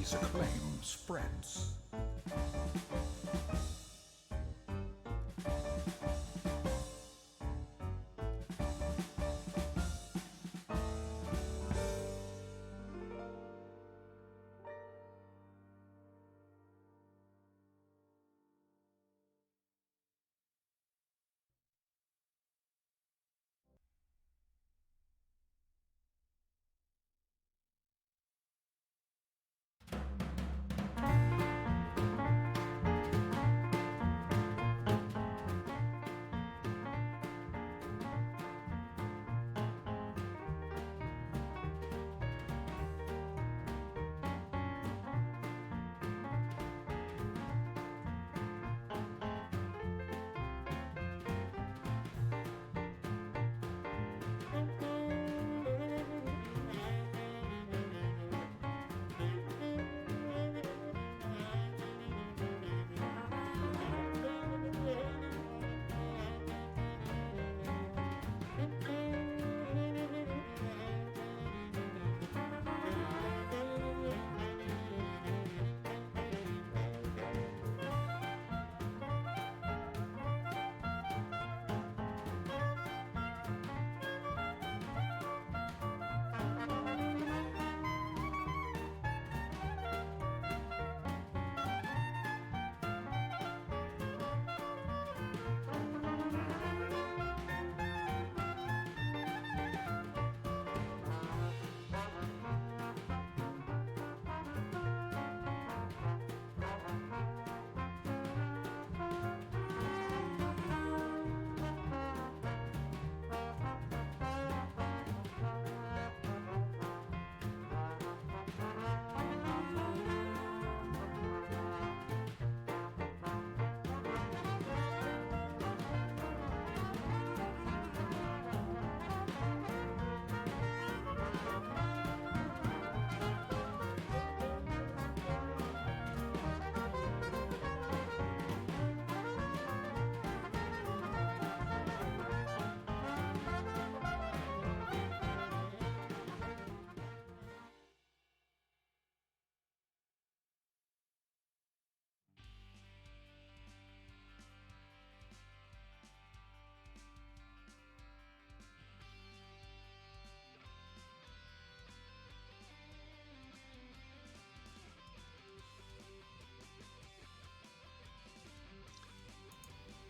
party's acclaim spreads.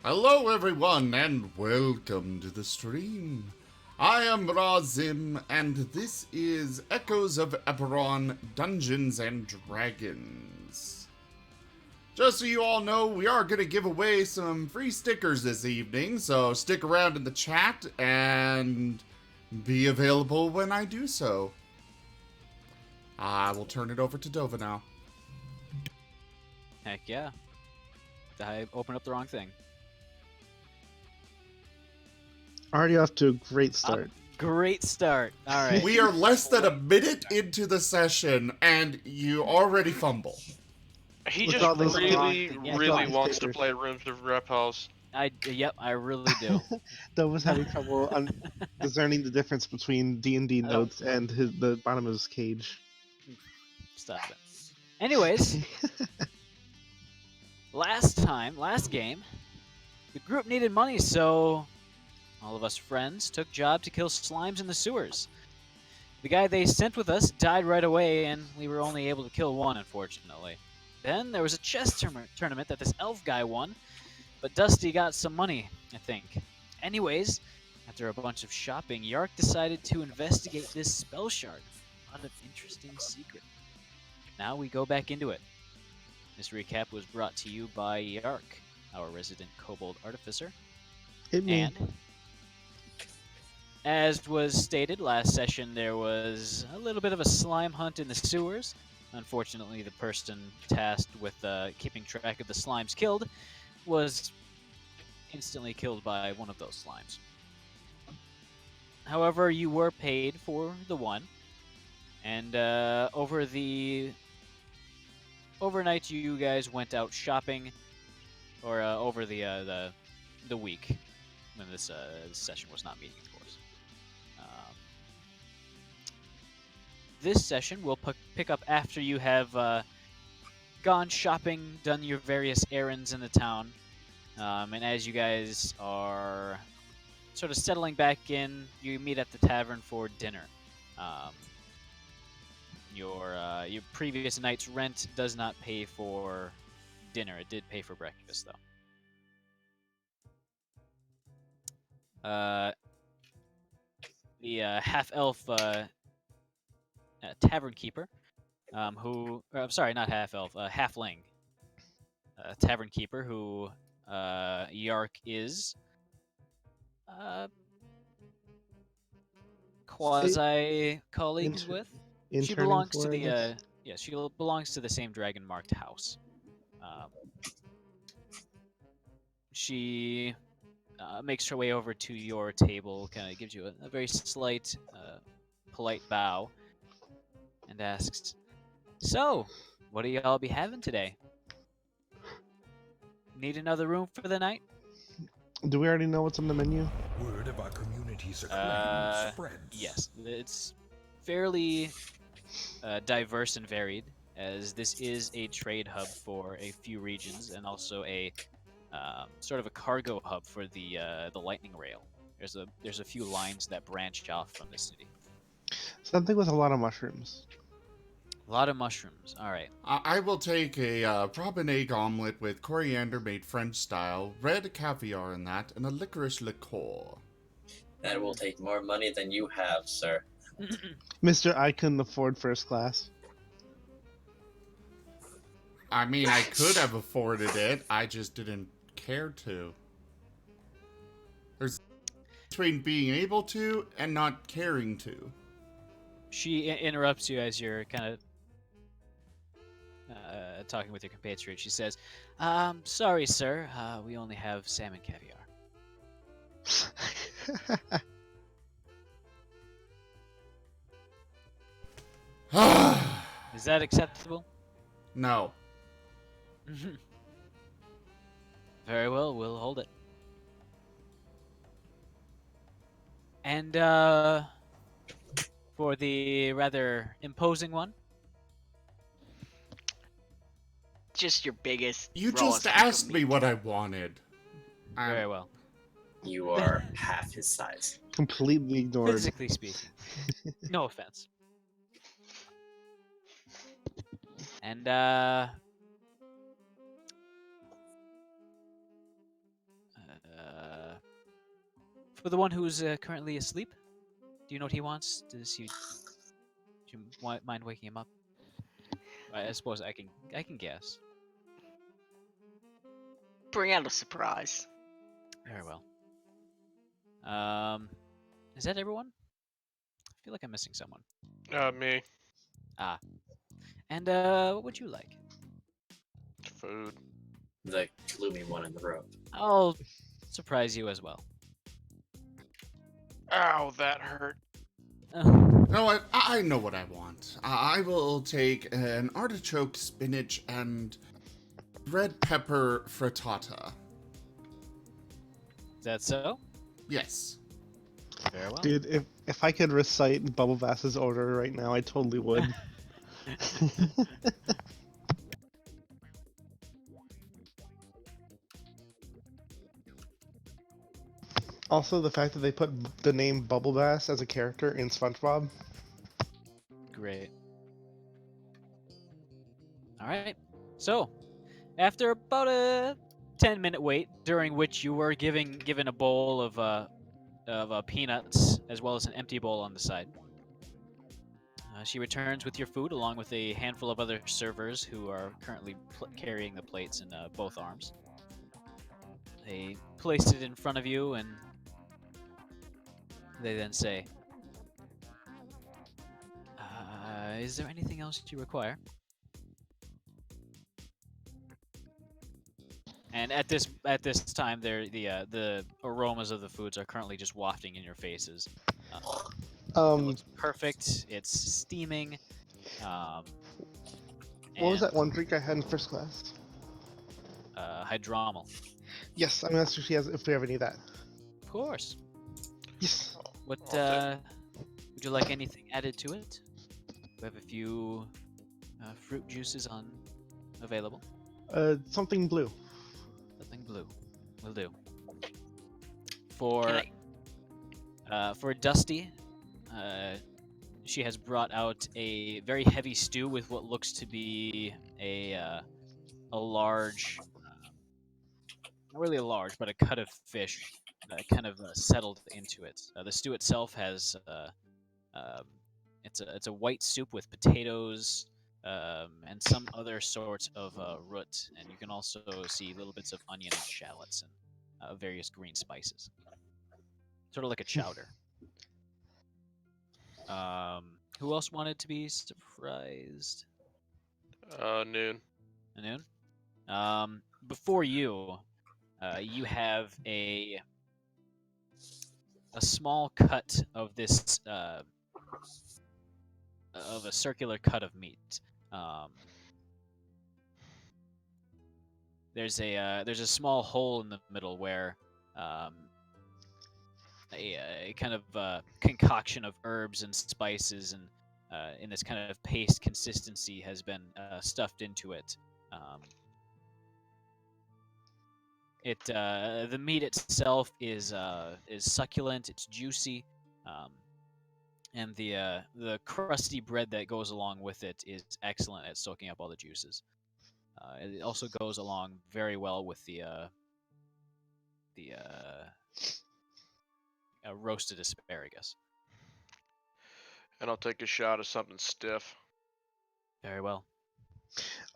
Hello everyone and welcome to the stream. I am Razim and this is Echoes of Eberron Dungeons and Dragons. Just so you all know, we are going to give away some free stickers this evening, so stick around in the chat and be available when I do so. I will turn it over to Dova now. Heck yeah. I opened up the wrong thing. Already off to a great start. Great start. All right. We are less than a minute into the session and you already fumble. He Look just at all those really, wrong- yeah, really those wants to stickers. play Rooms of Reptiles. Yep, I really do. Doe was having trouble discerning the difference between D&D Oh. notes and the bottom of his cage. Stop it. Anyways, last game, the group needed money, so all of us friends took job to kill slimes in the sewers. The guy they sent with us died right away, and we were only able to kill one, unfortunately. Then there was a chess tournament that this elf guy won, but Dusty got some money, I think. Anyways, after a bunch of shopping, Yark decided to investigate this spell shard. A lot of interesting secret. Now we go back into it. This recap was brought to you by Yark, our resident kobold artificer. Hit me. And as was stated last session, there was a little bit of a slime hunt in the sewers. Unfortunately, the person tasked with keeping track of the slimes killed was instantly killed by one of those slimes. However, you were paid for the one, and over the overnight, you guys went out shopping, or over the week when this session was not meeting, of course. This session will pick up after you have gone shopping, done your various errands in the town, and as you guys are sort of settling back in, you meet at the tavern for dinner. Um, your previous night's rent does not pay for dinner. It did pay for breakfast, though. The half-elf tavern keeper, I'm sorry, not half-elf, halfling tavern keeper, who Yark is quasi colleagues Inter- with. She interning belongs to for, I the guess. yeah, she belongs to the same dragon marked house. Um, she makes her way over to your table, kind of gives you a very slight, polite bow, and asks, "So, what do y'all be having today? Need another room for the night?" Do we already know what's on the menu? Word of our community's acclaim spreads. Yes, it's fairly diverse and varied, as this is a trade hub for a few regions, and also a sort of a cargo hub for the lightning rail. There's a few lines that branch off from the city. Something with a lot of mushrooms. A lot of mushrooms. All right. I will take a Robin egg omelet with coriander made French style, red caviar in that, and a licorice liqueur. That will take more money than you have, sir. Mr. I couldn't afford first class. I mean, I could have afforded it, I just didn't care to. There's between being able to and not caring to. She interrupts you as you're kind of talking with your compatriot. She says, "Sorry, sir. We only have salmon caviar." Is that acceptable? No. Very well, we'll hold it. And for the rather imposing one, Just your biggest. You rawest just hunk of asked me meat. what I wanted. very well. You are half his size. Completely ignored. Physically speaking. No offense. And for the one who's currently asleep, do you know what he wants? Do you mind waking him up? I suppose I can guess. Bring out a surprise. Very well. Is that everyone? I feel like I'm missing someone. Me. Ah. And what would you like? Food. The gloomy one in the room. I'll surprise you as well. Ow, that hurt. You know what? I know what I want. I will take an artichoke, spinach, and red pepper frittata. Is that so? Yes. Very well. Dude, if I could recite Bubble Bass's order right now, I totally would. Also, the fact that they put the name Bubble Bass as a character in SpongeBob. Great. All right. So, after about a 10-minute wait, during which you were given a bowl of peanuts as well as an empty bowl on the side, she returns with your food along with a handful of other servers who are currently carrying the plates in both arms. They place it in front of you, and they then say, "Is there anything else you require?" And at this time, the aromas of the foods are currently just wafting in your faces. It looks perfect. It's steaming. What was that one drink I had in first class? Hydromal. Yes, I'm gonna ask if we have any of that. Of course. Yes. What would you like? Anything added to it? We have a few fruit juices on available? Something blue. Something blue. Will do. Can For Dusty, she has brought out a very heavy stew with what looks to be a large, not really a large, but a cut of fish, kind of settled into it. The stew itself has um, it's a white soup with potatoes and some other sorts of root, and you can also see little bits of onion and shallots and various green spices, sort of like a chowder. Who else wanted to be surprised? Noon. Noon. Before you, you have a small cut of this of a circular cut of meat. There's a small hole in the middle where a kind of concoction of herbs and spices and in this kind of paste consistency has been stuffed into it. The meat itself is succulent. It's juicy, and the crusty bread that goes along with it is excellent at soaking up all the juices. It also goes along very well with the roasted asparagus. And I'll take a shot of something stiff. Very well.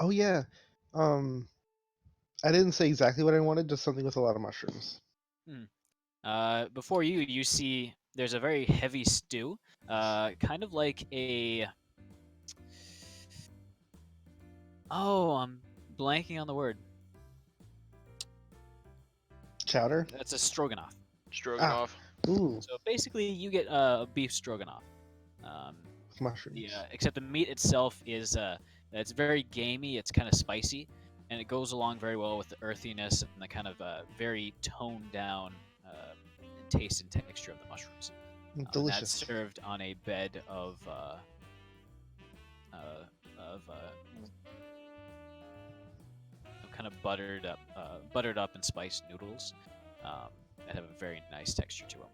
Oh yeah. I didn't say exactly what I wanted, just something with a lot of mushrooms. Before you see there's a very heavy stew, kind of like a. Oh, I'm blanking on the word. Chowder? That's a stroganoff. Stroganoff. Ooh, So basically, you get beef stroganoff. with mushrooms. Except the meat itself is it's very gamey. It's kind of spicy, and it goes along very well with the earthiness and the kind of very toned down taste and texture of the mushrooms. Delicious. That's served on a bed of kind of buttered up and spiced noodles that have a very nice texture to them.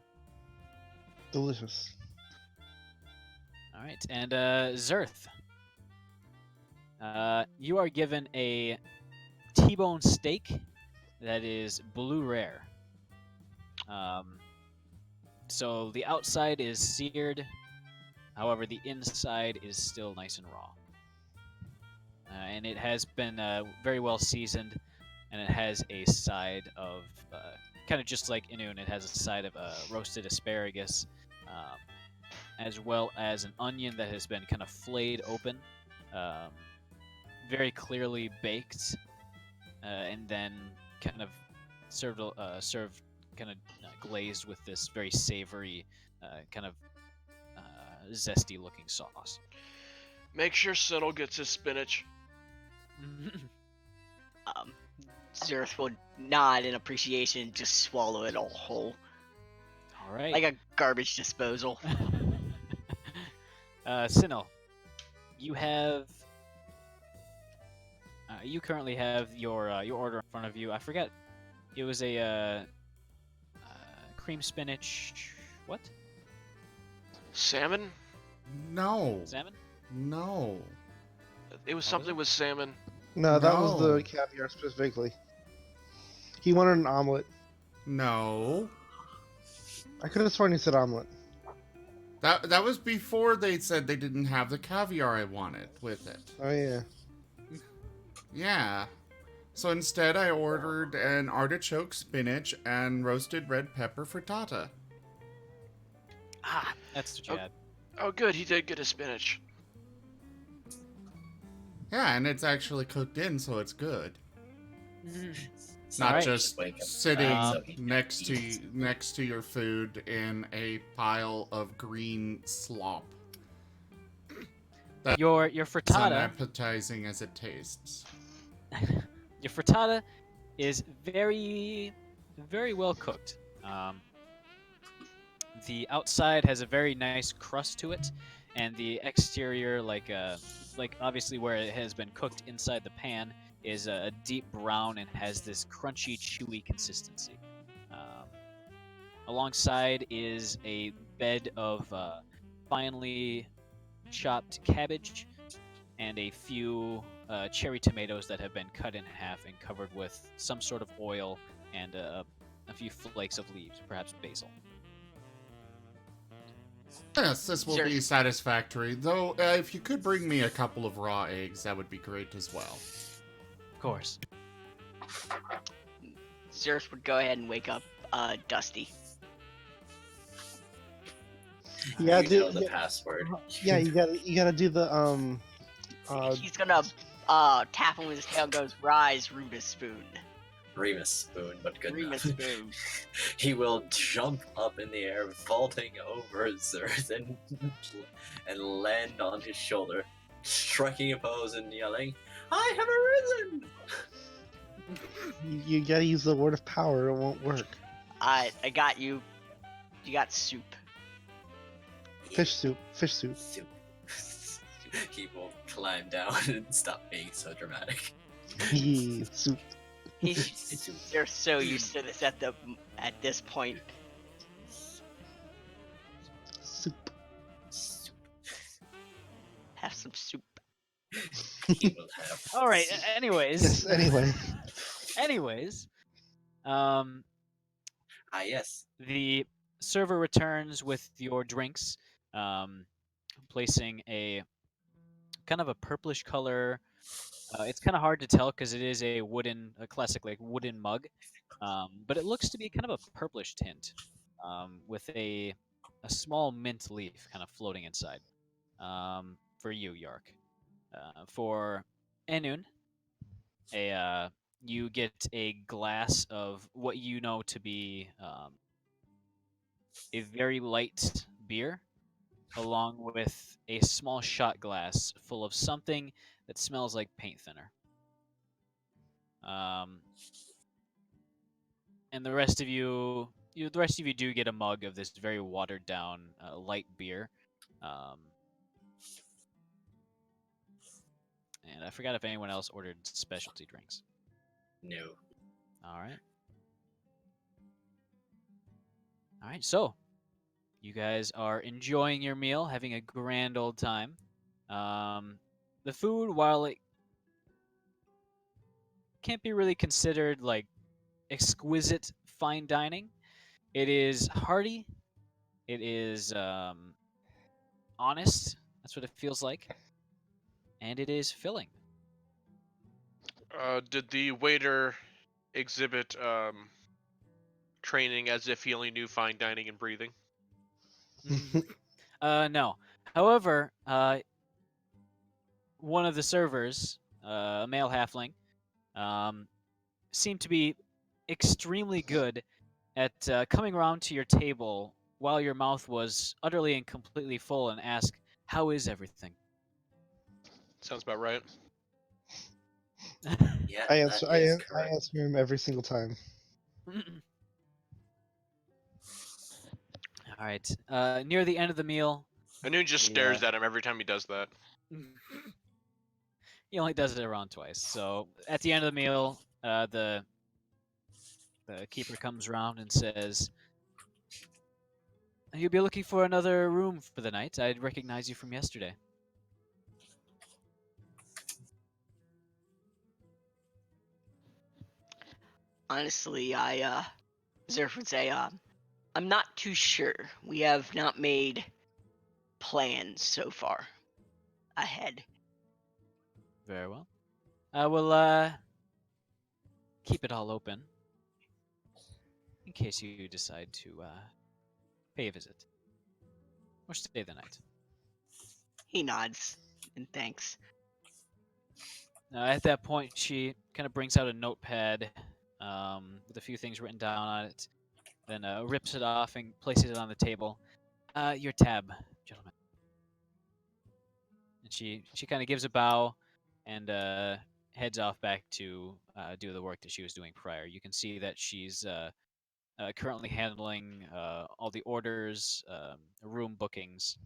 Delicious. All right, and Zerth, you are given a T-bone steak that is blue rare. So the outside is seared, however, the inside is still nice and raw. And it has been very well seasoned, and it has a side of, kind of just like Inun, it has a side of roasted asparagus, as well as an onion that has been kind of flayed open, very clearly baked, and then kind of served kind of glazed with this very savory, kind of zesty-looking sauce. Make sure Siddle gets his spinach. Zerth will nod in appreciation and just swallow it all whole. All right. Like a garbage disposal. Sinel, you have. You currently have your order in front of you. I forget. It was a cream spinach. What? Salmon? No. Salmon? No. It was something with salmon. No, that was No. the caviar specifically. He wanted an omelet. No. I could have sworn he said omelet. That was before they said they didn't have the caviar I wanted with it. Oh yeah. Yeah. So instead I ordered an artichoke spinach and roasted red pepper frittata. Ah, that's what you had. Oh, good. He did get his spinach. Yeah, and it's actually cooked in, so it's good. Not Alright. just Wake up. sitting Um, next to your food in a pile of green slop. Your It's frittata. unappetizing as it tastes. Your frittata is very, very well cooked. The outside has a very nice crust to it, and the exterior, like like obviously where it has been cooked inside the pan is a deep brown and has this crunchy, chewy consistency. Alongside is a bed of finely chopped cabbage and a few cherry tomatoes that have been cut in half and covered with some sort of oil and a few flakes of leaves, perhaps basil. Yes, this will Sure. be satisfactory. Though, if you could bring me a couple of raw eggs, that would be great as well. Of course. Zerth would go ahead and wake up Dusty. Yeah, You know the password. yeah, you gotta do the He's gonna tap him with his tail and goes, "Rise, Remus Spoon." Remus Spoon, but good Remus enough. Spoon. He will jump up in the air, vaulting over Zerth and land on his shoulder, striking a pose and yelling, "I have arisen!" you gotta use the word of power, it won't work. I got you. You got soup. Fish soup, fish soup. Soup. He will climb down and stop being so dramatic. Soup. They're so used to this at this point. Soup. Soup. Have some soup. He will have. All right. Anyways. Yes, anyway. Anyways. Ah, yes. The server returns with your drinks, placing a kind of a purplish color. It's kind of hard to tell because it is a classic like wooden mug, but it looks to be kind of a purplish tint, with a small mint leaf kind of floating inside. For you, Yark. For Enun, you get a glass of what you know to be a very light beer, along with a small shot glass full of something that smells like paint thinner. And the rest of you do get a mug of this very watered down light beer. And I forgot if anyone else ordered specialty drinks. No. All right. All right, so you guys are enjoying your meal, having a grand old time. The food, while it can't be really considered like exquisite fine dining, it is hearty. It is honest. That's what it feels like, and it is filling. Did the waiter exhibit training as if he only knew fine dining and breathing? No. However, one of the servers, a male halfling, seemed to be extremely good at coming around to your table while your mouth was utterly and completely full and ask, "How is everything?" Sounds about right. Yeah, I that answer. is I correct. answer him every single time. All right. Near the end of the meal, Anu just Yeah. stares at him every time he does that. he only does it around twice. So at the end of the meal, the keeper comes around and says, "You'll be looking for another room for the night. I'd recognize you from yesterday." Honestly, Zerf would say, I'm not too sure. We have not made plans so far ahead. Very well. I will keep it all open in case you decide to pay a visit or stay the night. He nods and thanks. At that point, she kind of brings out a notepad with a few things written down on it, then rips it off and places it on the table. Your tab, gentlemen. And she kind of gives a bow and heads off back to do the work that she was doing prior. You can see that she's currently handling all the orders, room bookings,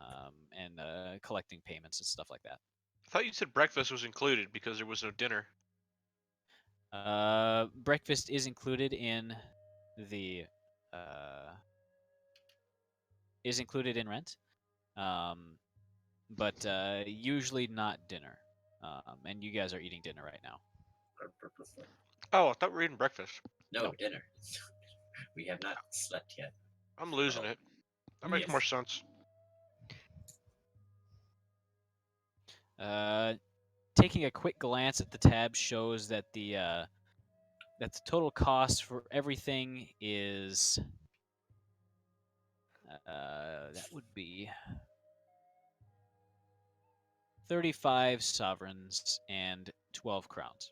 and collecting payments and stuff like that. I thought you said breakfast was included because there was no dinner. Breakfast is included in the rent, but usually not dinner. And you guys are eating dinner right now. Oh, I thought we were eating breakfast. No, dinner. We have not slept yet. I'm losing it. That makes Yes. more sense. Taking a quick glance at the tab shows that the total cost for everything is that would be 35 sovereigns and 12 crowns.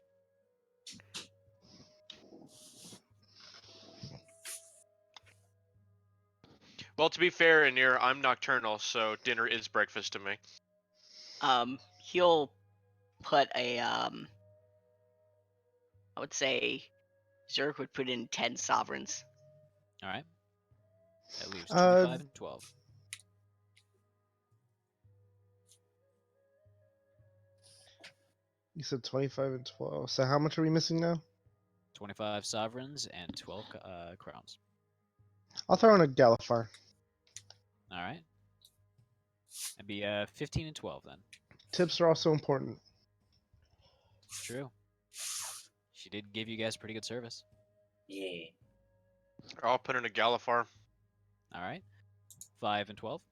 Well, to be fair, Anir, I'm nocturnal, so dinner is breakfast to me. He'll put a I would say Zerk would put in 10 sovereigns. All right. That leaves Uh, 25 and 12. You said 25 and 12. So how much are we missing now? 25 sovereigns and 12 crowns. I'll throw in a Galifar. All right. That'd be 15 and 12 then. Tips are also important. True. She did give you guys pretty good service. Yeah. I'll put in a Galifar. All right. 5 and 12.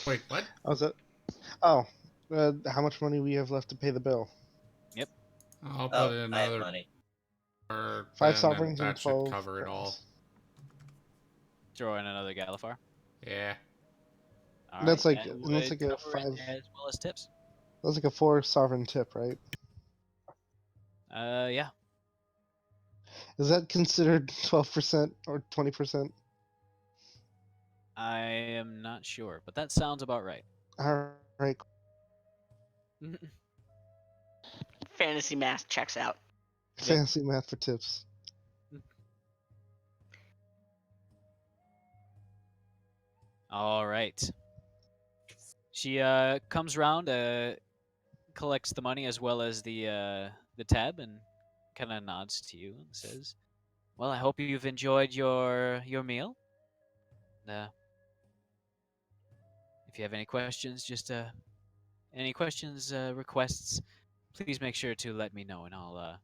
Wait, what? How's it? Oh, how much money we have left to pay the bill? I'll put Oh, in I have another money. 5 sovereigns and that 12 should cover it all. crowns. Throw in another Galifar. Yeah. All That's right, like- that and that's would like a cover it 5. as well as tips. That's like a 4 sovereign tip, right? Yeah. Is that considered 12% or 20%? I am not sure, but that sounds about right. All right. Fantasy math checks out. Fancy math for tips. All right. She comes around, collects the money as well as the tab, and kind of nods to you and says, "Well, I hope you've enjoyed your meal. If you have any questions, requests, please make sure to let me know, and I'll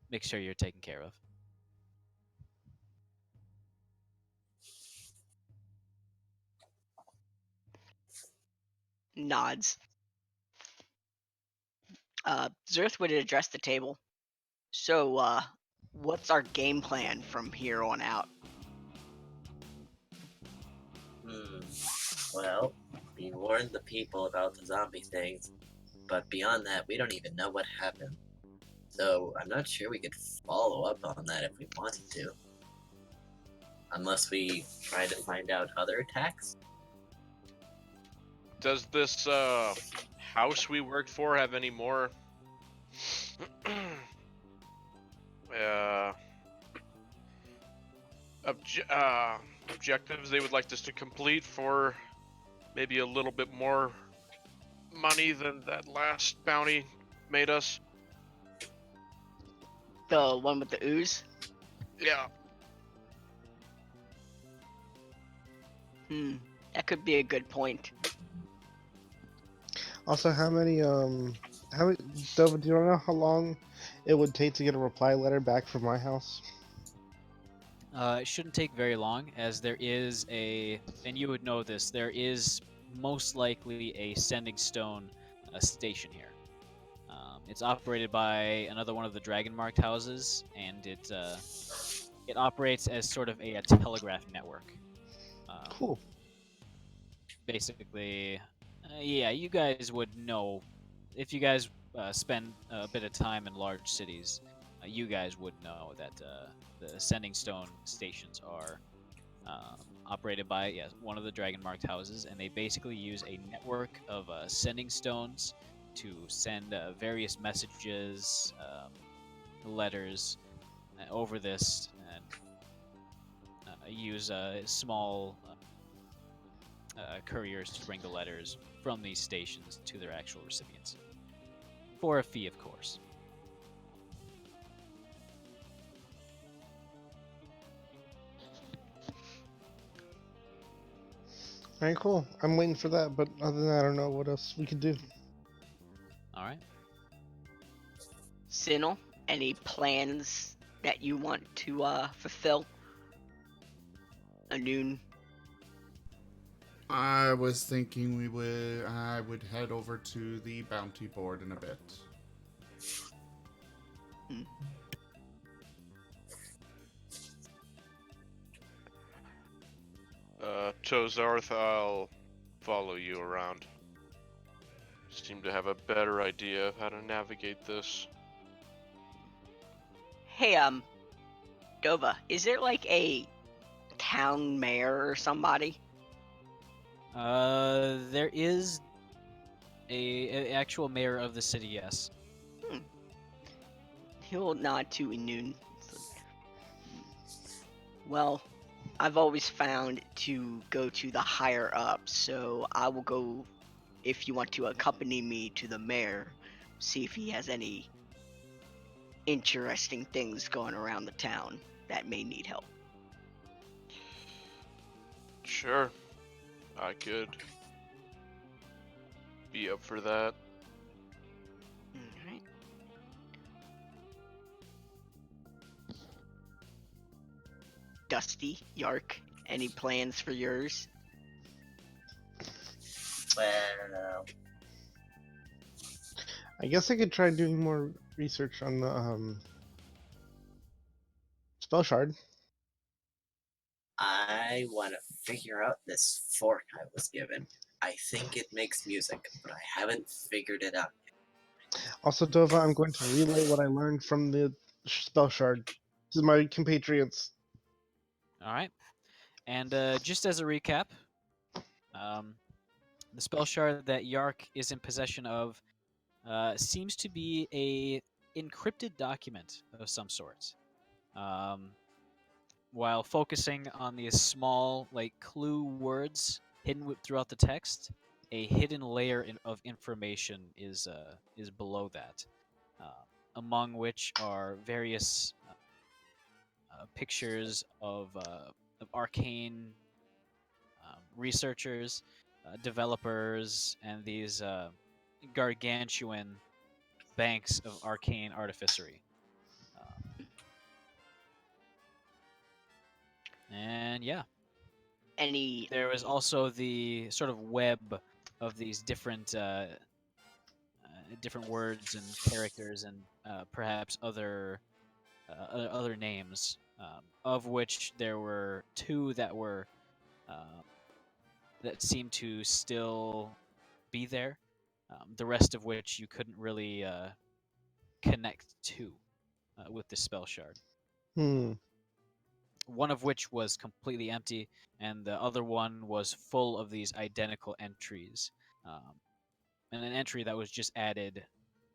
make sure you're taken care of." Nods. Zerth would address the table. So, what's our game plan from here on out? Well, we warned the people about the zombie things, but beyond that, we don't even know what happened. So I'm not sure we could follow up on that if we wanted to. Unless we try to find out other attacks? Does this house we worked for have any more objectives they would like us to complete for maybe a little bit more money than that last bounty made us? The one with the ooze? Yeah. That could be a good point. Also, how many, Dova, do you know how long it would take to get a reply letter back from my house? It shouldn't take very long, as there is and you would know this, there is most likely a sending stone station here. It's operated by another one of the dragon marked houses, and it operates as sort of a telegraph network. Cool. Basically, yeah, you guys would know if you guys spend a bit of time in large cities. You guys would know that the sending stone stations are operated by one of the dragon marked houses, and they basically use a network of sending stones to send various messages, letters over this, and use small couriers to bring the letters from these stations to their actual recipients. For a fee, of course. All right, cool. I'm waiting for that, but other than that, I don't know what else we could do. All right. Sinel, any plans that you want to fulfill? Noon. I was thinking I would head over to the bounty board in a bit. Tozarth, I'll follow you around. Seem to have a better idea of how to navigate this. Hey, Dova, is there like a town mayor or somebody? There is a actual mayor of the city, yes. He'll nod to Inun. Well, I've always found to go to the higher ups, so I will go if you want to accompany me to the mayor, see if he has any interesting things going around the town that may need help. Sure, I could be up for that. Alright. Dusty, Yark, any plans for yours? Well, I guess I could try doing more research on the spell shard. I want to figure out this fork I was given. I think it makes music, but I haven't figured it out. Also, Dova, I'm going to relay what I learned from the spell shard to my compatriots. All right. And just as a recap, the spell shard that Yark is in possession of seems to be a encrypted document of some sort. While focusing on these small, like, clue words hidden throughout the text, a hidden layer of information is below that, among which are various pictures of arcane researchers, developers, and these gargantuan banks of arcane artificery. And yeah, Any there was also the sort of web of these different different words and characters and perhaps other names, of which there were two that were that seemed to still be there. The rest of which you couldn't really connect to with the spell shard. One of which was completely empty, and the other one was full of these identical entries. And an entry that was just added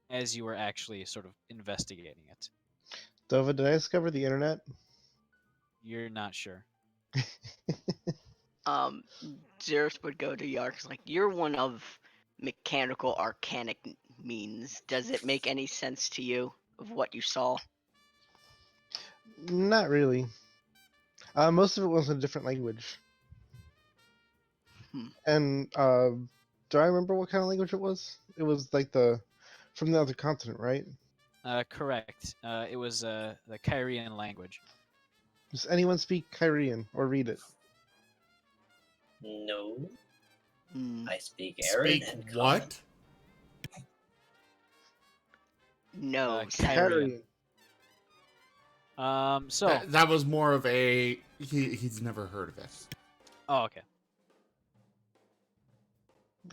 as you were actually sort of investigating it. Dova, did I discover the internet? You're not sure. Xeris would go to Yark. Like, you're one of mechanical arcanic means. Does it make any sense to you of what you saw? Not really. Most of it was in a different language. And do I remember what kind of language it was? It was like from the other continent, right? Correct. It was the Kyrian language. Does anyone speak Kyrian or read it? No, Hmm. I speak Aaron Speak and what? No. Kyrian. So. That was more of a he's never heard of it. Oh, okay.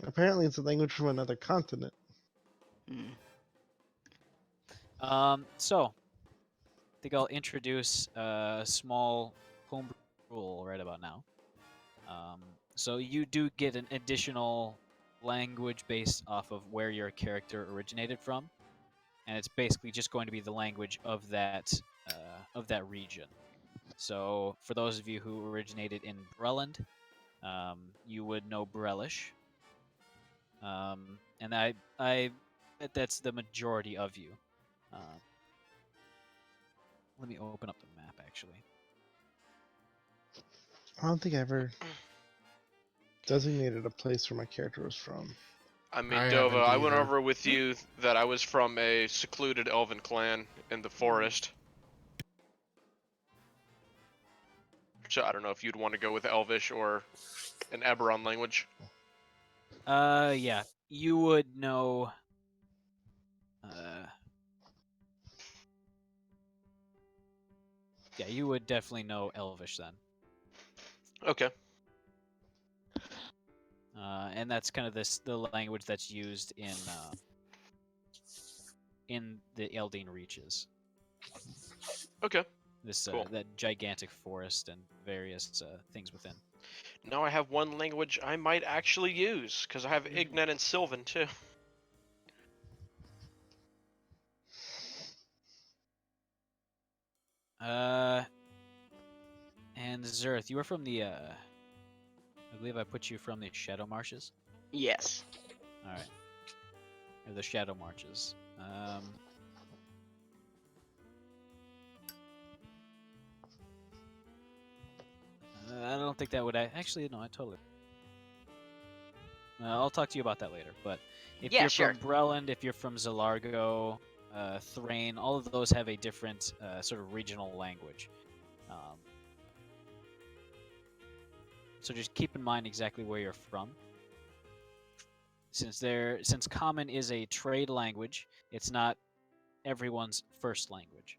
Apparently, it's a language from another continent. So, I think I'll introduce a small homebrew rule right about now. So you do get an additional language based off of where your character originated from, and it's basically just going to be the language of that region. So for those of you who originated in Breland, you would know Brelish. And that's the majority of you. Let me open up the map, actually. I don't think I ever designated a place where my character was from. I mean, I Dova, haven't I went either. over with you that I was from a secluded elven clan in the forest. So I don't know if you'd want to go with Elvish or an Eberron language. Yeah, you would know. Yeah, you would definitely know Elvish then. Okay. And that's kind of the language that's used in the Eldine Reaches. Okay. This Cool. that gigantic forest and various things within. Now I have one language I might actually use, because I have Ignet and Sylvan too. And Zerth, you are from the I believe I put you from the Shadow Marshes. Yes. All right. Or the Shadow Marches. I don't think that would actually no. I totally. I'll talk to you about that later. But if Yeah, you're sure. from Breland, if you're from Zalargo, Thrain, all of those have a different sort of regional language. So just keep in mind exactly where you're from. Since Common is a trade language, it's not everyone's first language.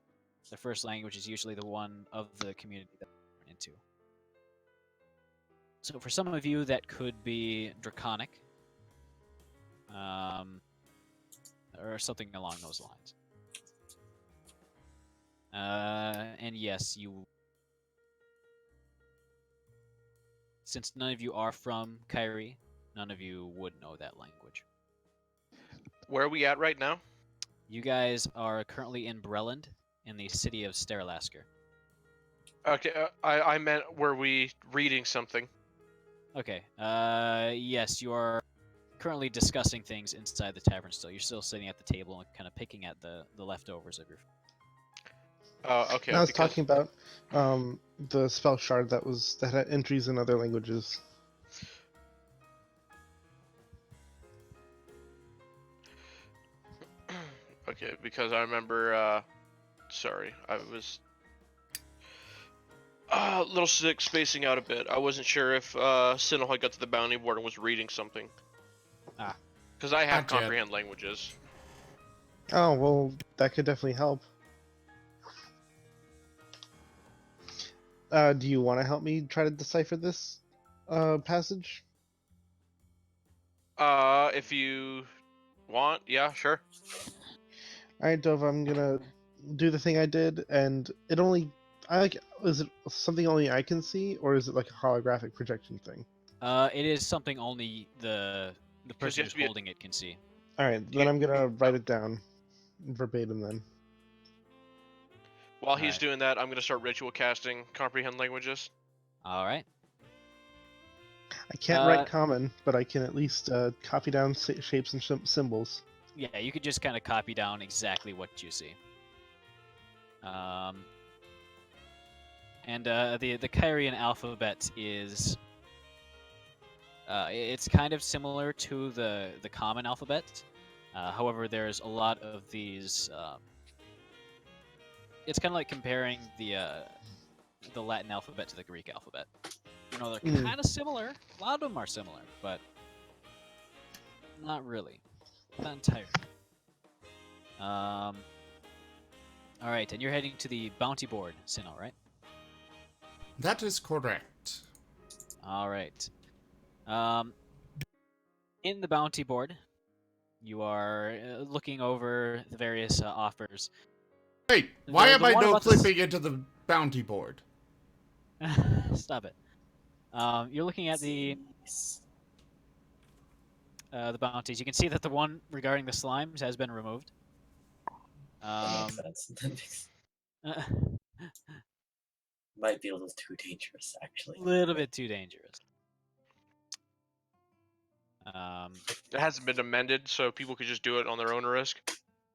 The first language is usually the one of the community that you're born into. So for some of you, that could be Draconic, or something along those lines. And yes, since none of you are from Kyrie, none of you would know that language. Where are we at right now? You guys are currently in Breland, in the city of Sterlasker. Okay, I meant were we reading something? Okay. Yes, you are currently discussing things inside the tavern still. You're still sitting at the table and kind of picking at the leftovers of your. Okay. I was because- talking about the spell shard that had entries in other languages. Okay, because I remember. Sorry, I was a little sick, spacing out a bit. I wasn't sure if Sinnoh had got to the bounty board and was reading something. Ah. Because I have Not yet. comprehend languages. Oh well, that could definitely help. Do you want to help me try to decipher this passage? If you want, yeah, sure. All right, Dove, I'm gonna do the thing I did, and it only. Is it something only I can see, or is it like a holographic projection thing? It is something only the person you have who's to be a- holding it can see. All right, then You- I'm gonna write it down verbatim. Then. While he's Alright. doing that, I'm gonna start ritual casting comprehend languages. All right. I can't write common, but I can at least copy down shapes and symbols. Yeah, you could just kind of copy down exactly what you see. And the Kyrian alphabet is it's kind of similar to the common alphabet. However, there's a lot of these. It's kind of like comparing the Latin alphabet to the Greek alphabet. You know, they're kind of similar. A lot of them are similar, but not really. Not entirely. All right, and you're heading to the bounty board, Sinnoh, right? That is correct. All right. In the bounty board, you are looking over the various offers. Wait, why am the I one no about this- clipping into the bounty board? Stop it. You're looking at the bounties. You can see that the one regarding the slimes has been removed. That makes sense. That makes- Might be a little too dangerous, actually. A little bit too dangerous. It hasn't been amended, so people could just do it on their own risk.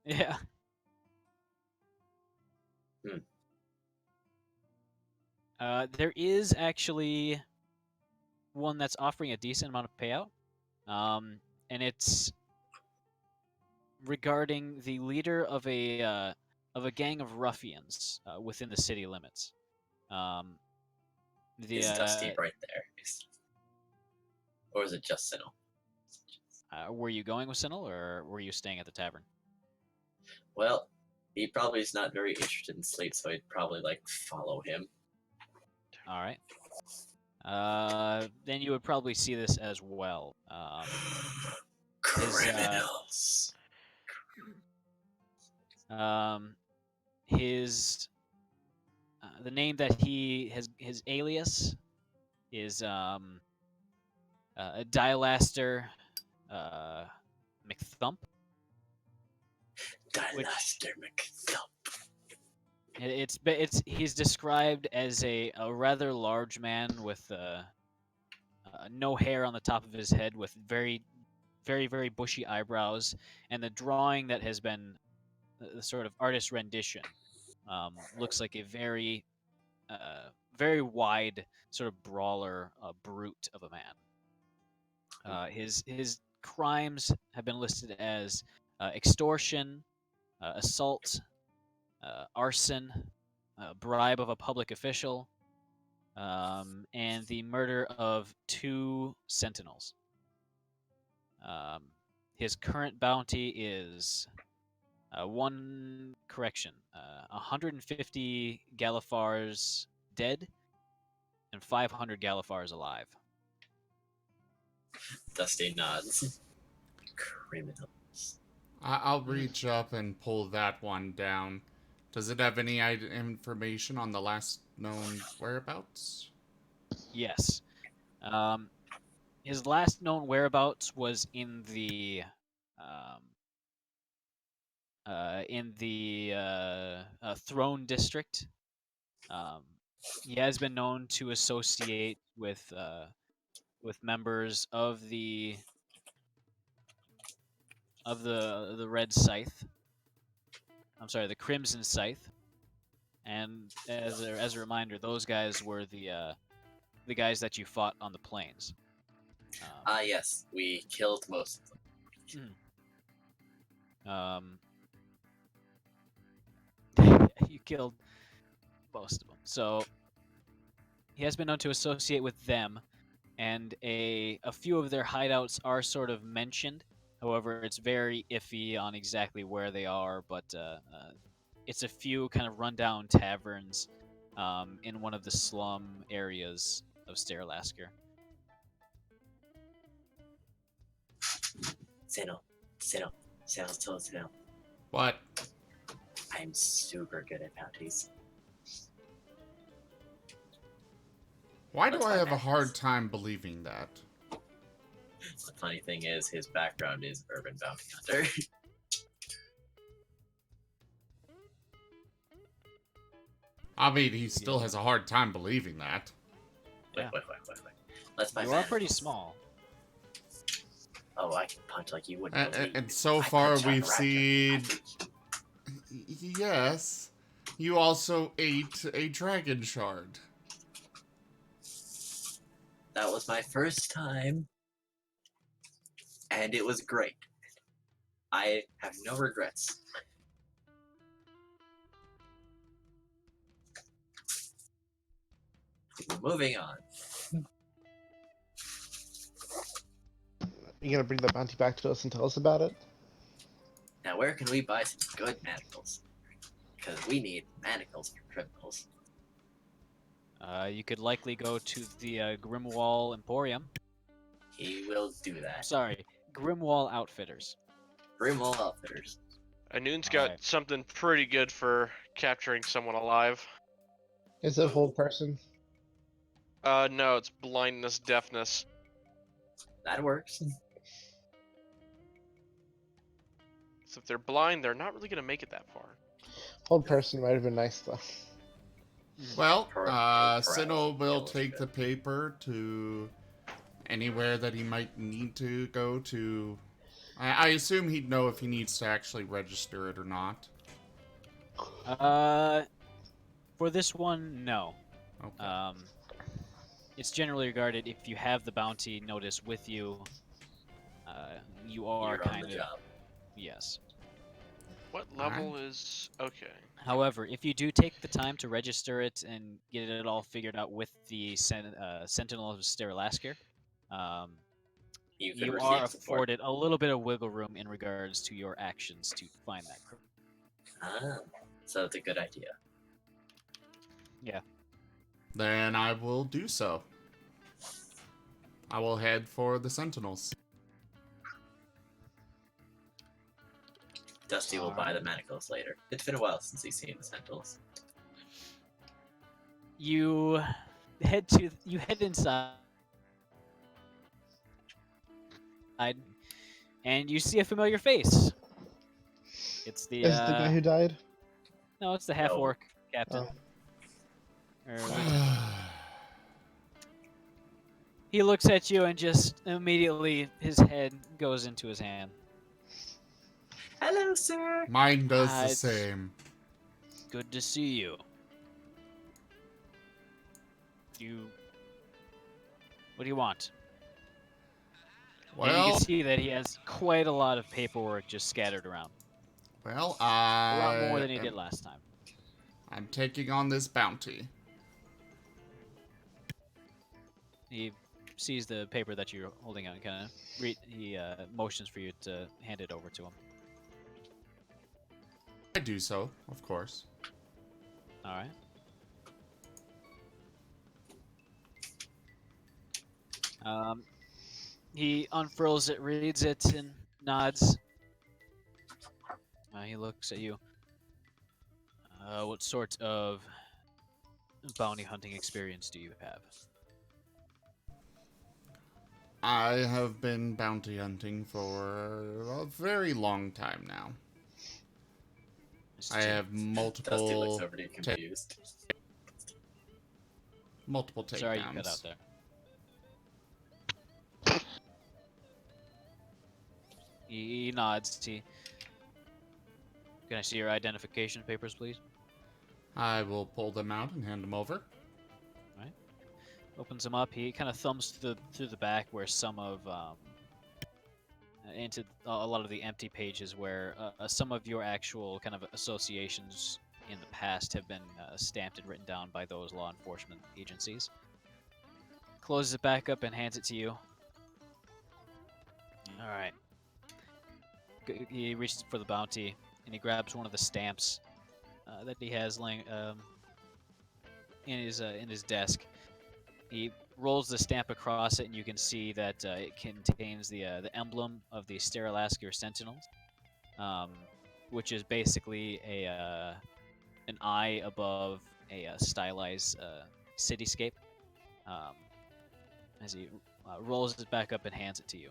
Yeah. There is actually one that's offering a decent amount of payout, and it's regarding the leader of a gang of ruffians within the city limits. Is Dusty right there? Or is it just Sinnoh? Were you going with Sinnoh, or were you staying at the tavern? Well, he probably is not very interested in Slate, so I'd probably like follow him. All right. Then you would probably see this as well. Criminals. His the name that he has, his alias is Dialaster McThump. Dialaster McThump. He's described as a rather large man with no hair on the top of his head, with very bushy eyebrows, and the drawing that has been the sort of artist rendition looks like a very wide sort of brawler, brute of a man. His crimes have been listed as extortion, assault, arson, bribe of a public official, and the murder of 2 sentinels. His current bounty is 150 Galifars dead and 500 Galifars alive. Dusty nods. Criminals. I'll reach up and pull that one down. Does it have any information on the last known whereabouts? Yes. His last known whereabouts was in the Throne District. He has been known to associate with members of the Red Scythe. I'm sorry, the Crimson Scythe. And as a reminder, those guys were the guys that you fought on the plains. Yes, we killed most of them. You killed most of them. So he has been known to associate with them, and a few of their hideouts are sort of mentioned. However, it's very iffy on exactly where they are, but it's a few kind of rundown taverns in one of the slum areas of Starelasker. Sinnoh. What? I'm super good at bounties. Why do I have a hard time believing that? The funny thing is, his background is urban bounty hunter. I mean, he still has a hard time believing that. Wait. Let's buy You are pretty small. Oh, I can punch like you wouldn't believe. And so far we've seen... Yes. You also ate a dragon shard. That was my first time. And it was great. I have no regrets. Moving on. You gonna bring the bounty back to us and tell us about it? Now, where can we buy some good manacles? Because we need manacles for criminals. You could likely go to the Grimwall Emporium. He will do that. Sorry, Grimwall Outfitters. Grimwall Outfitters. Anoon's got Alright. something pretty good for capturing someone alive. Is it hold person? No, it's blindness, deafness. That works. So if they're blind, they're not really gonna make it that far. Hold person might have been nice though. Well, Parental Sinnoh will skills are take good. the paper to anywhere that he might need to go to. I assume he'd know if he needs to actually register it or not. For this one, no. Okay. It's generally regarded if you have the bounty notice with you, you are You're on kind the of job. yes. What Alright. level is okay? However, if you do take the time to register it and get it all figured out with the Sentinel of Sterilasker, um, You could you receive are support. afforded a little bit of wiggle room in regards to your actions to find that criminal. Ah, so it's a good idea. Yeah. Then I will do so. I will head for the Sentinels. Dusty will buy the manacles later. It's been a while since he's seen the Sentinels. You head inside, and you see a familiar face. It's the Is it the guy who died? no, it's the half orc captain. Oh. Or he looks at you and just immediately his head goes into his hand. Hello, sir. Mine does the It's same. good to see you. What do you want? And you Well, can see that he has quite a lot of paperwork just scattered around. well, A lot more than he did last time. I'm taking on this bounty. He sees the paper that you're holding out and kind of he motions for you to hand it over to him. I do so, of course. All right. He unfurls it, reads it, and nods. He looks at you. What sort of bounty hunting experience do you have? I have been bounty hunting for a very long time now. I have Dusty multiple looks over to you confused. multiple takedowns. Sorry, you cut out there. He nods. Can I see your identification papers, please? I will pull them out and hand them over. Opens them up. He kind of thumbs through the back where some of into a lot of the empty pages where some of your actual kind of associations in the past have been stamped and written down by those law enforcement agencies. Closes it back up and hands it to you. All right. He reaches for the bounty and he grabs one of the stamps that he has laying in his desk. He rolls the stamp across it, and you can see that it contains the emblem of the Sterilasker Sentinels, which is basically an eye above a stylized cityscape. As he rolls it back up and hands it to you.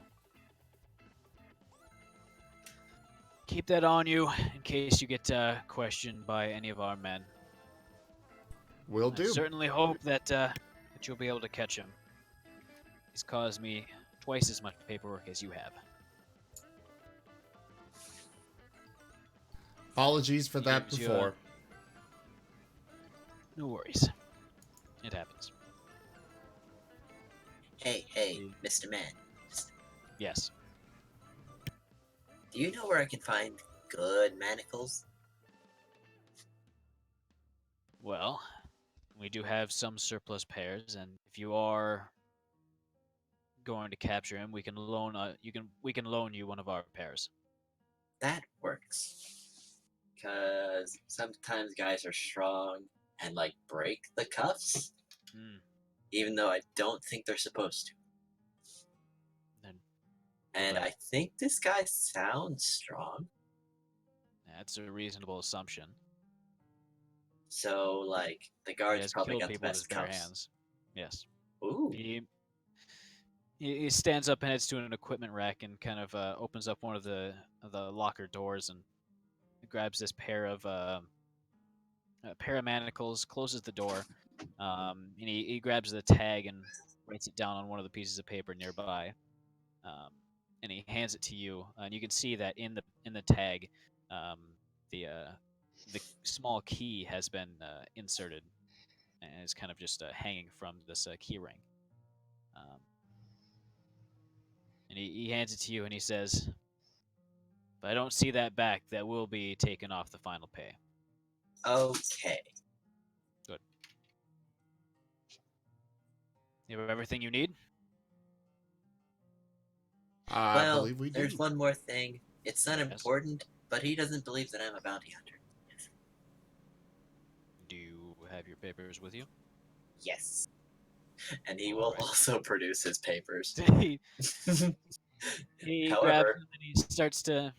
Keep that on you in case you get questioned by any of our men. Will I do. certainly hope that you'll be able to catch him. He's caused me twice as much paperwork as you have. Apologies for that Gives you before. No worries. It happens. Hey, Mr. Man. Yes. Do you know where I can find good manacles? Well, we do have some surplus pairs, and if you are going to capture him, we can loan you one of our pairs. That works. Because sometimes guys are strong and, like, break the cuffs, even though I don't think they're supposed to. And I think this guy sounds strong. That's a reasonable assumption. So, like, the He guard's has probably killed got the people with his best bare cuffs. hands. Yes. Ooh. He stands up and heads to an equipment rack and kind of opens up one of the locker doors and grabs this pair of pair of manacles, closes the door, and he grabs the tag and writes it down on one of the pieces of paper nearby, and he hands it to you. And you can see that in the tag, um, the small key has been inserted and is kind of just hanging from this key ring. And he hands it to you and he says, "If I don't see that back, that will be taken off the final pay." Okay. Good. You have everything you need? I Well, believe we there's do. one more thing. It's not Yes. important, but he doesn't believe that I'm a bounty hunter. Do you have your papers with you? Yes. And he All will right. also produce his papers. he grabs However, them and he starts to.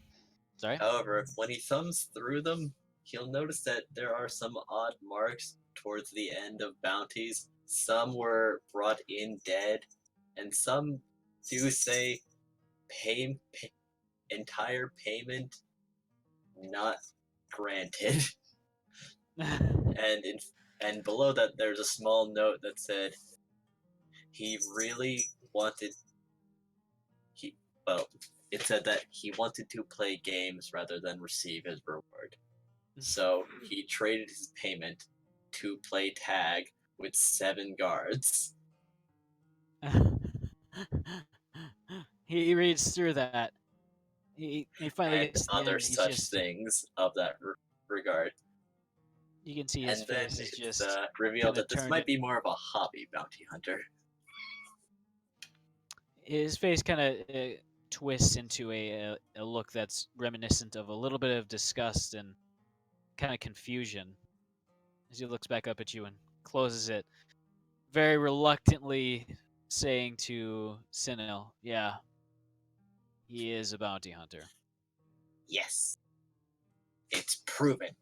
Sorry? however, when he thumbs through them, he'll notice that there are some odd marks towards the end of bounties. Some were brought in dead, and some do say entire payment not granted. And below that, there's a small note that said he really wanted. It said that he wanted to play games rather than receive his reward. So he traded his payment to play tag with 7 guards. He reads through that. He finally And gets to the other end. He's such just. things of that regard. You can see his And then face is it's just. revealed kinda that this turned might it- be more of a hobby bounty hunter. His face kind of twists into a look that's reminiscent of a little bit of disgust and kind of confusion as he looks back up at you and closes it, very reluctantly saying to Sinil, "Yeah, he is a bounty hunter." Yes. It's proven.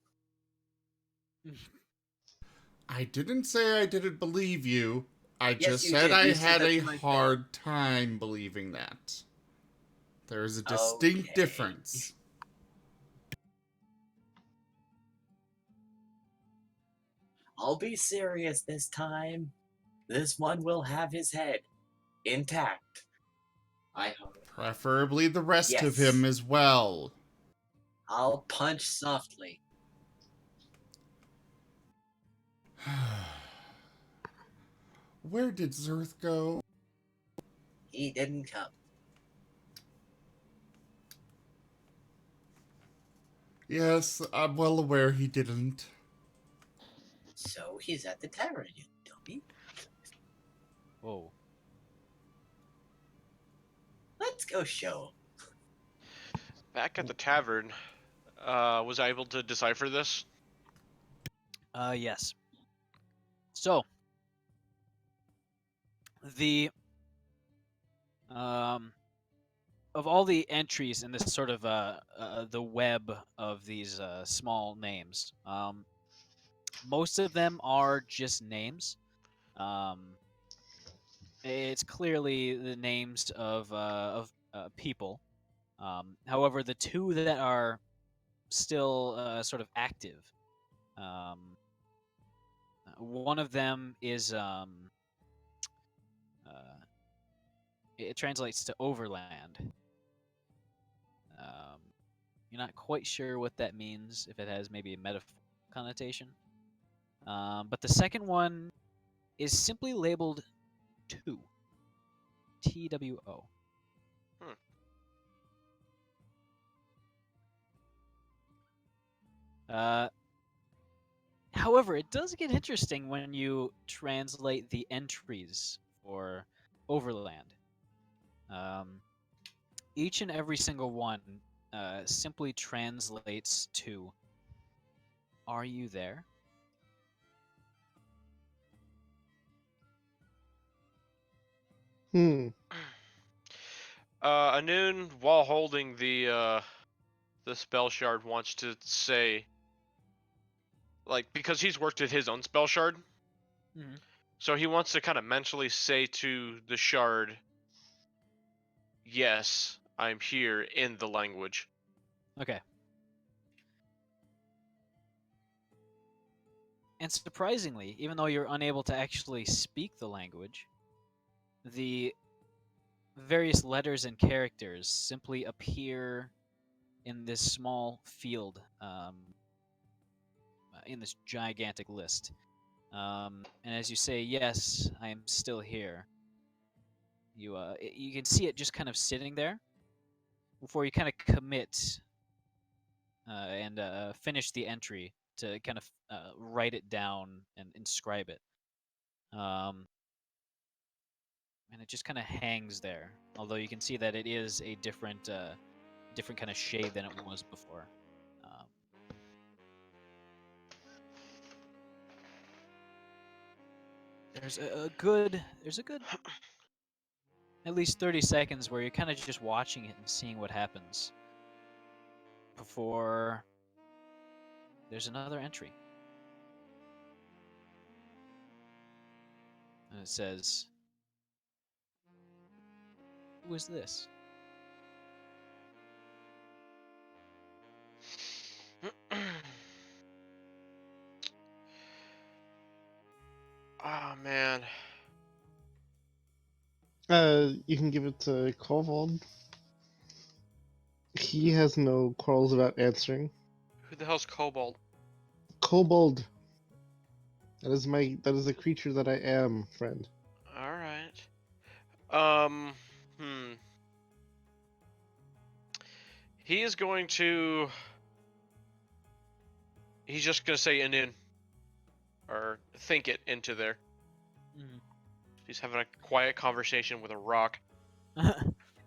I didn't say I didn't believe you. I Yes, just you said did. I You said had that a to my face. hard time believing that. There is a distinct Okay. difference. I'll be serious this time. This one will have his head intact. I hope. Preferably the rest of Yes. him as well. I'll punch softly. Where did Zerth go? He didn't come. Yes, I'm well aware he didn't. So he's at the tavern, you dummy. Whoa. Let's go show him. Back at the tavern, was I able to decipher this? Yes. So, the of all the entries in this sort of the web of these small names, most of them are just names. It's clearly the names of people. However, the two that are still sort of active, one of them is it translates to overland. You're not quite sure what that means, if it has maybe a metaphorical connotation. But the second one is simply labeled 2. TWO. However, it does get interesting when you translate the entries for overland. Each and every single one simply translates to "Are you there?" Anun, while holding the spell shard, wants to say, like, because he's worked at his own spell shard, Mm-hmm. so he wants to kind of mentally say to the shard, "Yes, I'm here," in the language. Okay. And surprisingly, even though you're unable to actually speak the language, the various letters and characters simply appear in this small field, in this gigantic list. And as you say, yes, I am still here, you can see it just kind of sitting there before you kind of commit and finish the entry to kind of write it down and inscribe it. And it just kind of hangs there, although you can see that it is a different kind of shade than it was before. Um, there's a good at least 30 seconds where you're kind of just watching it and seeing what happens before there's another entry. And it says, "Who is this?" Oh man. You can give it to Kovold. He has no quarrels about answering. Who the hell's Kobold? Kobold. That is the creature that I am, friend. Alright. He is going to... He's just gonna say in. Or think it into there. Mhm. He's having a quiet conversation with a rock.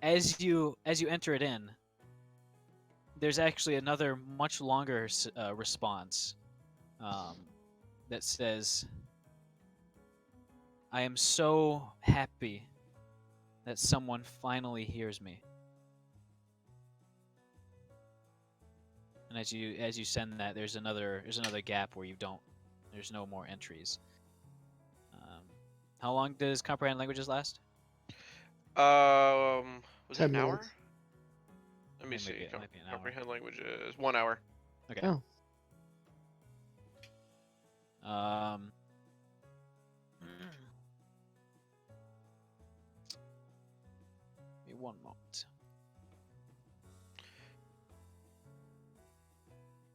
As you enter it in, there's actually another much longer response that says, "I am so happy that someone finally hears me." And as you send that, there's another gap where there's no more entries. How long does comprehend languages last? Was it 10 an hour? minutes. Let me It see. might be an hour. Comprehend languages. 1 hour. Okay. Oh. Give me one moment.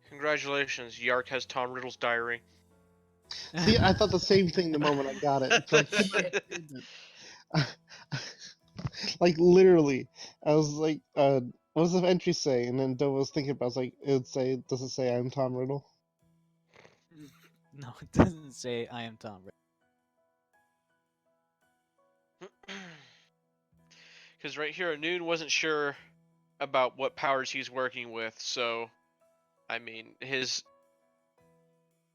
Congratulations, Yark has Tom Riddle's diary. See, I thought the same thing the moment I got it. So I couldn't understand it. Like literally, I was like, "What does the entry say?" And then Dove was thinking about, I was like, does it say I'm Tom Riddle? No, it doesn't say I am Tom Riddle. Because right here, Noon wasn't sure about what powers he's working with, so, I mean,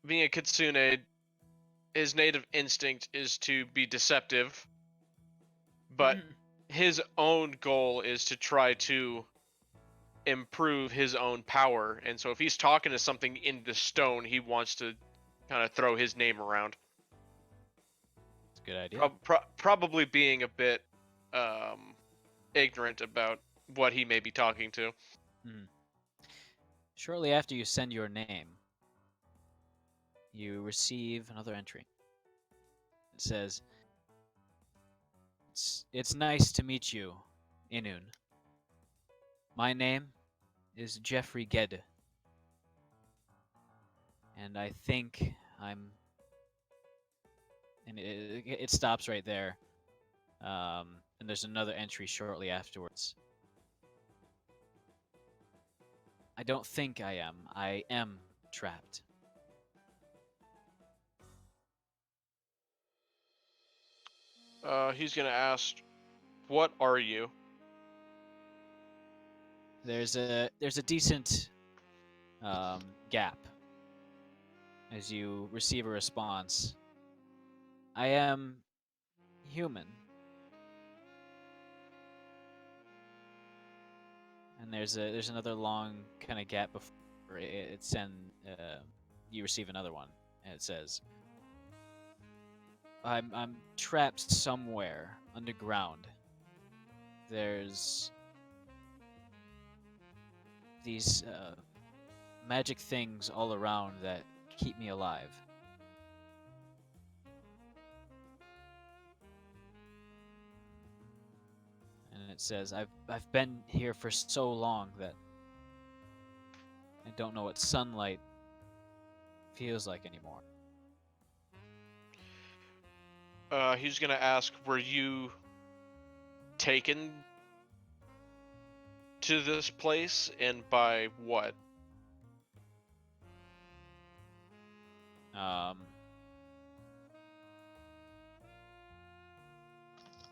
being a Kitsune, his native instinct is to be deceptive, but his own goal is to try to improve his own power, and so if he's talking to something into stone, he wants to kind of throw his name around. It's a good idea. Probably being a bit ignorant about what he may be talking to. Shortly after you send your name, you receive another entry. It says, "It's nice to meet you, Inun. My name is Jeffrey Ged. And I think I'm..." And it stops right there. And there's another entry shortly afterwards. "I don't think I am. I am trapped." He's gonna ask, "What are you?" There's a decent gap as you receive a response. "I am human." And there's another long kind of gap before you receive another one, and it says, I'm trapped somewhere underground. There's these magic things all around that keep me alive. it says, I've been here for so long that I don't know what sunlight feels like anymore. He's gonna ask, were you taken to this place, and by what?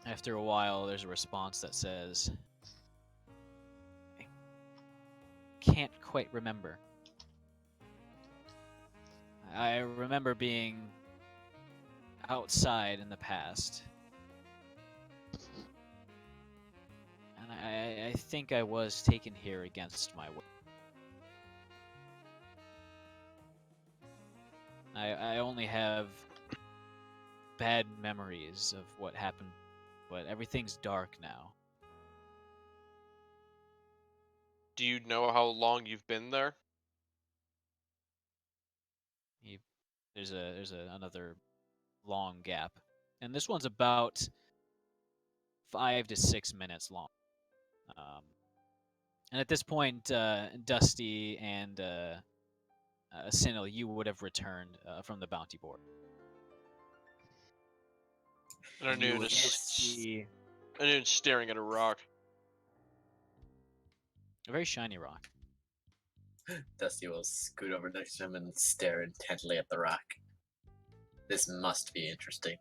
After a while, there's a response that says, I can't quite remember. I remember being outside in the past. And I think I was taken here against my will. I only have bad memories of what happened, but everything's dark now. Do you know how long you've been there? There's another long gap, and this one's about 5 to 6 minutes long. And at this point, Dusty and Sinil, you would have returned from the bounty board. And You Arnoon would is Arnoon's staring at a rock. A very shiny rock. Dusty will scoot over next to him and stare intently at the rock. This must be interesting.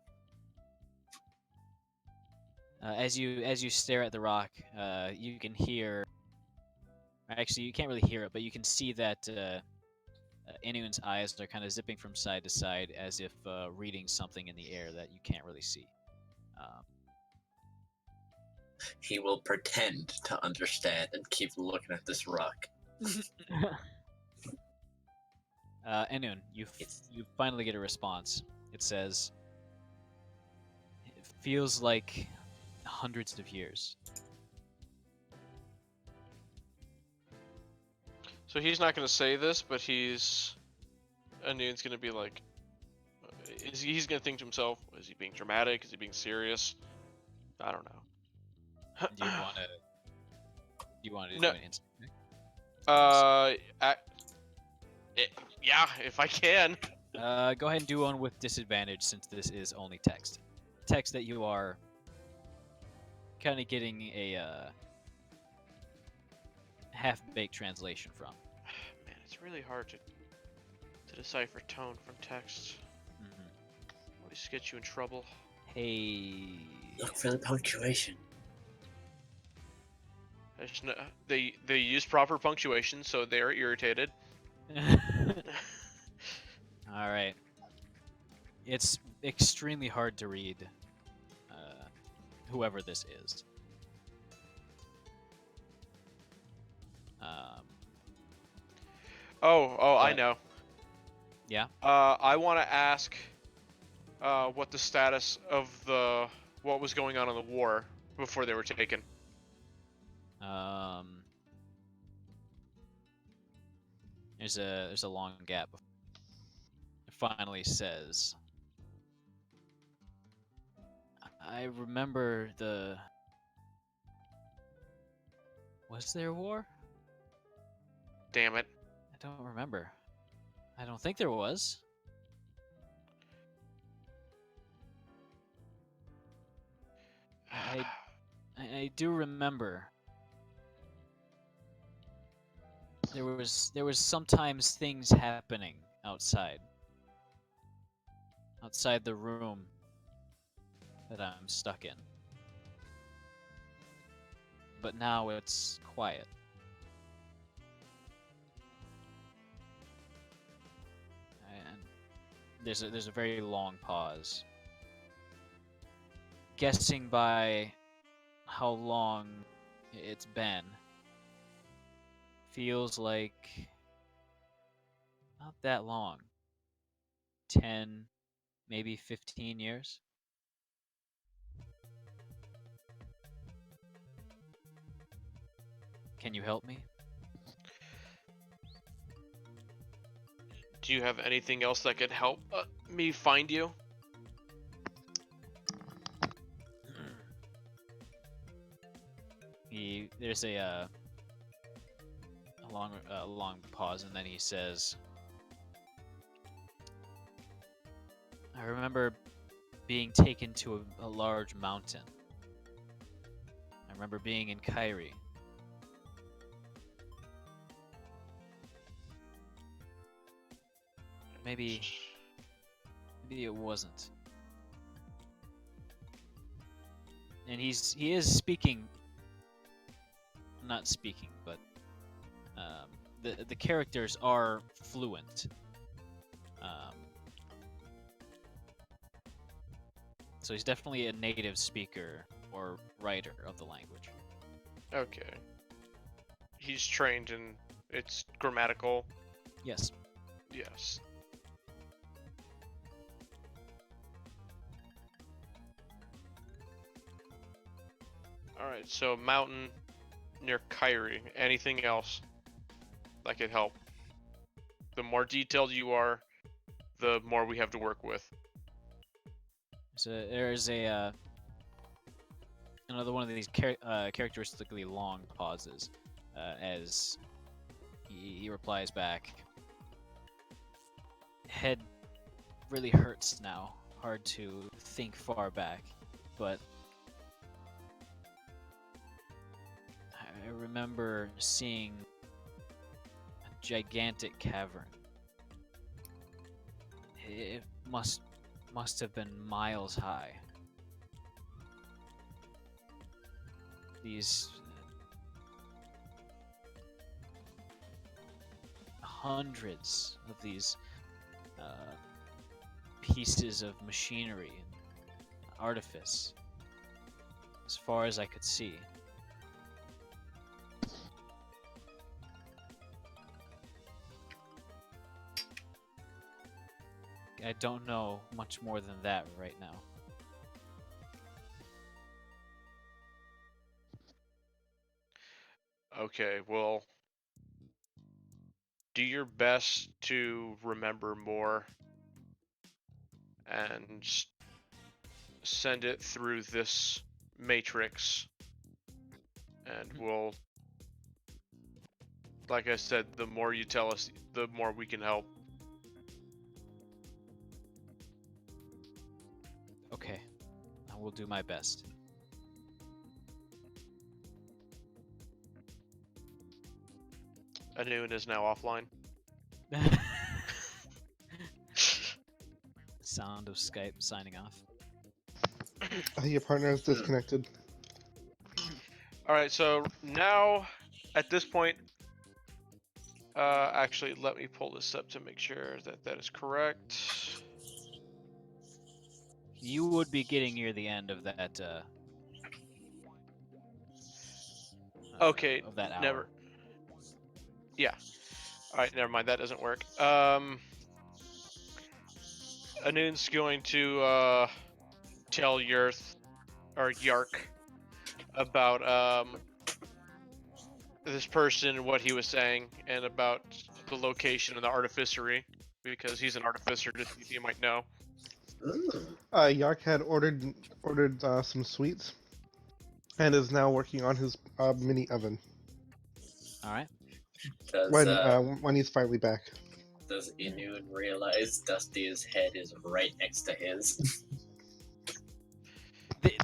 As you stare at the rock, you can hear. Actually, you can't really hear it, but you can see that Inuin's eyes are kind of zipping from side to side, as if reading something in the air that you can't really see. He will pretend to understand and keep looking at this rock. Inun, you finally get a response. It says, "It feels like hundreds of years." So he's not gonna say this, but Arnoon's gonna be like, he's gonna think to himself, is he being dramatic? Is he being serious? I don't know. Do you want to No. do an instant check? Yeah, if I can. Go ahead and do one with disadvantage, since this is only text. Text that you are kind of getting a half-baked translation from. Man, it's really hard to decipher tone from text. Always get you in trouble. Hey. Look for the punctuation. I just know, they use proper punctuation, so they are irritated. All right. It's extremely hard to read. Whoever this is. I know. Yeah. I want to ask what the status of what was going on in the war before they were taken. There's a long gap. It finally says, I remember the... Was there war? Damn it. I don't remember. I don't think there was. I do remember. There was sometimes things happening outside the room that I'm stuck in. But now it's quiet. And there's a very long pause. Guessing by how long it's been, feels like not that long. 10, maybe 15 years. Can you help me? Do you have anything else that could help me find you? there's a long pause, and then he says, "I remember being taken to a large mountain. I remember being in Kyrie. Maybe it wasn't." And he is speaking, not speaking, but the characters are fluent. So he's definitely a native speaker or writer of the language. Okay. He's trained in it's grammatical. Yes. Yes. Alright, so mountain near Kyrie. Anything else that could help? The more detailed you are, the more we have to work with. So there's another one of these characteristically long pauses as he replies back. Head really hurts now. Hard to think far back, but I remember seeing a gigantic cavern. It must have been miles high. These hundreds of these pieces of machinery and artifice, as far as I could see. I don't know much more than that right now. Okay, well, do your best to remember more and send it through this matrix, and we'll, like I said, the more you tell us, the more we can help. Okay, I will do my best. Anun is now offline. Sound of Skype signing off. Your partner is disconnected. Alright, so now, at this point, actually, let me pull this up to make sure that that is correct. You would be getting near the end of that. Okay, Of that hour. never. Yeah. Alright, never mind, that doesn't work. Anun's going to, tell Yark about, this person and what he was saying, and about the location and the artificery, because he's an artificer, just you might know. Ooh. Yark had ordered some sweets, and is now working on his mini oven. All right. When he's finally back. Does Inun realize Dusty's head is right next to his?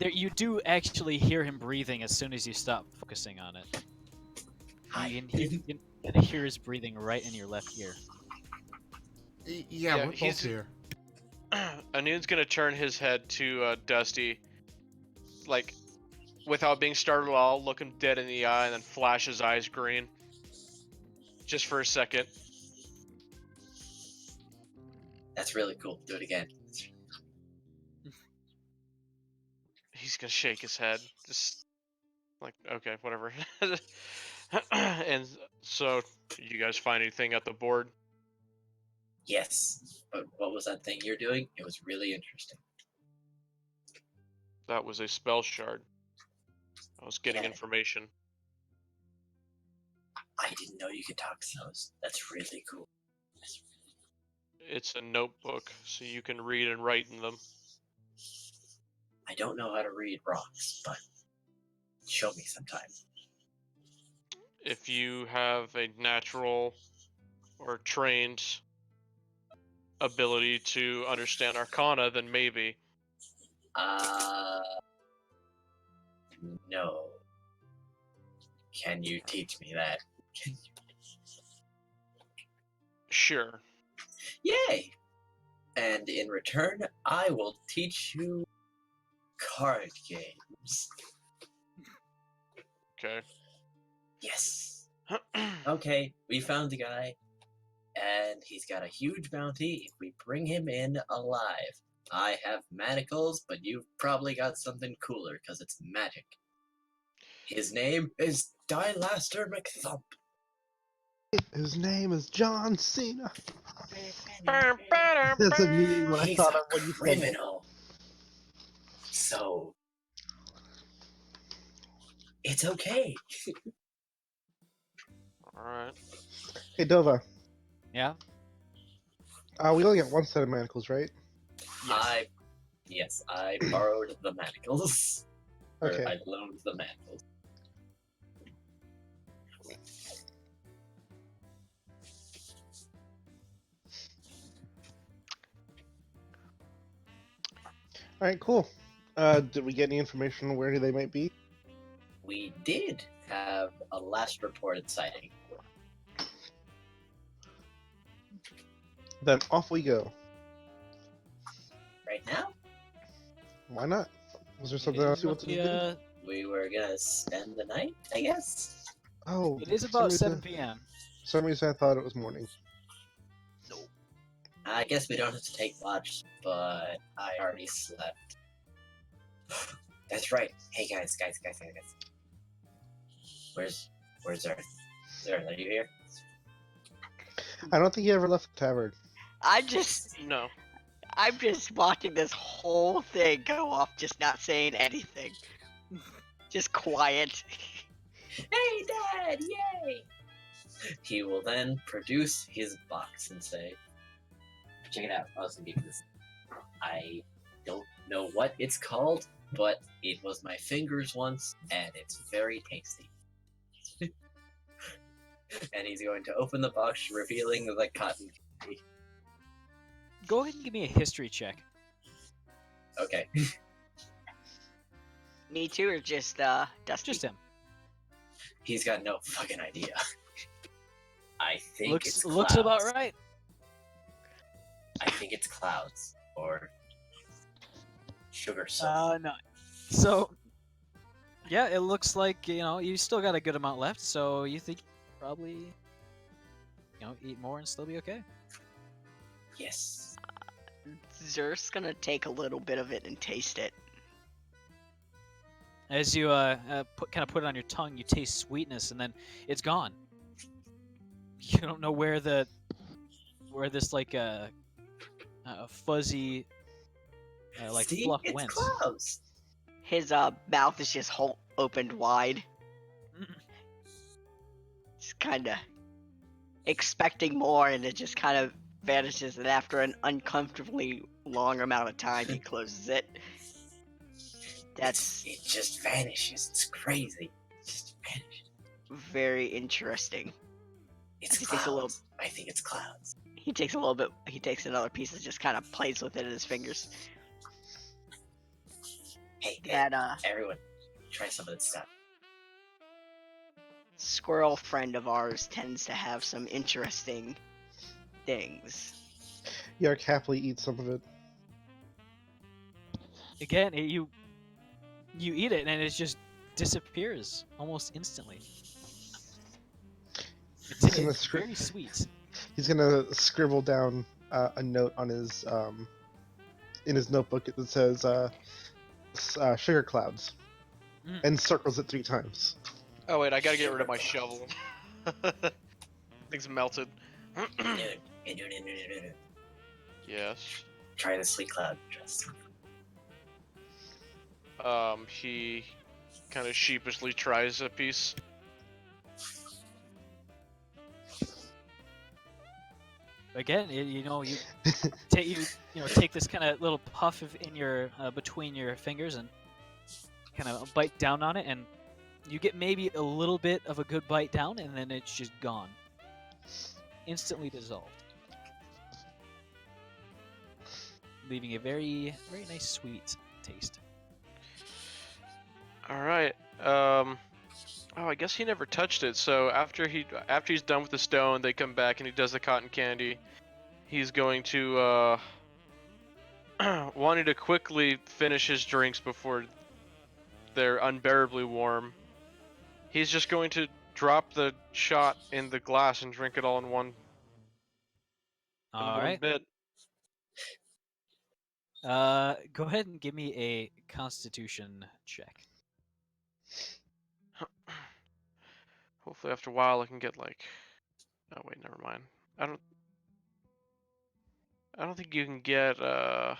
You do actually hear him breathing as soon as you stop focusing on it. You can hear his breathing right in your left ear. Yeah, we're both here. Anun's gonna turn his head to Dusty, like, without being startled at all, look him dead in the eye, and then flash his eyes green. Just for a second. That's really cool. Do it again. He's gonna shake his head. Just like, okay, whatever. And so, you guys find anything at the board? Yes. But what was that thing you're doing? It was really interesting. That was a spell shard. I was getting Yeah. information. I didn't know you could talk to those. That's really cool. It's a notebook, so you can read and write in them. I don't know how to read rocks, but show me sometime. If you have a natural or trained ability to understand Arcana, then maybe. No. Can you teach me that? Sure. Yay! And in return, I will teach you card games. Okay. Yes. Okay, we found the guy, and he's got a huge bounty if we bring him in alive. I have manacles, but you've probably got something cooler because it's magic. His name is Dilaster McThump. His name is John Cena. That's That's immediately what I He's thought a of when you said it. criminal. So it's okay. Alright. Hey, Dova. Yeah. We only got one set of manacles, right? Yes, I borrowed the manacles. Okay. Or I loaned the manacles. All right, cool. Did we get any information on where they might be? We did have a last reported sighting. Then off we go. Right now, Why not? Was there something else you wanted to do? Yeah, we were gonna spend the night, I guess. Oh, it is for some about reason- 7 p.m. For some reason, I thought it was morning. I guess we don't have to take watch, but I already slept. That's right. Hey guys. Where's Earth? Earth, are you here? I don't think he ever left the tavern. I'm No. just watching this whole thing go off, just not saying anything. Just quiet. Hey Dad! Yay! He will then produce his box and say, check it out. I was gonna give you this. I don't know what it's called, but it was my fingers once, and it's very tasty. And he's going to open the box, revealing the cotton candy. Go ahead and give me a history check. Okay. Me too, or just Dusty? Just him. He's got no fucking idea. I think it's Looks about clouds. right. I think it's clouds. Or sugar syrup. No. So, yeah, it looks like you still got a good amount left. So you think probably eat more and still be okay. Yes. Zer's gonna take a little bit of it and taste it. As you kind of put it on your tongue, you taste sweetness, and then it's gone. You don't know where this like fuzzy like See? fluff It's went. clouds. His mouth is just opened wide. Just kind of expecting more, and it just kind of vanishes. And after an uncomfortably long amount of time, he closes it. That's It just vanishes. It's crazy. It just vanishes. very interesting. It's He takes a little- clouds. I think it's clouds. He takes a little bit. He takes another piece and just kind of plays with it in his fingers. Hey, That everyone, try some of this stuff. squirrel friend of ours tends to have some interesting things. Yark happily eats some of it. Again, you eat it and it just disappears almost instantly. He's gonna It's very sweet. He's gonna scribble down a note on his in his notebook that says sugar clouds, and circles it 3 times. Oh wait, I gotta get rid of my shovel. Thing's melted. Yes. Try the sweet cloud dress. He kind of sheepishly tries a piece. Again, you take this kind of little puff in your between your fingers and kind of bite down on it, and You get maybe a little bit of a good bite down, and then it's just gone. Instantly dissolved. Leaving a very, very nice sweet taste. All right. Oh, I guess he never touched it. So after he's done with the stone, they come back and he does the cotton candy. He's going to wanting to quickly finish his drinks before they're unbearably warm. He's just going to drop the shot in the glass and drink it all in one All right. bit. Go ahead and give me a Constitution check. Hopefully after a while I can get like. Oh wait, never mind. I don't think you can get yeah.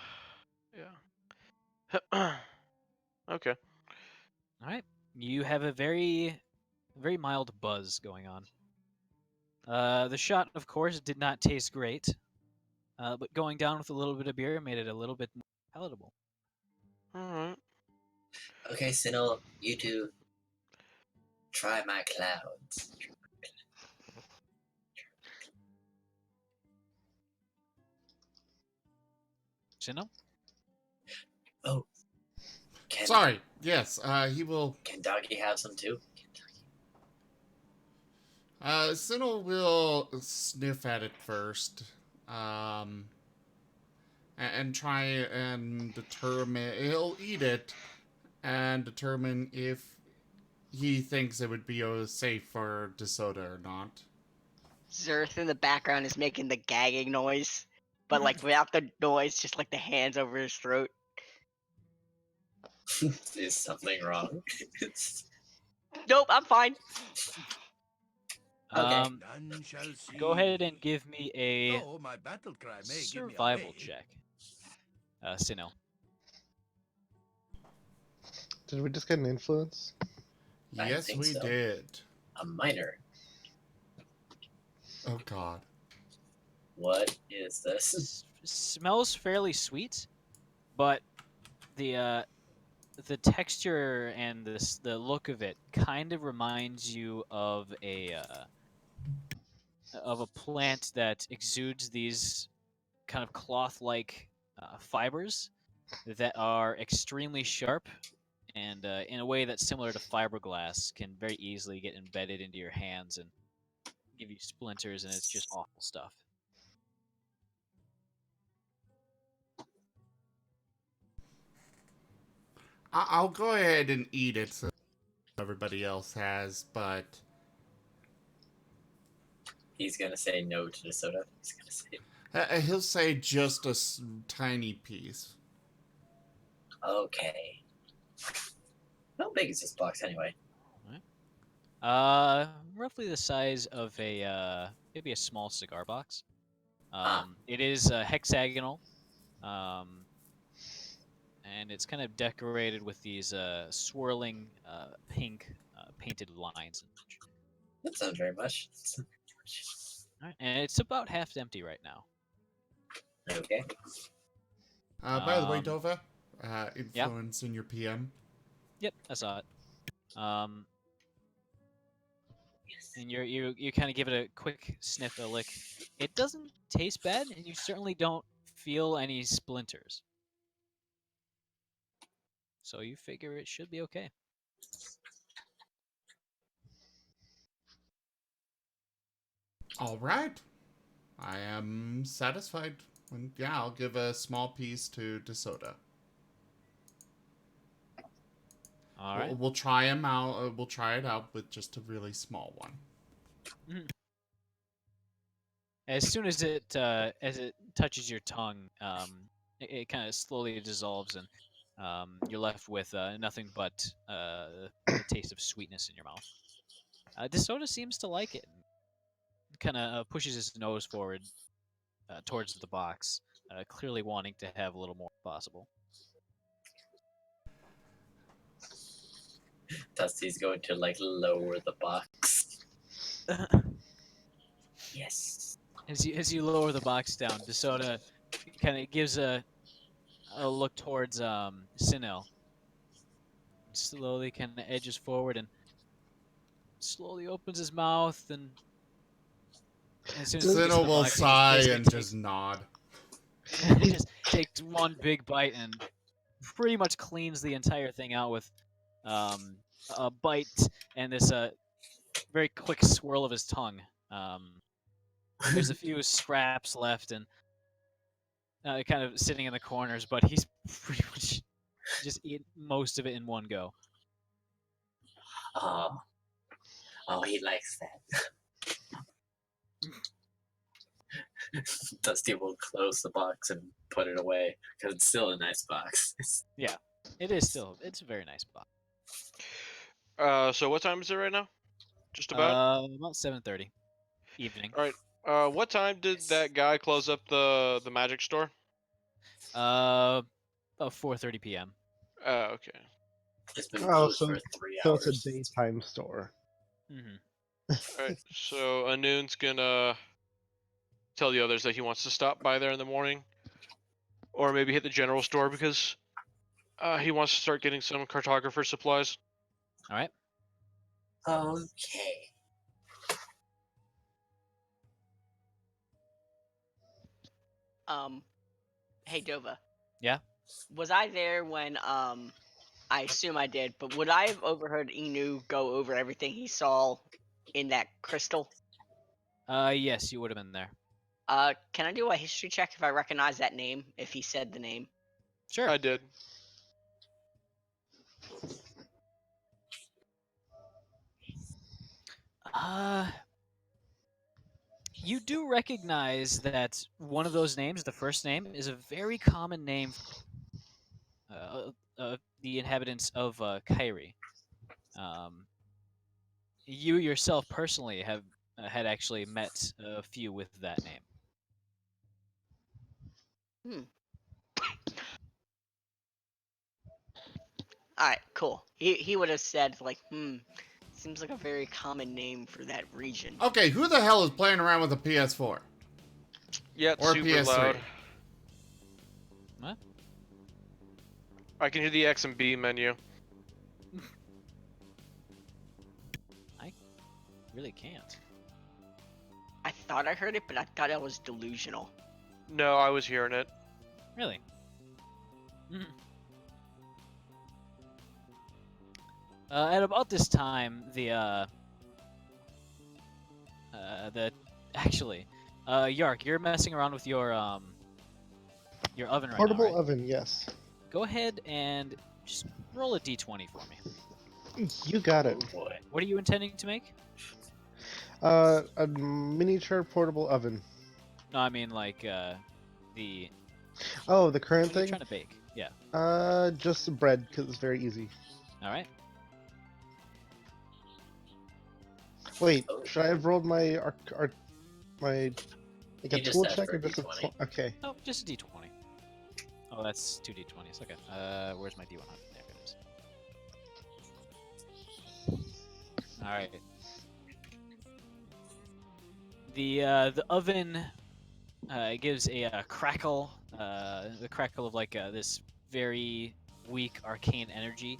Okay. All right. You have a very, very mild buzz going on. The shot, of course, did not taste great, but going down with a little bit of beer made it a little bit more palatable. Alright. Okay, Sinnoh, you two try my clouds. Sinnoh? Oh. Can, Sorry. Yes, he will. Can Doggy have some too? Sinnoh will sniff at it first, and try and determine. He'll eat it and determine if he thinks it would be safe for DeSoto or not. Zerth in the background is making the gagging noise, but like without the noise, just like the hands over his throat. Is something wrong? Nope, I'm fine. Okay. None shall see. Go ahead and give me a Though my battle cry may give me survival away. check. Sinnoh. Did we just get an influence? I Yes, think we so. did. A minor. Oh God. What is this? Smells fairly sweet, but the texture and the look of it kind of reminds you of a plant that exudes these kind of cloth-like fibers that are extremely sharp and in a way that's similar to fiberglass can very easily get embedded into your hands and give you splinters, and it's just awful stuff. I'll go ahead and eat it so everybody else has, but He's gonna say no to the soda. He's gonna say, he'll say just a tiny piece. okay. How big is this box anyway? Roughly the size of a maybe a small cigar box. Ah. It is hexagonal, and it's kind of decorated with these swirling pink painted lines and such. That sounds very much. Alright, and it's about half empty right now. Okay. By the way, Um, Dova, influence in your PM. Yep, I saw it. And you kind of give it a quick sniff, a lick. It doesn't taste bad, and you certainly don't feel any splinters. So you figure it should be okay. All right. I am satisfied. And yeah, I'll give a small piece to DeSoto. All right. We'll try him out. We'll try it out with just a really small one. As soon as it touches your tongue, it kind of slowly dissolves, and you're left with nothing but the taste of sweetness in your mouth. DeSoto seems to like it. Kind of pushes his nose forward towards the box, clearly wanting to have a little more if possible. Dusty's going to like lower the box. Yes. As you lower the box down, DeSoto kind of gives a look towards Sinnoh. Slowly kind of edges forward and slowly opens his mouth, and as soon as he gets Sinnoh the will box, sigh he and just nod. just takes one big bite and pretty much cleans the entire thing out with a bite and this very quick swirl of his tongue. There's a few scraps left and kind of sitting in the corners, but he's pretty much just eat most of it in one go. Oh, oh, he likes that. Dusty will close the box and put it away because it's still a nice box. Yeah, it's a very nice box. So what time is it right now? Just about. About 7:30 evening. All right. What time did that guy close up the magic store? About 4:30 p.m. Okay. It's been Oh, closed so, for 3 so hours. it's a daytime store. Mm-hmm. All right. So Anun's gonna tell the others that he wants to stop by there in the morning, or maybe hit the general store because he wants to start getting some cartographer supplies. All right. Okay. Hey Dova. Yeah? Was I there when I assume I did, but would I have overheard Inu go over everything he saw in that crystal? Yes, you would have been there. Can I do a history check if I recognize that name, if he said the name? Sure. I did. You do recognize that one of those names, the first name, is a very common name for the inhabitants of Kyrie. You yourself personally have had actually met a few with that name. Alright, cool. He would have said, like, seems like a very common name for that region. Okay, who the hell is playing around with a PS4? Yeah, it's Or super PS3? loud. What? I can hear the X and B menu. I really can't. I thought I heard it, but I thought I was delusional. No, I was hearing it. Really? Mhm. At about this time, Yark, you're messing around with your oven right Portable now, right? oven, yes. Go ahead and just roll a d20 for me. You got it. Oh boy. What are you intending to make? A miniature portable oven. No, I mean like the Oh, the current what are you thing? trying to bake. Yeah. Just bread, because it's very easy. All right. Wait, Oh. should I have rolled my like You a just tool asked check for or a just a D20. okay? Oh, just a d20. Oh, that's 2 d20s. Okay. Where's my d100? There it is. All right. The oven gives a crackle, the crackle of like this very weak arcane energy,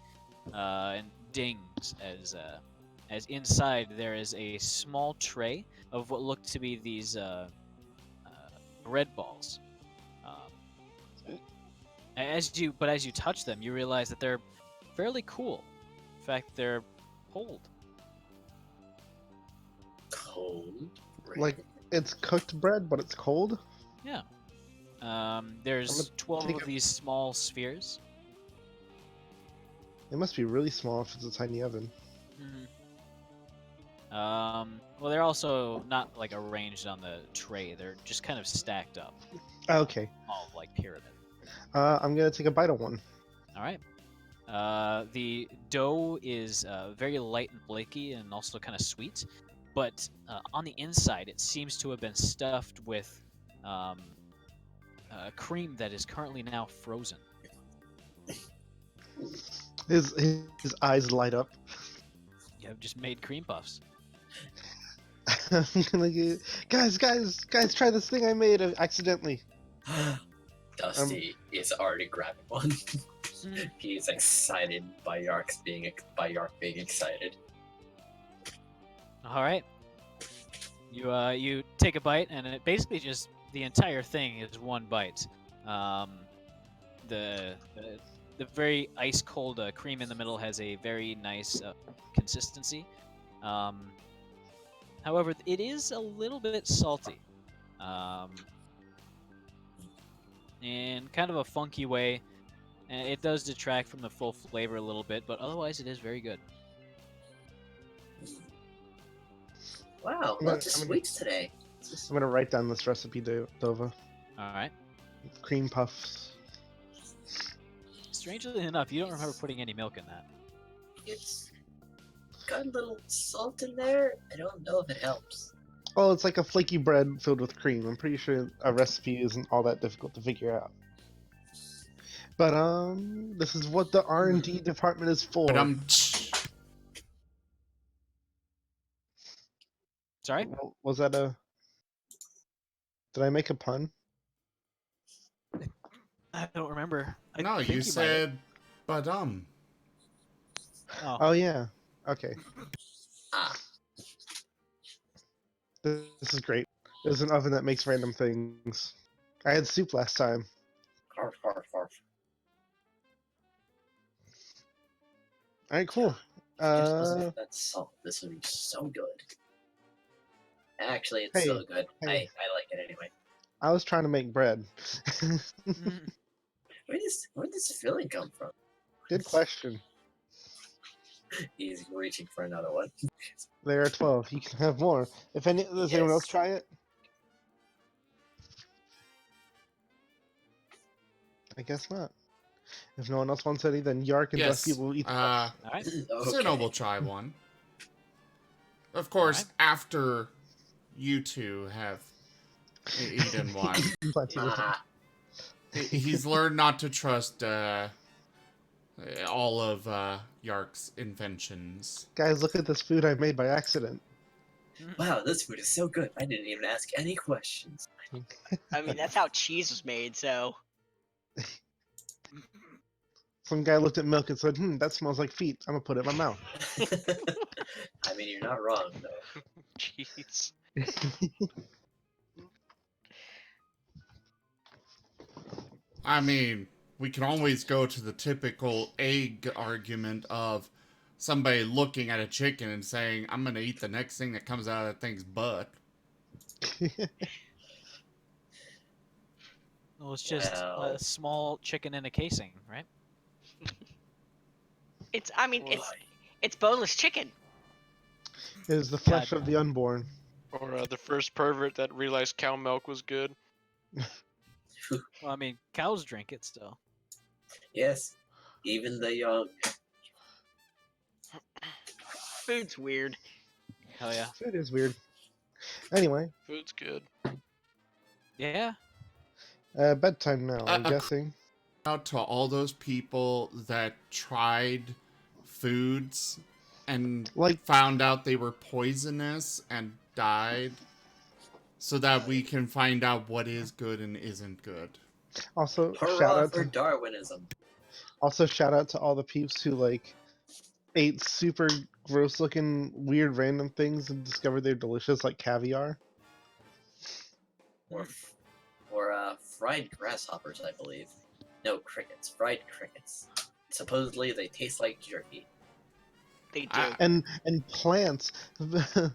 and dings as inside there is a small tray of what look to be these bread balls. As you touch them, you realize that they're fairly cool. In fact, they're cold. Cold. Like it's cooked bread, but it's cold. Yeah. There's 12 take of a- these small spheres. It must be really small if it's a tiny oven. Well, they're also not like arranged on the tray. They're just kind of stacked up, Okay. all like pyramid. I'm gonna take a bite of one. All right. The dough is very light and flaky and also kind of sweet, but on the inside it seems to have been stuffed with cream that is currently now frozen. His eyes light up. You have just made cream puffs. I'm gonna get, guys, try this thing I made accidentally. Dusty is already grabbing one. He's excited by Yark being excited. All right. You take a bite, and it basically just the entire thing is one bite. The very ice cold cream in the middle has a very nice consistency. However, it is a little bit salty, in kind of a funky way, and it does detract from the full flavor a little bit. But otherwise, it is very good. Wow, I'm lots of gonna- sweets today. I'm gonna write down this recipe, Dova. All right. Cream puffs. Strangely enough, you don't remember putting any milk in that. It's got a little salt in there. I don't know if it helps. Oh, it's like a flaky bread filled with cream. I'm pretty sure a recipe isn't all that difficult to figure out. But this is what the R&D department is for. But Sorry? Was that a? Did I make a pun? I don't remember. I no, think you might have. said but Oh. Oh yeah. Okay. Ah, This is great. There's an oven that makes random things. I had soup last time. carf, carf, carf. All right, cool. Just wasn't that salt. This would be so good. Actually, it's Hey, so good. hey. I like it anyway. I was trying to make bread. Where did this filling come from? Good question. He's reaching for another one. There are 12. You can have more. Does anyone else Yes. try it? I guess not. If no one else wants any, then Yark and yes. Dusty will eat. All right. Sinnoh will try one. Of course, Alright. after you two have eaten one. Plenty of time. Ah, He's learned not to trust all of Yark's inventions. Guys, look at this food I made by accident. wow, this food is so good. I didn't even ask any questions. I mean, that's how cheese was made, so. Some guy looked at milk and said, that smells like feet. I'm gonna put it in my mouth. I mean, you're not wrong, though. Jeez. I mean, we can always go to the typical egg argument of somebody looking at a chicken and saying, I'm gonna eat the next thing that comes out of that thing's butt. Well, it's just Well. a small chicken in a casing, right? It's boneless chicken. It is the flesh of the unborn. Or the first pervert that realized cow milk was good. Well, I mean, cows drink it still. Yes, even the young. Food's weird. Hell yeah. It is weird. Anyway, Food's good. Yeah. bedtime now, I'm guessing. Out to all those people that tried foods and found out they were poisonous and died, so that we can find out what is good and isn't good. Also, Hurrah for Darwinism. shout out to all the peeps who ate super gross looking weird random things and discovered they're delicious, like caviar. Or fried grasshoppers, I believe. No, crickets. Fried crickets. Supposedly they taste like jerky. They do. And plants.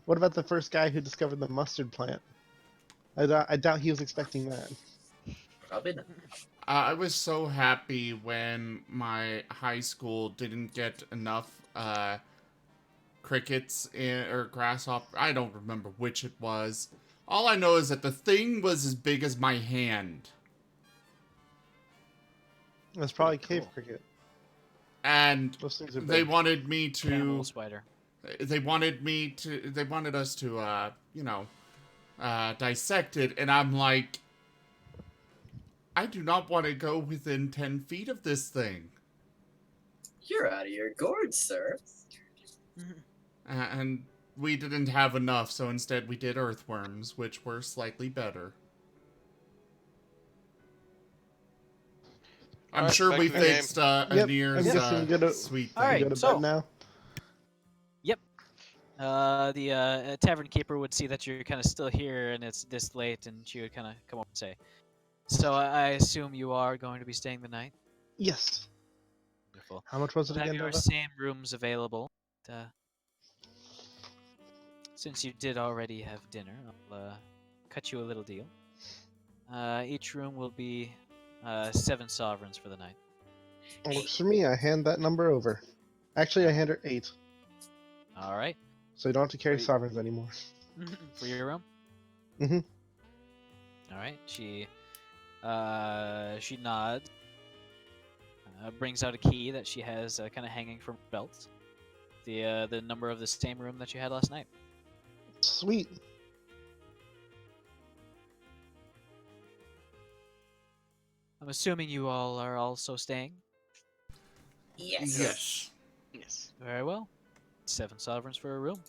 What about the first guy who discovered the mustard plant? I doubt he was expecting that. Probably not. I was so happy when my high school didn't get enough crickets or grasshopper. I don't remember which it was. All I know is that the thing was as big as my hand. That's probably cave cricket. And Those things are big. they wanted me to... Cannibal spider. They wanted us to, dissect it, and I'm like, I do not want to go within 10 feet of this thing. You're out of your gourd, sir. And we didn't have enough, so instead we did earthworms, which were slightly better. I'm Alright, sure back we to the game. fixed Yep, Anir's I'm guessing we go to- sweet thing. Alright, Go to so- bed now. The tavern keeper would see that you're kind of still here and it's this late, and she would kind of come up and say, "So I assume you are going to be staying the night." Yes. Wonderful. How much was it We'll have again, your Nova? same rooms available. Uh, since you did already have dinner, I'll cut you a little deal. Each room will be 7 sovereigns for the night. Works for me. I hand that number over. Actually, I hand her 8, All right. so you don't have to carry Are you- sovereigns anymore. For your room. Mm-hmm. All right. She nods. Brings out a key that she has kind of hanging from her belt. The number of the same room that you had last night. Sweet. I'm assuming you all are also staying. Yes. Yes. Yes. Very well. 7 sovereigns for a room.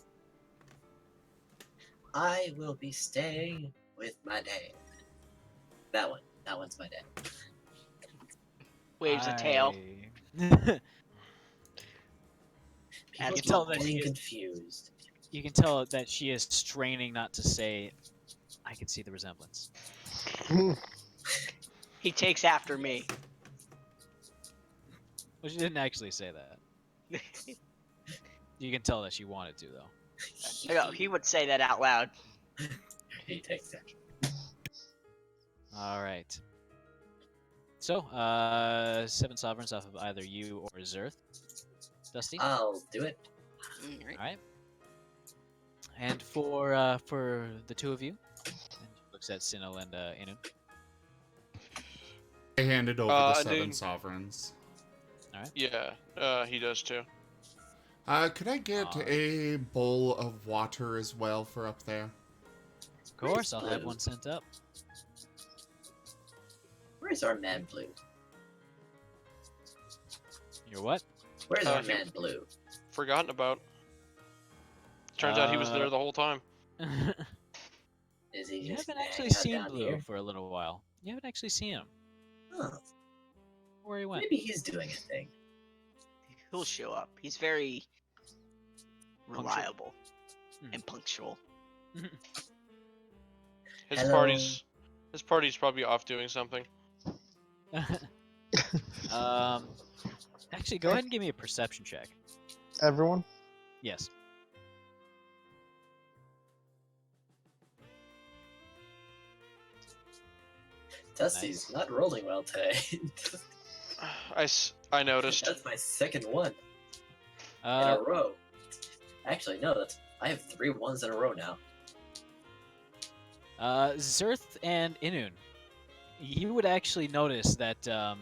I will be staying with my dad. That one. That one's my dad. Waves a tail. People can tell keep that she getting is- confused. You can tell that she is straining not to say, "I can see the resemblance." He takes after me. Well, she didn't actually say that. You can tell that she wanted to, though. No, he would say that out loud. He takes that. All right. So, 7 sovereigns off of either you or Zerth. Dusty. I'll do it. Alright. All right. And for the 2 of you, and she looks at Sinnoh and Inu. I handed over I the 7 do- sovereigns. Yeah, he does too. Could I get Alright. a bowl of water as well for up there? Of course, I'll have one sent up. Where's our man blue? You're what? Where's our he- man blue? Forgotten about. Turns out he was there the whole time. Is he You just haven't actually hanging out seen down Blue here? for a little while. You haven't actually seen him. Oh, Where he went? maybe he's doing a thing. He'll show up. He's very Punctual. reliable Mhm. and punctual. His Hello. His party's probably off doing something. Actually, go ahead and give me a perception check. Everyone? Yes. Dusty's not rolling well today. I noticed. That's my second one in Uh, a row. Actually, no, I have 3 ones in a row now. Zerth and Inun, you would actually notice that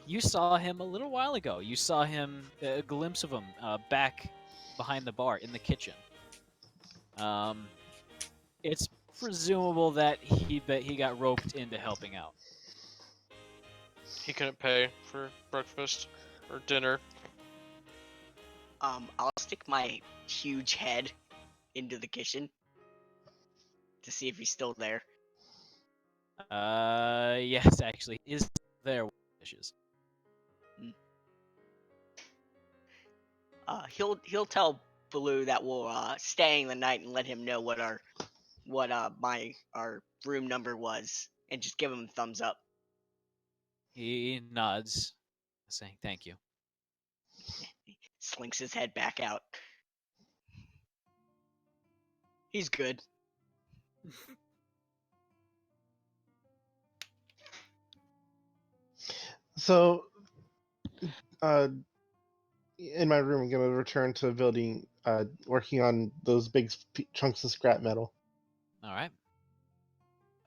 you saw him a little while ago. You saw him, a glimpse of him back behind the bar in the kitchen. It's presumable that he got roped into helping out. He couldn't pay for breakfast or dinner. I'll stick my huge head into the kitchen to see if he's still there. Yes, actually, is there dishes. He'll tell Baloo that we're staying the night and let him know what our room number was, and just give him a thumbs up. He nods, saying thank you. Slinks his head back out. He's good. So, in my room, I'm gonna return to building, working on those big chunks of scrap metal. All right.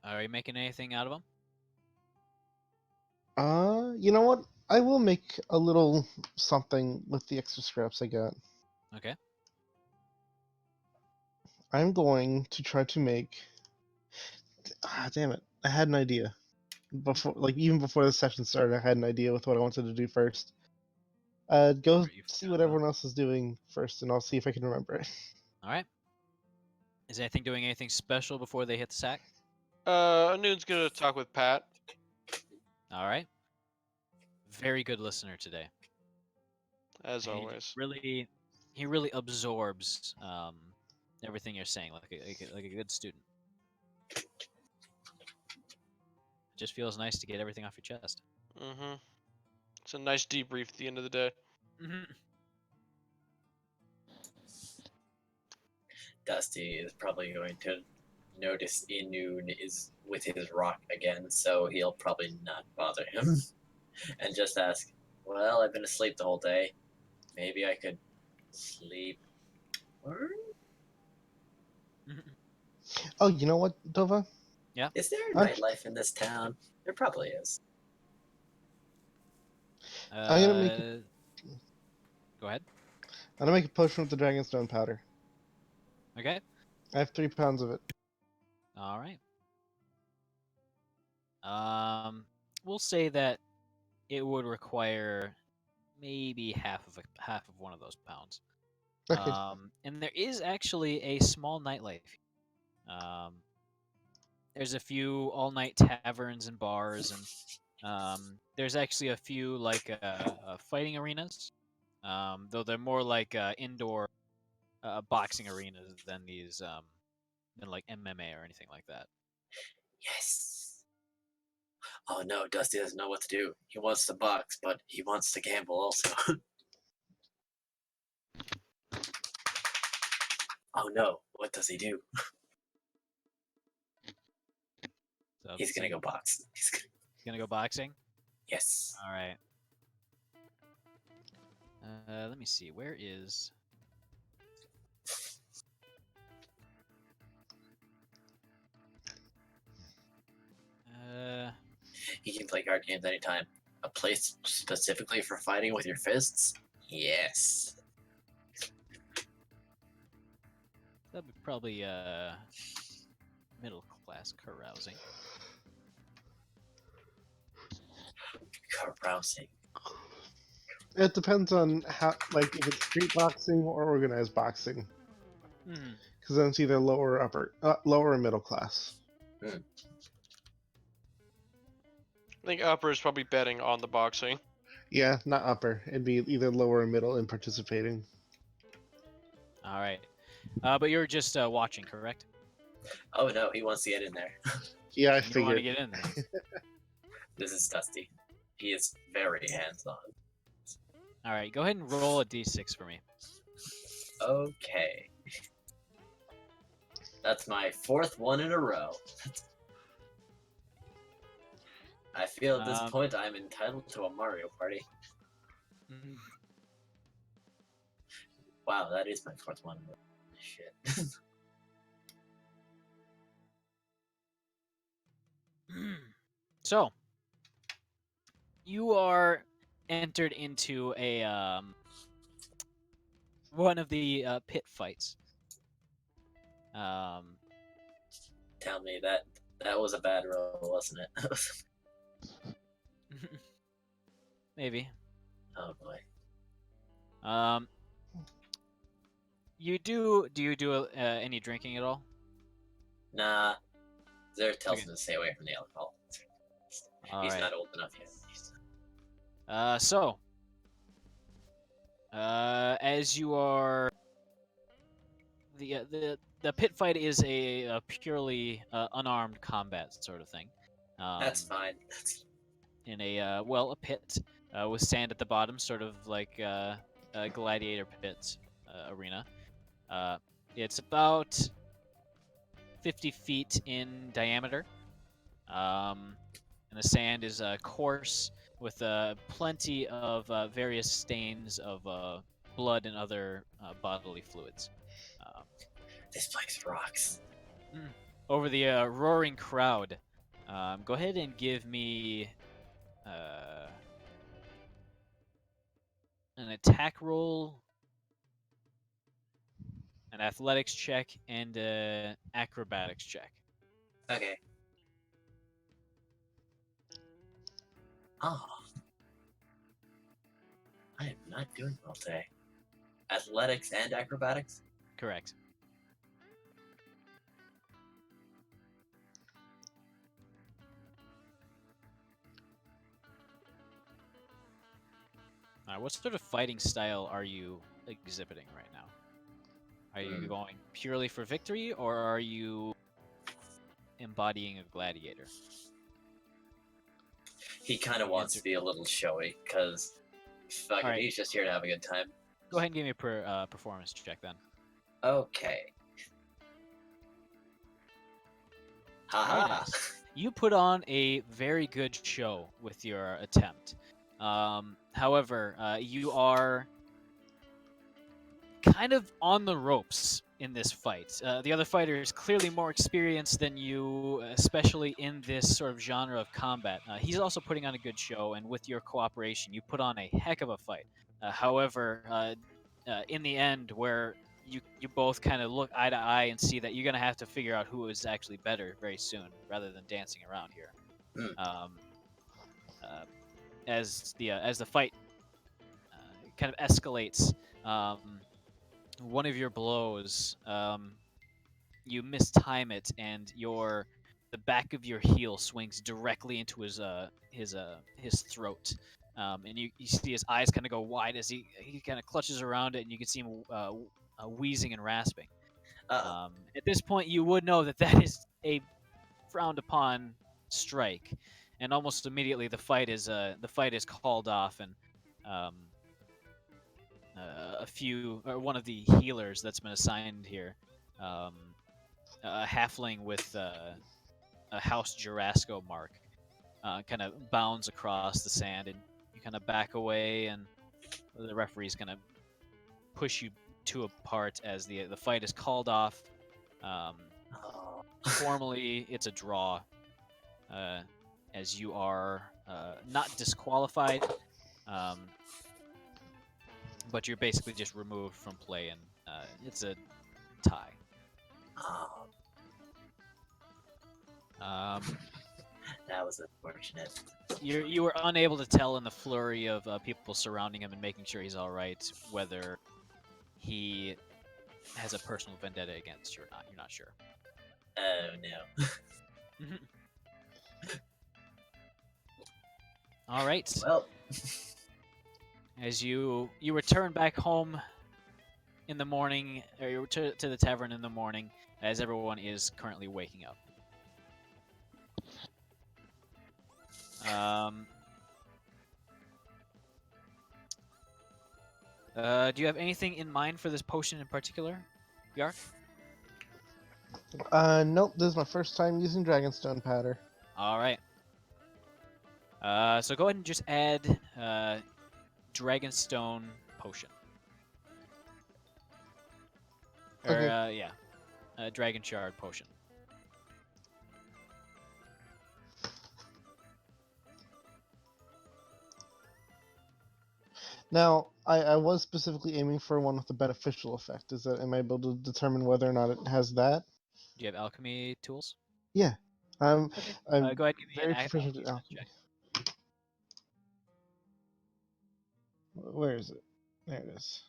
Are you making anything out of them? You know what? I will make a little something with the extra scraps I got. Okay. I'm going to try to make. Damn it! I had an idea before, even before the session started. I had an idea with what I wanted to do first. Go Right, you see forgot what about- everyone else is doing first, and I'll see if I can remember it. All right. Is anything doing anything special before they hit the sack? Noon's gonna talk with Pat. All right. Very good listener today. As He always. he really absorbs everything you're saying, like a good student. It just feels nice to get everything off your chest. Mm-hmm. It's a nice debrief at the end of the day. Dusty is probably going to notice Inoon is with his rock again, so he'll probably not bother him. And just ask, well, I've been asleep the whole day. Maybe I could sleep. Or Oh, you know what, Dova? is there Huh? nightlife in this town? There probably is. I'm gonna make Go ahead. I'm gonna make a potion with the dragonstone powder. Okay. I have 3 pounds of it. All right. We'll say that it would require maybe half of one of those pounds. Okay. And there is actually a small nightlife. There's a few all-night taverns and bars, and there's actually a few like fighting arenas, though they're more like indoor boxing arenas than these than like MMA or anything like that. Yes. Oh no, Dusty doesn't know what to do. He wants to box, but he wants to gamble also. Oh no, what does he do? So He's gonna go box. He's gonna go boxing. Yes. All right. Let me see. Where is? He can play card games anytime. A place specifically for fighting with your fists? Yes. That'd be probably middle class carousing. Carousing. It depends on how, like, if it's street boxing or organized boxing. Hmm. Because then it's either lower or upper, lower or middle class. I think upper is probably betting on the boxing. Yeah, not upper. It'd be either lower or middle in participating. All right. But you're just watching, correct? Oh no, he wants to get in there. Yeah, I You want to figured. get in there. This is Dusty. He is very hands-on. All right. Go ahead and roll a d6 for me. Okay. That's my 4th one in a row. I feel at this point I'm entitled to a Mario Party. Wow, that is my 4th one in a row. Shit. So, you are entered into a one of the pit fights. Tell me that was a bad roll, wasn't it? Maybe. Oh boy. Do you do any drinking at all? Nah. Zer tells Okay. him to stay away from the alcohol. All He's right. not old enough yet. As you are, the pit fight is a purely unarmed combat sort of thing. That's fine. In a a pit with sand at the bottom, sort of like a gladiator pit arena. It's about 50 feet in diameter, and the sand is coarse with plenty of various stains of blood and other bodily fluids. This place rocks. Over the roaring crowd, go ahead and give me an attack roll, an athletics check, and an acrobatics check. Okay. Oh. I am not doing well today. Athletics and acrobatics? Correct. All right, what sort of fighting style are you exhibiting right now? Are you going purely for victory, or are you embodying a gladiator? He kind of wants to be a little showy, because fucking Alright. he's just here to have a good time. Go ahead and give me a performance check then. Okay. Very Haha. nice. You put on a very good show with your attempt. However, you are kind of on the ropes in this fight. The other fighter is clearly more experienced than you, especially in this sort of genre of combat. He's also putting on a good show, and with your cooperation, you put on a heck of a fight. However, in the end, where you both kind of look eye to eye and see that you're gonna have to figure out who is actually better very soon, rather than dancing around here. As the fight kind of escalates, one of your blows, you mistime it, and the back of your heel swings directly into his throat. And you see his eyes kind of go wide as he kind of clutches around it, and you can see him wheezing and rasping. At this point, you would know that that is a frowned upon strike, and almost immediately the fight is called off, and one of the healers that's been assigned here, a halfling with a House Jurasco mark, kind of bounds across the sand, and you kind of back away, and the referee's going to push you two apart as the fight is called off. Formally, it's a draw, as you are not disqualified, but you're basically just removed from play, and it's a tie. That was unfortunate. You were unable to tell in the flurry of people surrounding him and making sure he's all right whether he has a personal vendetta against you or not. You're not sure. Oh no. All right. Well. As you return back home in the morning, or you return to the tavern in the morning, as everyone is currently waking up. Do you have anything in mind for this potion in particular, Yark? Nope. This is my first time using Dragonstone powder. All right. So go ahead and just add Dragonstone potion. Okay. Dragon Shard potion. Now, I was specifically aiming for one with a beneficial effect. Am I able to determine whether or not it has that? Do you have alchemy tools? Yeah. I'm Go ahead and give me very an proficient alchemy in spell alchemy. check. Where is it? There it is.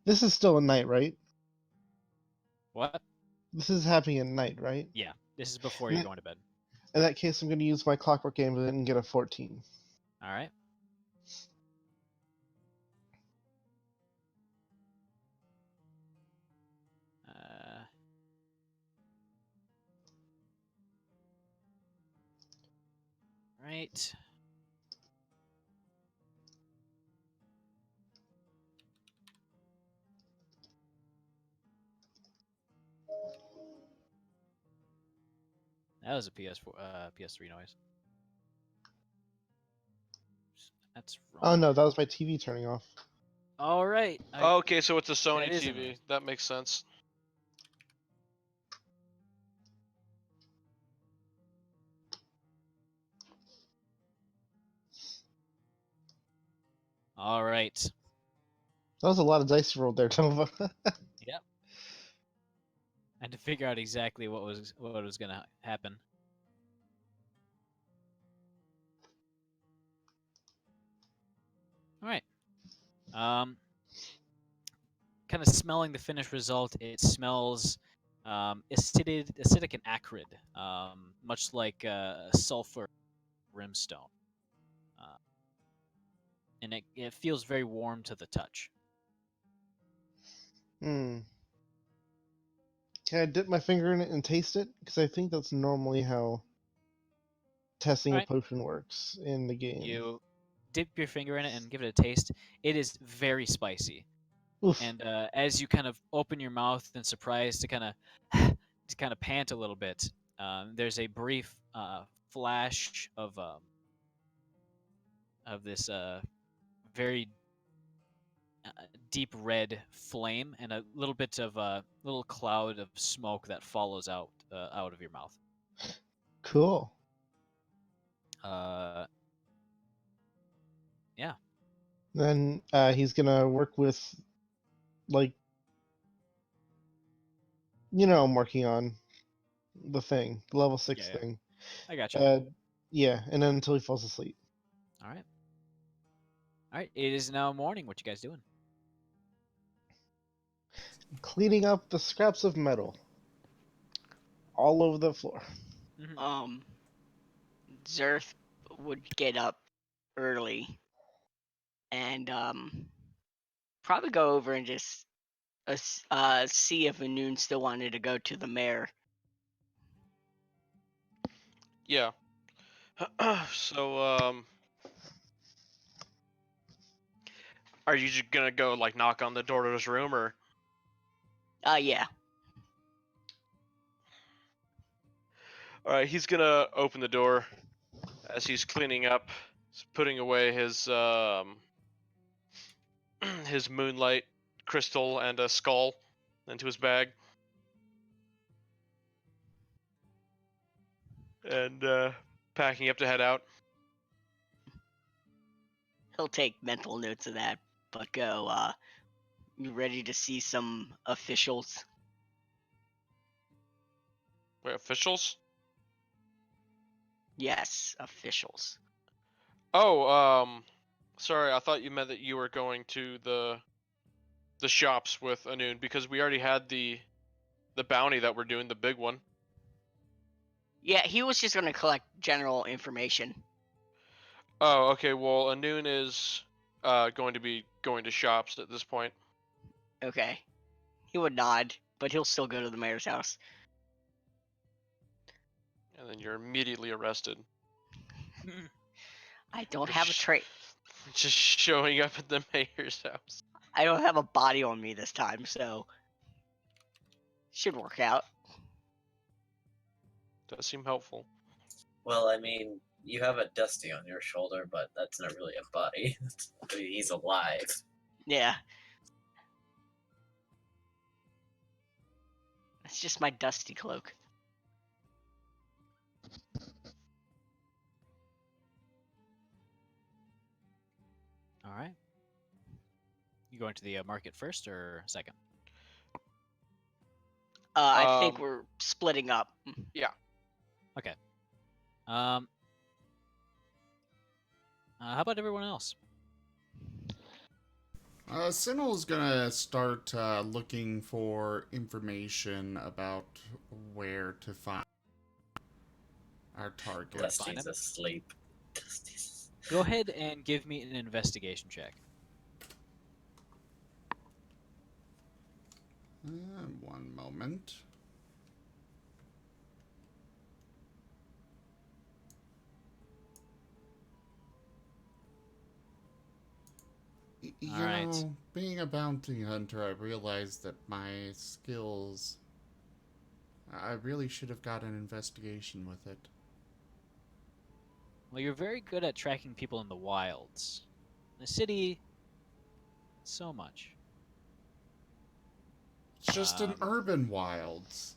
This is still a night, right? What? This is happening at night, right? Yeah, this is before you're going to bed. In that case, I'm going to use my clockwork amulet and get a 14. All right. Right. That was a PS3 noise. That's wrong. Oh no, that was my TV turning off. All right. Okay, so it's a Sony That is a TV. noise. That makes sense. All right. That was a lot of dice you rolled there, Tova. Yep. I had to figure out exactly what was gonna happen. All right. Kind of smelling the finished result, it smells acidic and acrid, much like sulfur brimstone. and it feels very warm to the touch. Hmm. Can I dip my finger in it and taste it? Because I think that's normally how testing a Alright. potion works in the game. You dip your finger in it and give it a taste. It is very spicy. Oof. And as you kind of open your mouth in surprise to kind of pant a little bit, there's a brief flash of this very deep red flame and a little bit of a little cloud of smoke that follows out of your mouth. Cool. Yeah. Then he's gonna work with, like, I'm working on the thing, the level 6 Yeah. thing. I gotcha. Yeah, and then until he falls asleep. All right. All right. It is now morning. What you guys doing? Cleaning up the scraps of metal all over the floor. Mhm. Zerth would get up early and probably go over and just see if Anoon still wanted to go to the mayor. Yeah. So, are you just gonna go like knock on the door to his room, or? Yeah. All right, he's gonna open the door as he's cleaning up, he's putting away his his moonlight crystal and a skull into his bag, and packing up to head out. He'll take mental notes of that, but go, you ready to see some officials? Wait, officials? Yes, officials. Oh, sorry, I thought you meant that you were going to the shops with Anoon, because we already had the bounty that we're doing, the big one. Yeah, he was just gonna collect general information. Oh, okay. Well, Anoon is going to be going to shops at this point. Okay. He would nod, but he'll still go to the mayor's house. And then you're immediately arrested. I don't For have a trait. Just showing up at the mayor's house. I don't have a body on me this time, so should work out. Does seem helpful. Well, I mean, you have a Dusty on your shoulder, but that's not really a body. I mean, he's alive. Yeah. It's just my dusty cloak. All right. You going to the market first or second? I think we're splitting up. Yeah. Okay. How about everyone else? Sinnoh's gonna start looking for information about where to find our target. Dusty's asleep. Dusty's... Go ahead and give me an investigation check. One moment. You Alright. know, being a bounty hunter, I realized that my skills... I really should have got an investigation with it. Well, you're very good at tracking people in the wilds. In the city, so much. It's just an urban wilds.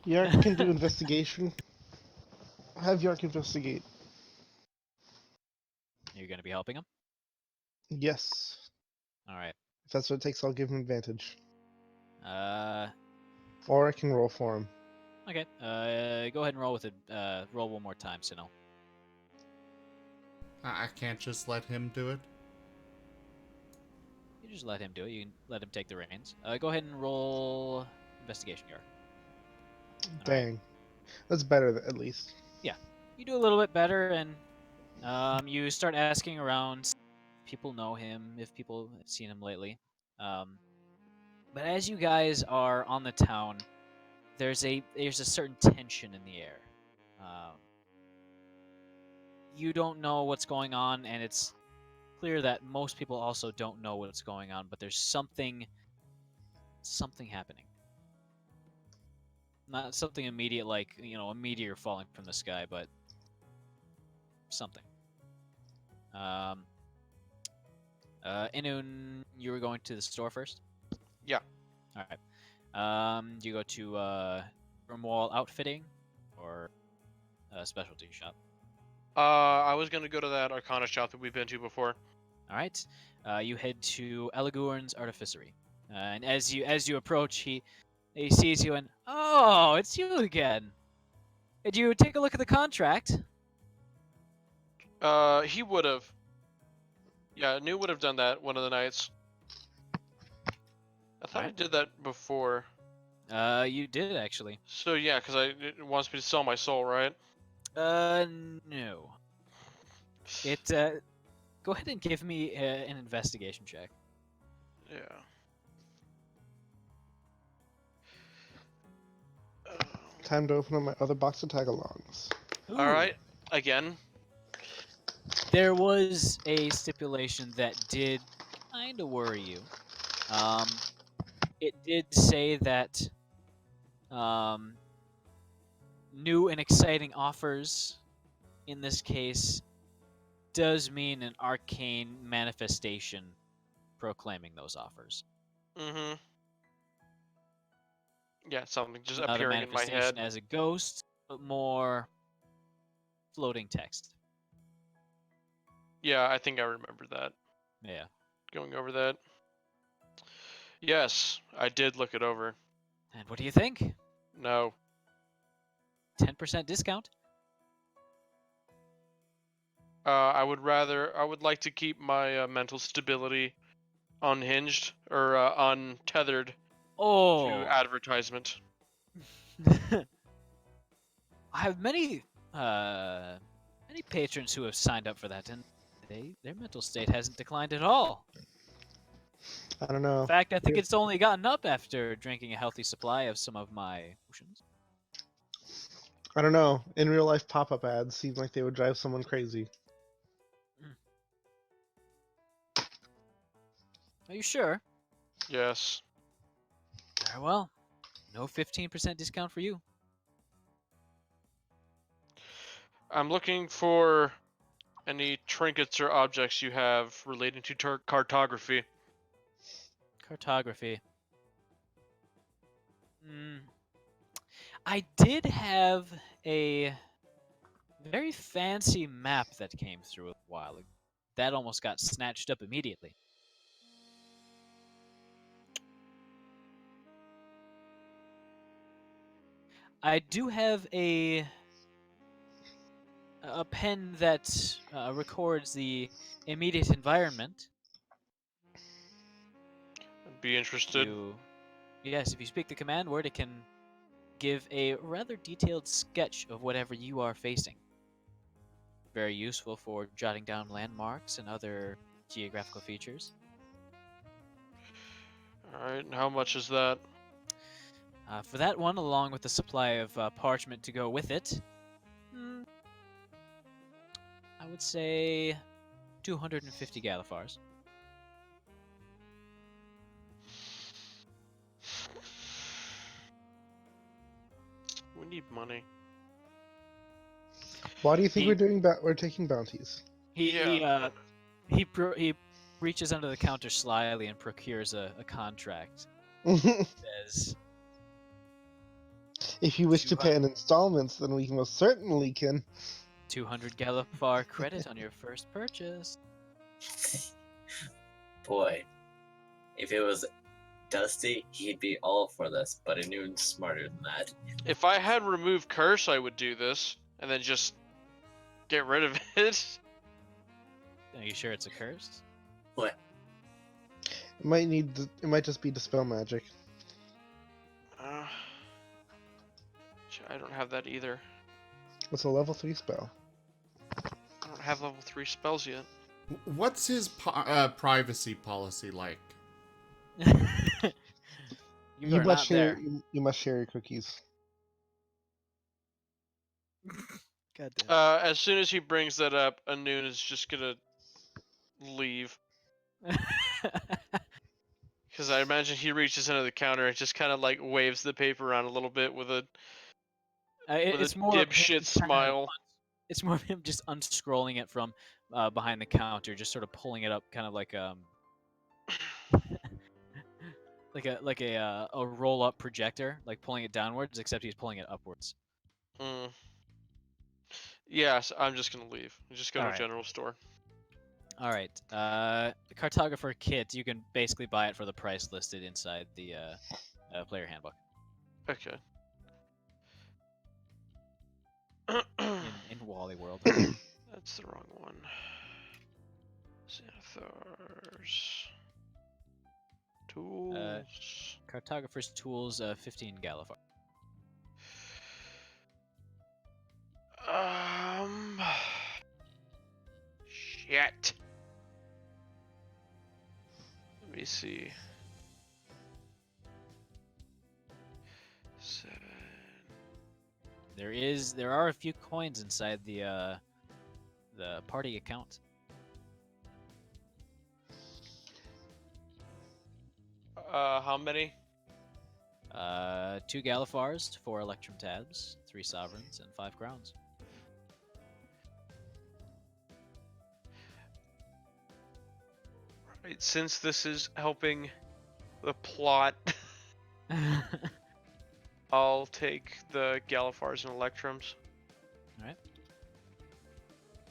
Yark can do investigation. Have Yark investigate. You're going to be helping him? Yes. Alright. If that's what it takes, I'll give him advantage. Uh, Or I can roll for him. okay. Go ahead and roll with it. Roll one more time, Sinnoh. I can't just let him do it. You just let him do it. You can let him take the reins. Go ahead and roll investigation, Yark. Dang. That's better, at least. You do a little bit better, and you start asking around, people know him, if people have seen him lately. But as you guys are on the town, there's a certain tension in the air. You don't know what's going on, and it's clear that most people also don't know what's going on. But there's something happening. Not something immediate like, a meteor falling from the sky, but something. Inun, you were going to the store first? Yeah. Alright. Do you go to room wall outfitting or a specialty shop? I was gonna go to that Arcana shop that we've been to before. Alright. You head to Eligorn's Artificery. And as you approach, he sees you and, oh, it's you again. Did you take a look at the contract? He would have. Yeah, New would have done that one of the nights. I thought I Alright. did that before. You did actually. So yeah, because it wants me to sell my soul, right? No. It, go ahead and give me an investigation check. Yeah. Time to open up my other box of tag-alongs. Ooh. All right. Again. There was a stipulation that did kind of worry you. It did say that new and exciting offers, in this case, does mean an arcane manifestation proclaiming those offers. Mm-hmm. Yeah, something just Not a appearing in my manifestation head. as a ghost, but more floating text. Yeah, I think I remember that. Yeah. Going over that. Yes, I did look it over. And what do you think? No. 10% discount? I would like to keep my mental stability unhinged or untethered Oh. to advertisement. I have many patrons who have signed up for that, and their mental state hasn't declined at all. I don't know. In fact, I think it's only gotten up after drinking a healthy supply of some of my potions. I don't know. In real life, pop-up ads seem like they would drive someone crazy. Are you sure? Yes. Very well. No 15% discount for you. I'm looking for any trinkets or objects you have relating to cartography. Cartography. I did have a very fancy map that came through a while ago. That almost got snatched up immediately. I do have a pen that records the immediate environment. I'd be interested. Yes, if you speak the command word, it can give a rather detailed sketch of whatever you are facing. Very useful for jotting down landmarks and other geographical features. Alright, and how much is that? For that one, along with the supply of parchment to go with it, I would say 250 Galifars. We need money. Why do you think we're taking bounties? He reaches under the counter slyly and procures a contract. Says, If you wish to pay in installments, then we most certainly can. 200 Galifar credit on your first purchase. Boy, if it was Dusty, he'd be all for this, but Inun's smarter than that. If I had removed curse, I would do this, and then just get rid of it. Are you sure it's a curse? What? It might just be dispel magic. I don't have that either. It's a level 3 spell. I don't have level 3 spells yet. What's his privacy policy like? You are not there. You must share your cookies. God damn. As soon as he brings that up, Anun is just gonna leave. Because I imagine he reaches under the counter and just kind of like waves the paper around a little bit with a It's more of him dipshit just kinda smile. It's more of him just unscrolling it from behind the counter, just sort of pulling it up, kind of like a roll up projector, like pulling it downwards, except he's pulling it upwards. Mm. Yes, I'm just gonna leave. Just go to a Alright. general store. All right, cartographer kit. You can basically buy it for the price listed inside the player handbook Okay. in Wally World. That's the wrong one. Xanathars. Tools. Cartographer's tools, 15 Galifar. Shit. Let me see. 7. There are a few coins inside the party account. How many? 2 Galifars, 4 Electrum tabs, 3 sovereigns, and 5 crowns. Right, since this is helping the plot, I'll take the Galifars and Electrums. Alright.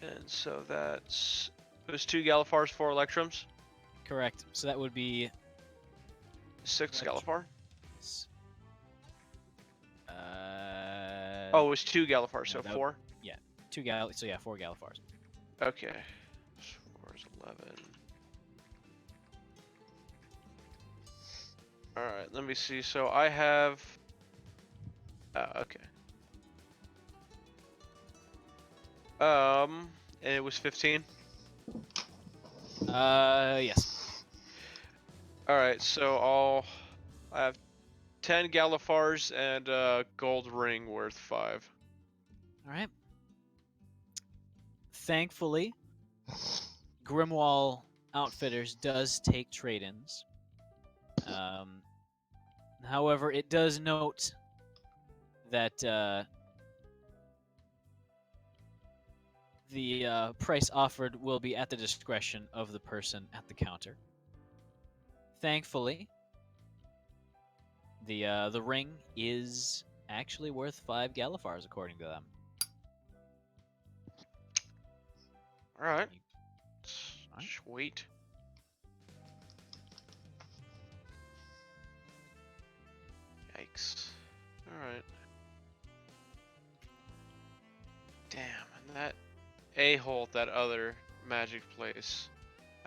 And so that's... It was 2 Galifars, 4 Electrums? Correct. So that would be 6 Electrum. Galifar? Uh, Oh, it was 2 Galifars, so no, that 4? 4 Galifars. Okay. 4 is 11. Alright, let me see. So I have... okay. And it was 15? Yes. Alright, so I have 10 Galifars and a gold ring worth 5. Alright. Thankfully, Grimwall Outfitters does take trade-ins. However, it does note that the price offered will be at the discretion of the person at the counter. Thankfully, the ring is actually worth 5 Galifars, according to them. Alright. Alright. Sweet. Yikes. Alright. Damn, and that a-hole at that other magic place.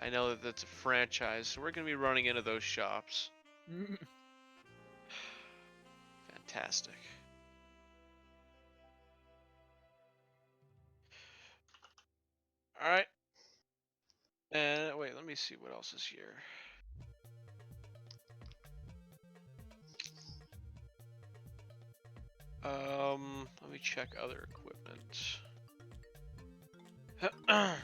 I know that that's a franchise, so we're going to be running into those shops. Fantastic. Alright. And wait, let me see what else is here. Let me check other equipment. I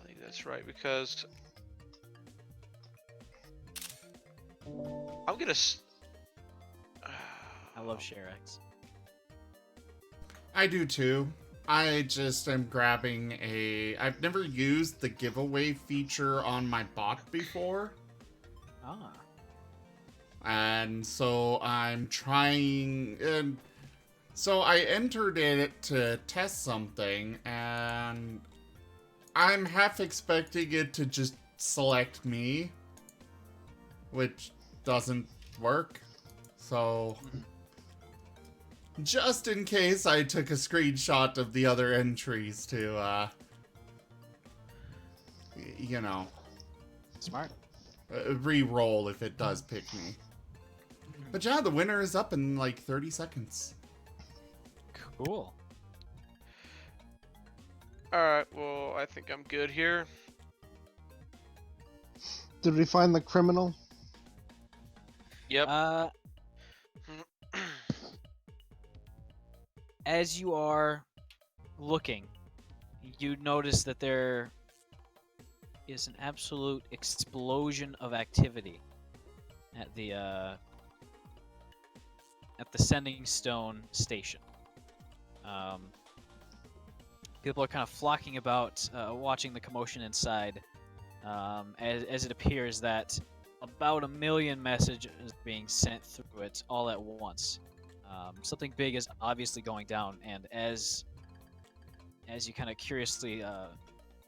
think that's right, because I'm gonna I love ShareX. I do too. I just am grabbing I've never used the giveaway feature on my bot before. Ah. And so I'm trying, and so I entered it to test something, and I'm half expecting it to just select me, which doesn't work. So just in case, I took a screenshot of the other entries to, you know, Smart. re-roll if it does pick me. But yeah, the winner is up in like 30 seconds. Cool. Alright, well, I think I'm good here. Did we find the criminal? Yep. As you are looking, you notice that there is an absolute explosion of activity at the Sending Stone station. People are kind of flocking about, watching the commotion inside, as it appears that about 1 million messages being sent through it all at once. Something big is obviously going down, and as you kind of curiously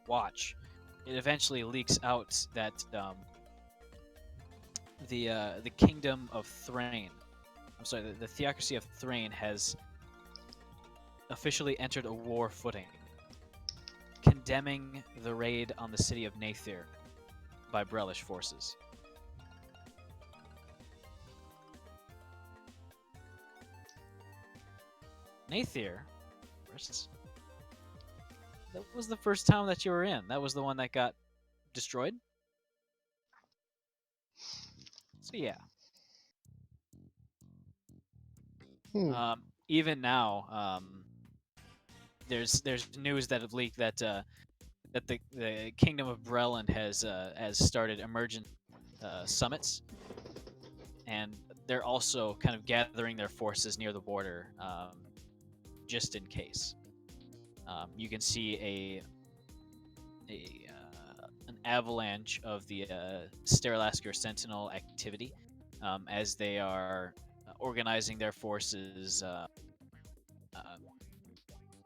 watch, it eventually leaks out that the kingdom of Thrain, the theocracy of Thrain has officially entered a war footing, condemning the raid on the city of Nathir by Brellish forces. Nathir, first. That was the first town that you were in. That was the one that got destroyed. So yeah. Even now, there's news that have leaked that that the Kingdom of Breland has started emergent summits, and they're also kind of gathering their forces near the border, just in case. You can see an avalanche of the Sterilasker Sentinel activity, as they are organizing their forces,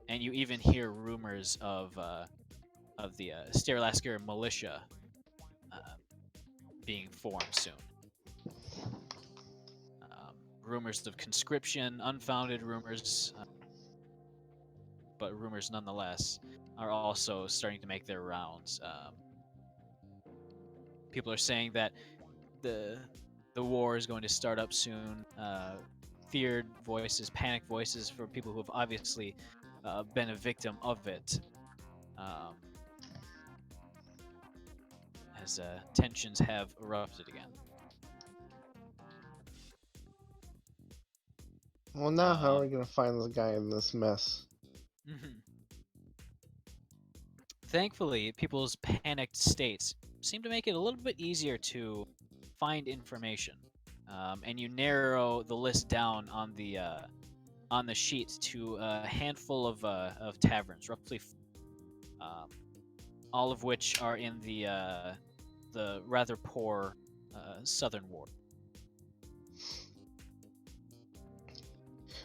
and you even hear rumors of the Sterilasker militia being formed soon. Rumors of conscription, unfounded rumors, but rumors nonetheless, are also starting to make their rounds. People are saying that the war is going to start up soon. Feared voices, panic voices for people who have obviously been a victim of it, as tensions have erupted again. Well, now how are we gonna find the guy in this mess? Thankfully, people's panicked states seem to make it a little bit easier to find information, and you narrow the list down on the sheet to a handful of taverns, roughly, all of which are in the rather poor southern ward.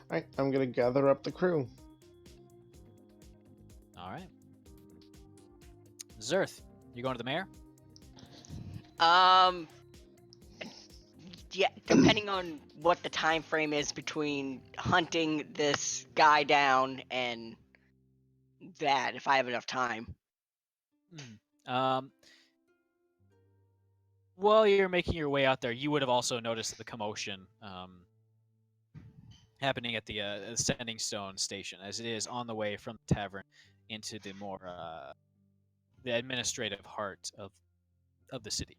Alright, I'm gonna gather up the crew. All right, Zerth, you going to the mayor? Yeah, depending on what the time frame is between hunting this guy down and that, if I have enough time. While you're making your way out there, you would have also noticed the commotion happening at the Sending Stone station, as it is on the way from the tavern into the more the administrative heart of the city.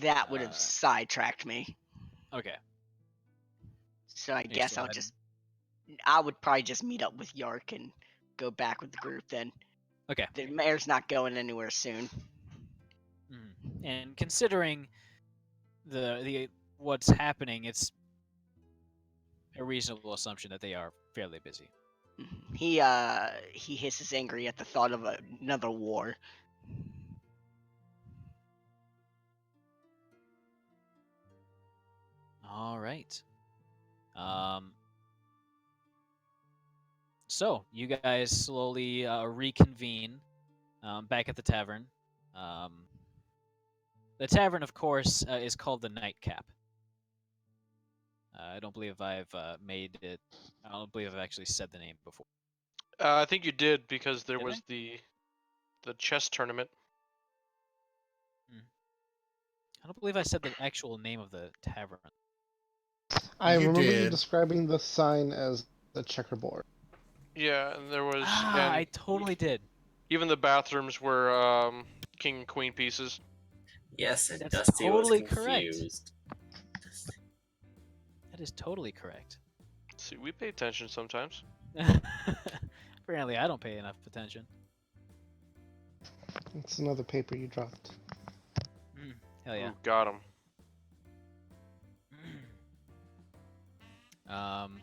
That would have sidetracked me. Okay. So I You guess still I'll had- just. I would probably just meet up with Yark and go back with the group then. Okay. The mayor's not going anywhere soon. And considering the what's happening, it's a reasonable assumption that they are fairly busy. He hisses angry at the thought of another war. All right. So you guys slowly reconvene back at the tavern. The tavern, of course, is called the Nightcap. I don't believe I've made it. I don't believe I've actually said the name before. I think you did, because there Did was the chess tournament. I don't believe I said the actual name of the tavern. I You remember you did. describing the sign as the checkerboard. Yeah, and there was, Ah, I and totally did. even the bathrooms were king and queen pieces. Yes, and That's Dusty was totally correct. confused. That is totally correct. See, we pay attention sometimes. Apparently, I don't pay enough attention. It's another paper you dropped. Hell yeah. Ooh, got him. Um,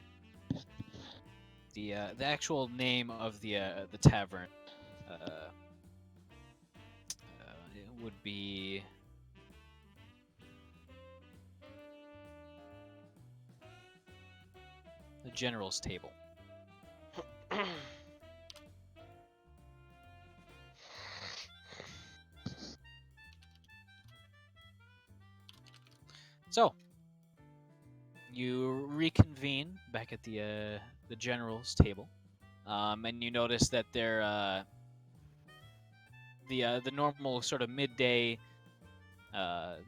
the actual name of the tavern it would be the General's Table. So you reconvene back at the General's Table, and you notice that they're the normal sort of midday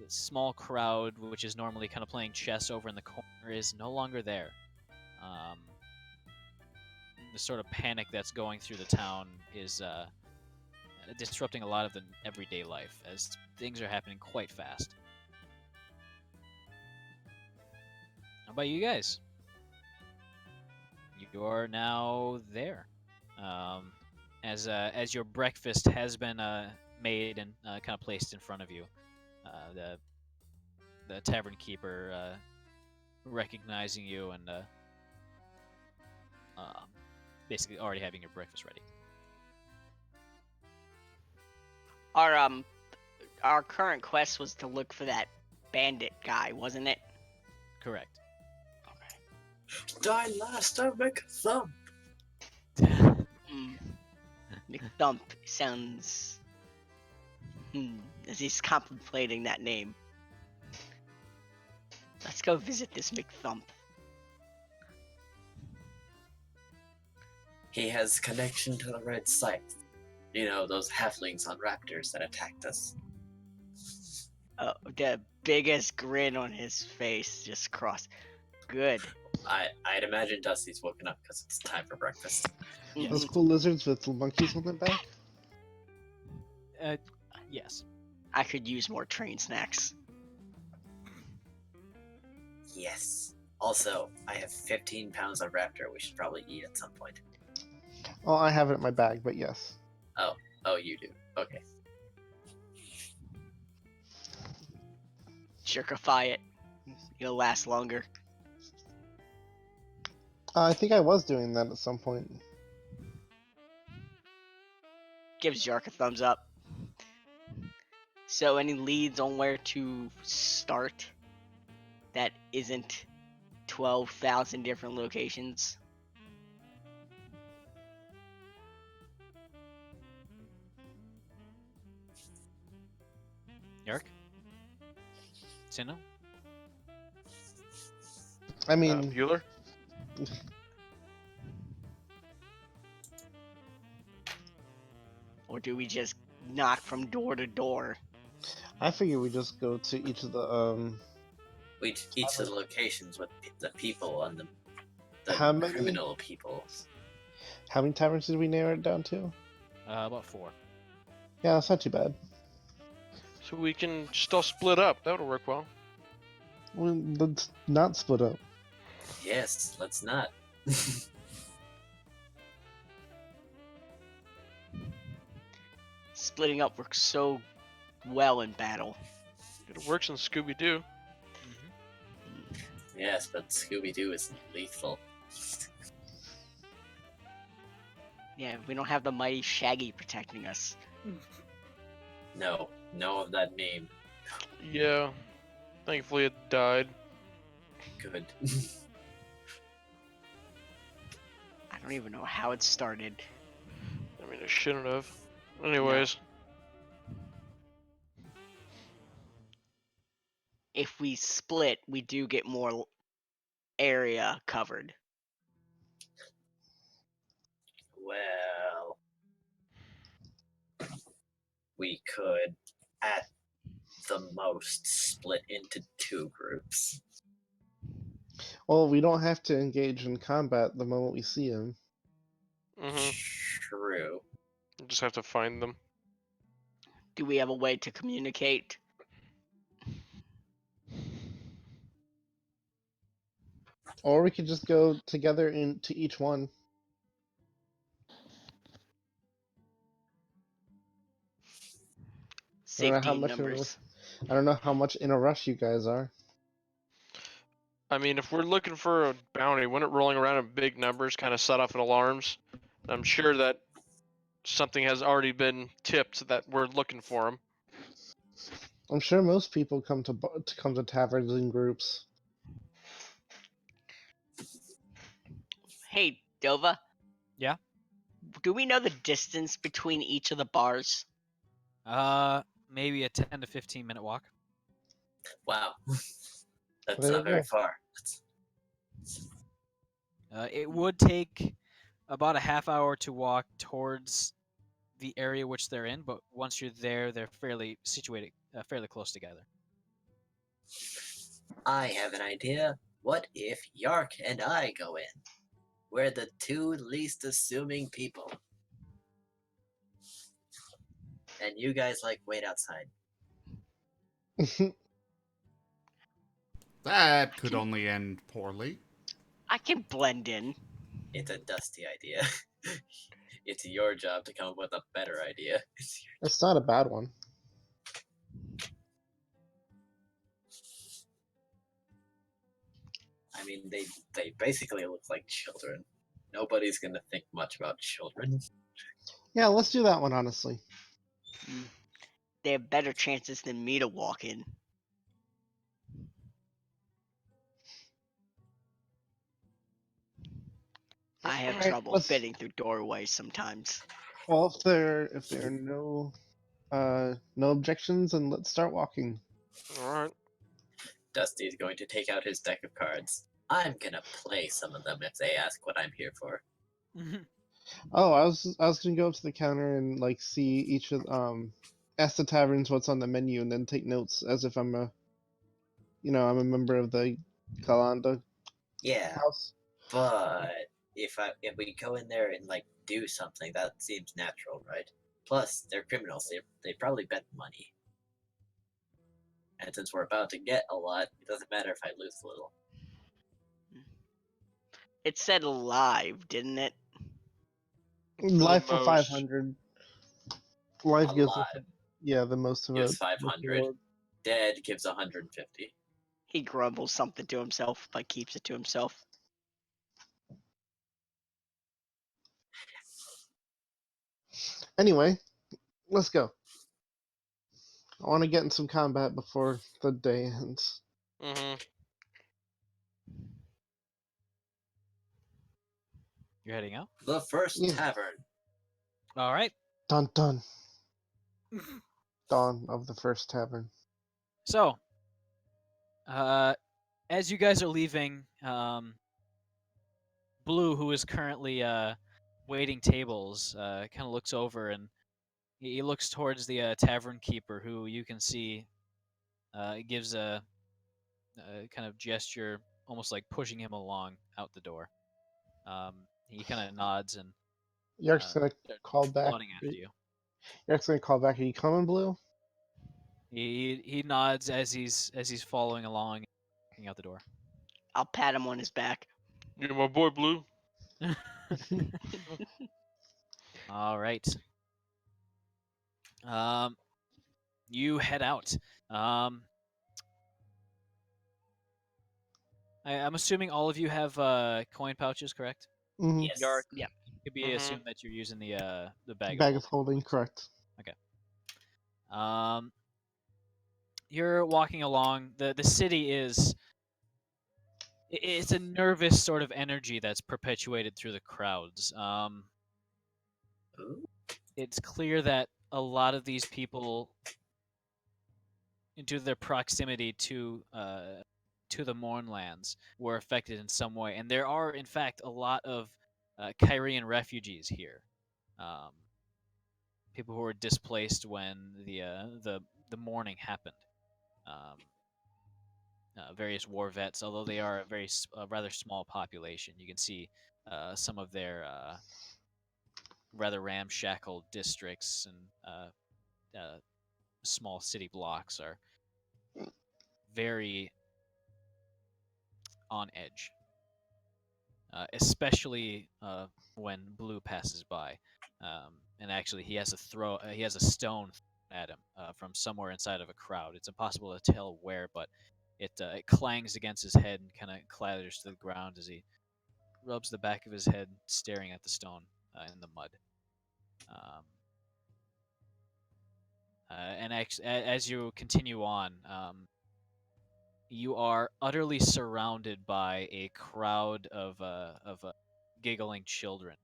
small crowd, which is normally kind of playing chess over in the corner, is no longer there. The sort of panic that's going through the town is disrupting a lot of the everyday life as things are happening quite fast. How about you guys? You're now there. As your breakfast has been made and kind of placed in front of you, the tavern keeper recognizing you and basically already having your breakfast ready. Our current quest was to look for that bandit guy, wasn't it? Correct. Die last, I make a thump. McThump sounds. As he's contemplating that name. Let's go visit this McThump. He has connection to the red scythe. You know, those halflings on raptors that attacked us. Oh, the biggest grin on his face just crossed. Good. I'd imagine Dusty's woken up because it's time for breakfast. Those cool lizards with monkeys on their back? Yes. I could use more train snacks. Yes. Also, I have 15 pounds of raptor we should probably eat at some point. Oh, I have it in my bag, but yes. Oh, you do. Okay. Jerkify it. You'll last longer. I think I was doing that at some point. Gives Jark a thumbs up. So, any leads on where to start that isn't 12,000 different locations? Eric? Sino? I mean, Bueller? Or do we just knock from door to door? I figure we just go to each of the Each of the locations with the people and the How many? criminal people. How many taverns did we narrow it down to? About 4. Yeah, that's not too bad. So we can still split up. That would work well. Well, let's not split up. Yes, let's not. Splitting up works so well in battle. It works in Scooby-Doo. Yes, but Scooby-Doo isn't lethal. Yeah, we don't have the mighty Shaggy protecting us. No of that name. Yeah. Thankfully it died. Good. I don't even know how it started. I mean, it shouldn't have. Anyways. If we split, we do get more area covered. Well, we could, at the most, split into 2 groups. Well, we don't have to engage in combat the moment we see him. Mm-hmm. True. You just have to find them. Do we have a way to communicate? Or we could just go together into each one. I don't know how Safety in much numbers. I don't know how much in a rush you guys are. I mean, if we're looking for a bounty, wouldn't rolling around in big numbers kind of set off an alarms? I'm sure that something has already been tipped that we're looking for them. I'm sure most people come to taverns in groups. Hey, Dova. Yeah? Do we know the distance between each of the bars? Maybe a 10 to 15 minute walk. Wow. That's There you not very go. far. It would take about a half hour to walk towards the area which they're in, but once you're there, they're fairly situated, fairly close together. I have an idea. What if Yark and I go in? We're the two least assuming people. And you guys wait outside. That could only end poorly. I can blend in. It's a dusty idea. It's your job to come up with a better idea. It's not a bad one. I mean, they basically look like children. Nobody's gonna think much about children. Yeah, let's do that one, honestly. They have better chances than me to walk in. I have Alright, trouble fitting through doorways sometimes. Well, if there are no objections, then let's start walking. Alright. Dusty's going to take out his deck of cards. I'm gonna play some of them if they ask what I'm here for. Oh, I was gonna go up to the counter and see each of ask the taverns what's on the menu and then take notes as if I'm a I'm a member of the Kalanda Yeah, house. but if we go in there and do something, that seems natural, right? Plus, they're criminals. They probably bet money. And since we're about to get a lot, it doesn't matter if I lose a little. It said alive, didn't it? Life for most. 500. Life gives us Alive the most of gives a 500. reward. Dead gives 150. He grumbles something to himself, but keeps it to himself. Anyway, let's go. I want to get in some combat before the day ends. Mm-hmm. You're heading out? The first Yeah. tavern. All right. Dun dun. Dawn of the first tavern. So, as you guys are leaving, Blue, who is currently waiting tables, kind of looks over and he looks towards the tavern keeper, who you can see gives a kind of gesture, almost like pushing him along out the door. He kind of nods and Yark's gonna call back. nodding after you. Yark's gonna call back. Are you coming, Blue? He nods as he's following along, out the door. I'll pat him on his back. You're my boy, Blue. All right. You head out. I'm assuming all of you have coin pouches, correct? Mm-hmm. Yes. Yark, Yeah. could be Mhm. assumed that you're using the bag Bag of of holding, correct. holding. You're walking along. The city is. It's a nervous sort of energy that's perpetuated through the crowds. Ooh. It's clear that a lot of these people, due to their proximity to the Mournlands, were affected in some way, and there are, in fact, a lot of Kyrian refugees here. People who were displaced when the mourning happened. various war vets, although they are a rather small population. You can see some of their rather ramshackle districts and small city blocks are very on edge, especially when Blue passes by. And actually, he has a stone at him from somewhere inside of a crowd. It's impossible to tell where, but it clangs against his head and kind of clatters to the ground as he rubs the back of his head, staring at the stone in the mud. And as you continue on, you are utterly surrounded by a crowd of giggling children.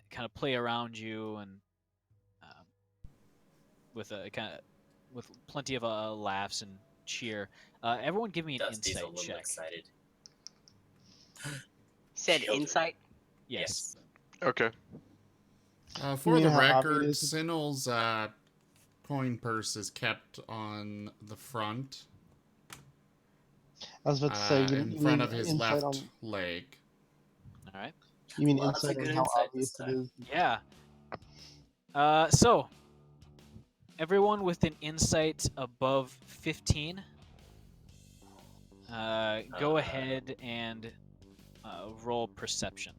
Kind of play around you and with plenty of laughs and cheer. Everyone, give me an Dusty's a insight little check. excited. Said Children. insight. Yes. Okay. For You the know how record, obvious it is? Sinel's coin purse is kept on the front, I was about to say, in front of his insight left on, leg. All right. you mean Lots of insight on good how insight obvious this it time. is? Yeah. So, everyone with an insight above 15, go ahead and roll perception.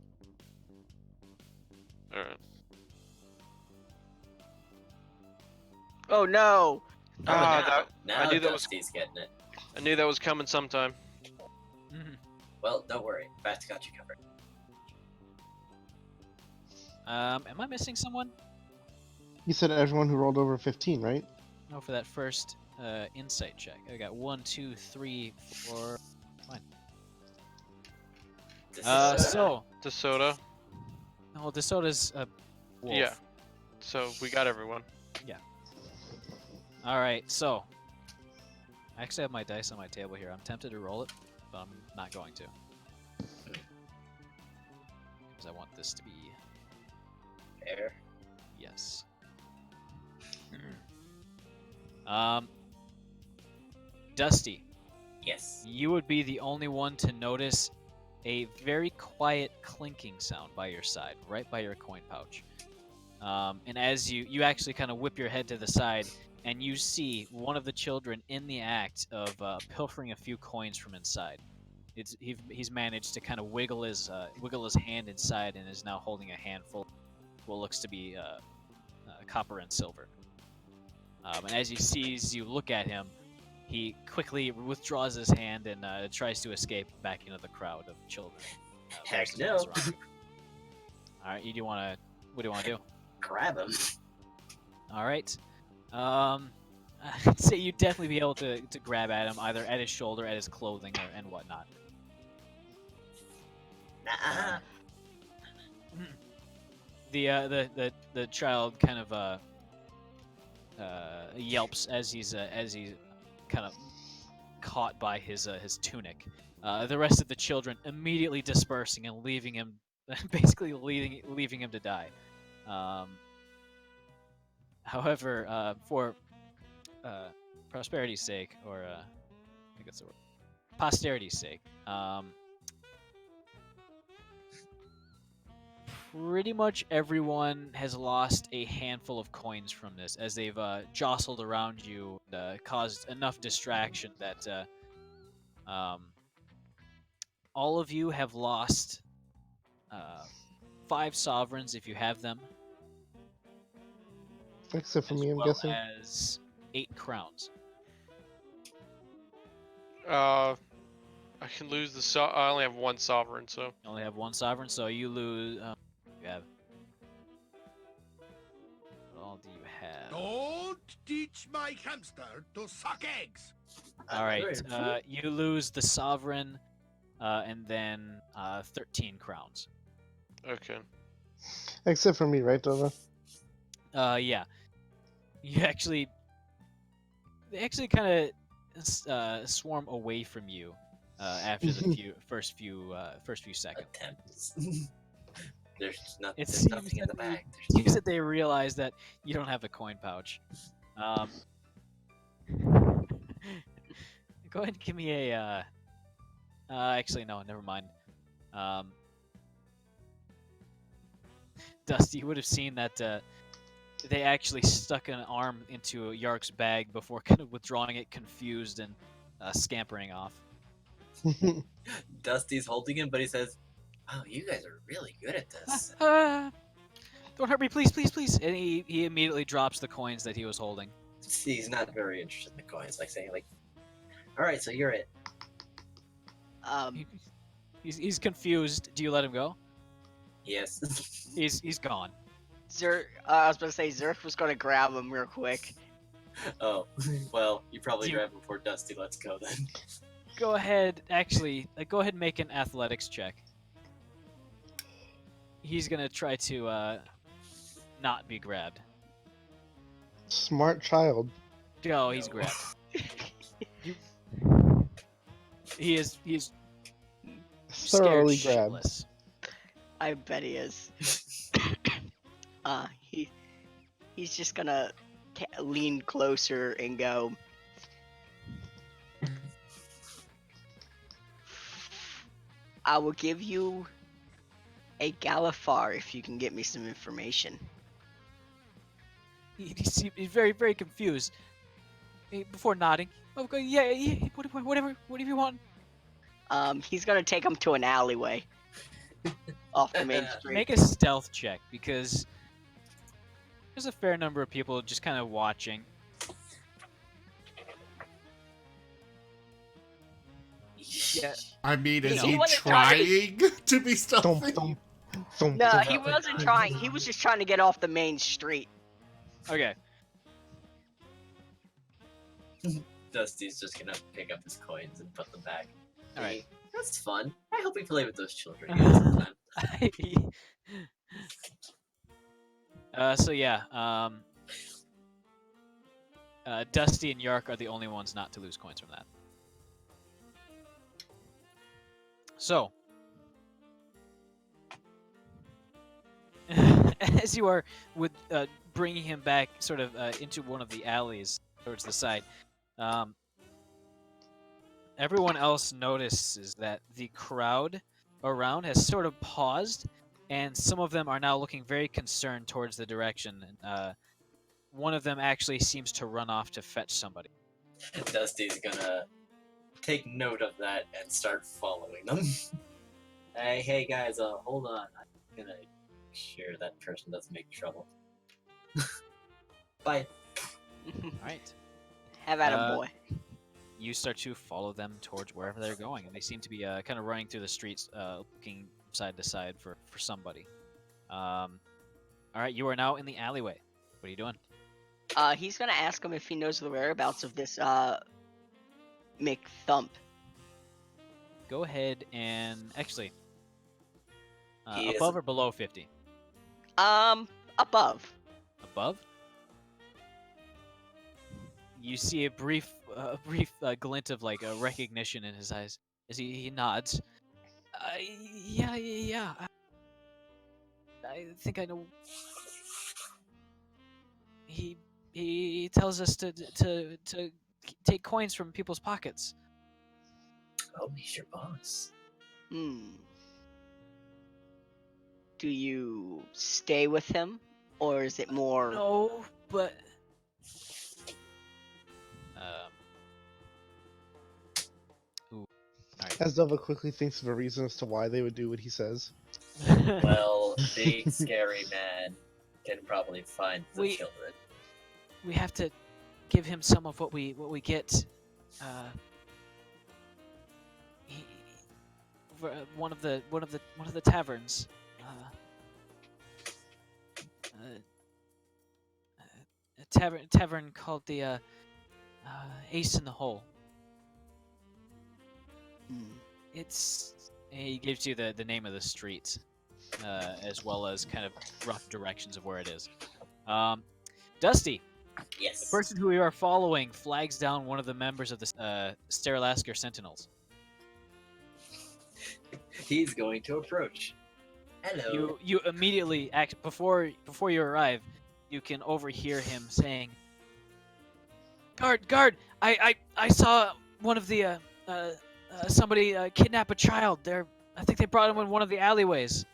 All right. Oh no! Ah, Now I knew that was Dusty's getting it. I knew that was coming sometime. Well, don't worry. Bat's got you covered. Am I missing someone? You said everyone who rolled over 15, right? No, for that first insight check. I got 1, 2, 3, 4. Fine. So, DeSoto. well, DeSoto's a wolf. Yeah. So we got everyone. All right, so I actually have my dice on my table here. I'm tempted to roll it, but I'm not going to, because I want this to be Fair. yes. Dusty, Yes. you would be the only one to notice a very quiet clinking sound by your side, right by your coin pouch. And as you actually kind of whip your head to the side, and you see one of the children in the act of pilfering a few coins from inside. He's managed to kind of wiggle his hand inside and is now holding a handful of what looks to be copper and silver. And as he sees you look at him, he quickly withdraws his hand and tries to escape back into the crowd of children. Heck versus no. those around him. All right, what do you want to do? Grab him. All right. I'd say you'd definitely be able to grab at him, either at his shoulder, at his clothing, and whatnot. Nah. The child kind of yelps as he's kind of caught by his tunic. The rest of the children immediately dispersing and leaving him, basically leaving him to die. However, for prosperity's sake, or I think that's the word, posterity's sake, pretty much everyone has lost a handful of coins from this, as they've jostled around you and caused enough distraction that all of you have lost 5 sovereigns if you have them, Except for as me, I'm well guessing. as 8 crowns. I can lose the I only have one sovereign, so You only have 1 sovereign, so you lose. You have. What all do you have? Don't teach my hamster to suck eggs. All right, you lose the sovereign, and then 13 crowns. okay. Except for me, right, Dova? Yeah. They actually kind of swarm away from you after the first few seconds. Attempts. There's It nothing in the bag. seems that they realize that you don't have a coin pouch. Go ahead and give me a. Actually, no, never mind. Dusty, you would have seen that they actually stuck an arm into Yark's bag before kind of withdrawing it, confused and scampering off. Dusty's holding him, but he says, "Wow, you guys are really good at this." Don't hurt me, please, please, please! And he immediately drops the coins that he was holding. See, he's not very interested in the coins. Like saying, like, "All right, so you're it." He's confused. Do you let him go? Yes. He's gone. I was about to say Zerk was gonna grab him real quick. Oh, well, you probably Do you- grab him before Dusty lets go then. Go ahead, actually, go ahead and make an athletics check. He's gonna try to not be grabbed. Smart child. Oh, he's No. grabbed. He's Thoroughly scared grabbed. shitless. I bet he is. He's just gonna lean closer and go. I will give you a Galifar if you can get me some information. He's very, very confused. Before nodding, okay, yeah, whatever you want. He's gonna take him to an alleyway off the main street. Make a stealth check because there's a fair number of people just kind of watching. Yeah. I mean, is He he wasn't trying to be Thump, stealthy? thump, thump, No, thump. he wasn't trying. He was just trying to get off the main street. Okay. Dusty's just gonna pick up his coins and put them back. All right. That's fun. I hope we play with those children again sometime. So yeah, Dusty and Yark are the only ones not to lose coins from that. So, as you are with bringing him back, sort of into one of the alleys towards the side, everyone else notices that the crowd around has sort of paused, and some of them are now looking very concerned towards the direction. One of them actually seems to run off to fetch somebody. Dusty's gonna take note of that and start following them. Hey guys, hold on. I'm gonna make sure that person doesn't make trouble. Bye. All right. Have at him, boy. You start to follow them towards wherever they're going, and they seem to be kind of running through the streets, looking side to side for somebody. All right, you are now in the alleyway. What are you doing? He's gonna ask him if he knows the whereabouts of this McThump. Go ahead and actually, He above is- or below 50? Above. Above. You see a brief glint of like a recognition in his eyes as he nods. Yeah. I think I know. He tells us to take coins from people's pockets. Oh, he's your boss. Do you stay with him, or is it more? No, but As Dova quickly thinks of a reason as to why they would do what he says. Well, big scary man can probably find the We- children. we have to give him some of what we get. One of the taverns. A tavern called the Ace in the Hole. He gives you the name of the street, as well as kind of rough directions of where it is. Dusty, Yes. the person who you are following flags down one of the members of the Sterlasker Sentinels. He's going to approach. Hello. You immediately act before you arrive. You can overhear him saying, "Guard! I saw one of the somebody kidnapped a child. I think they brought him in one of the alleyways.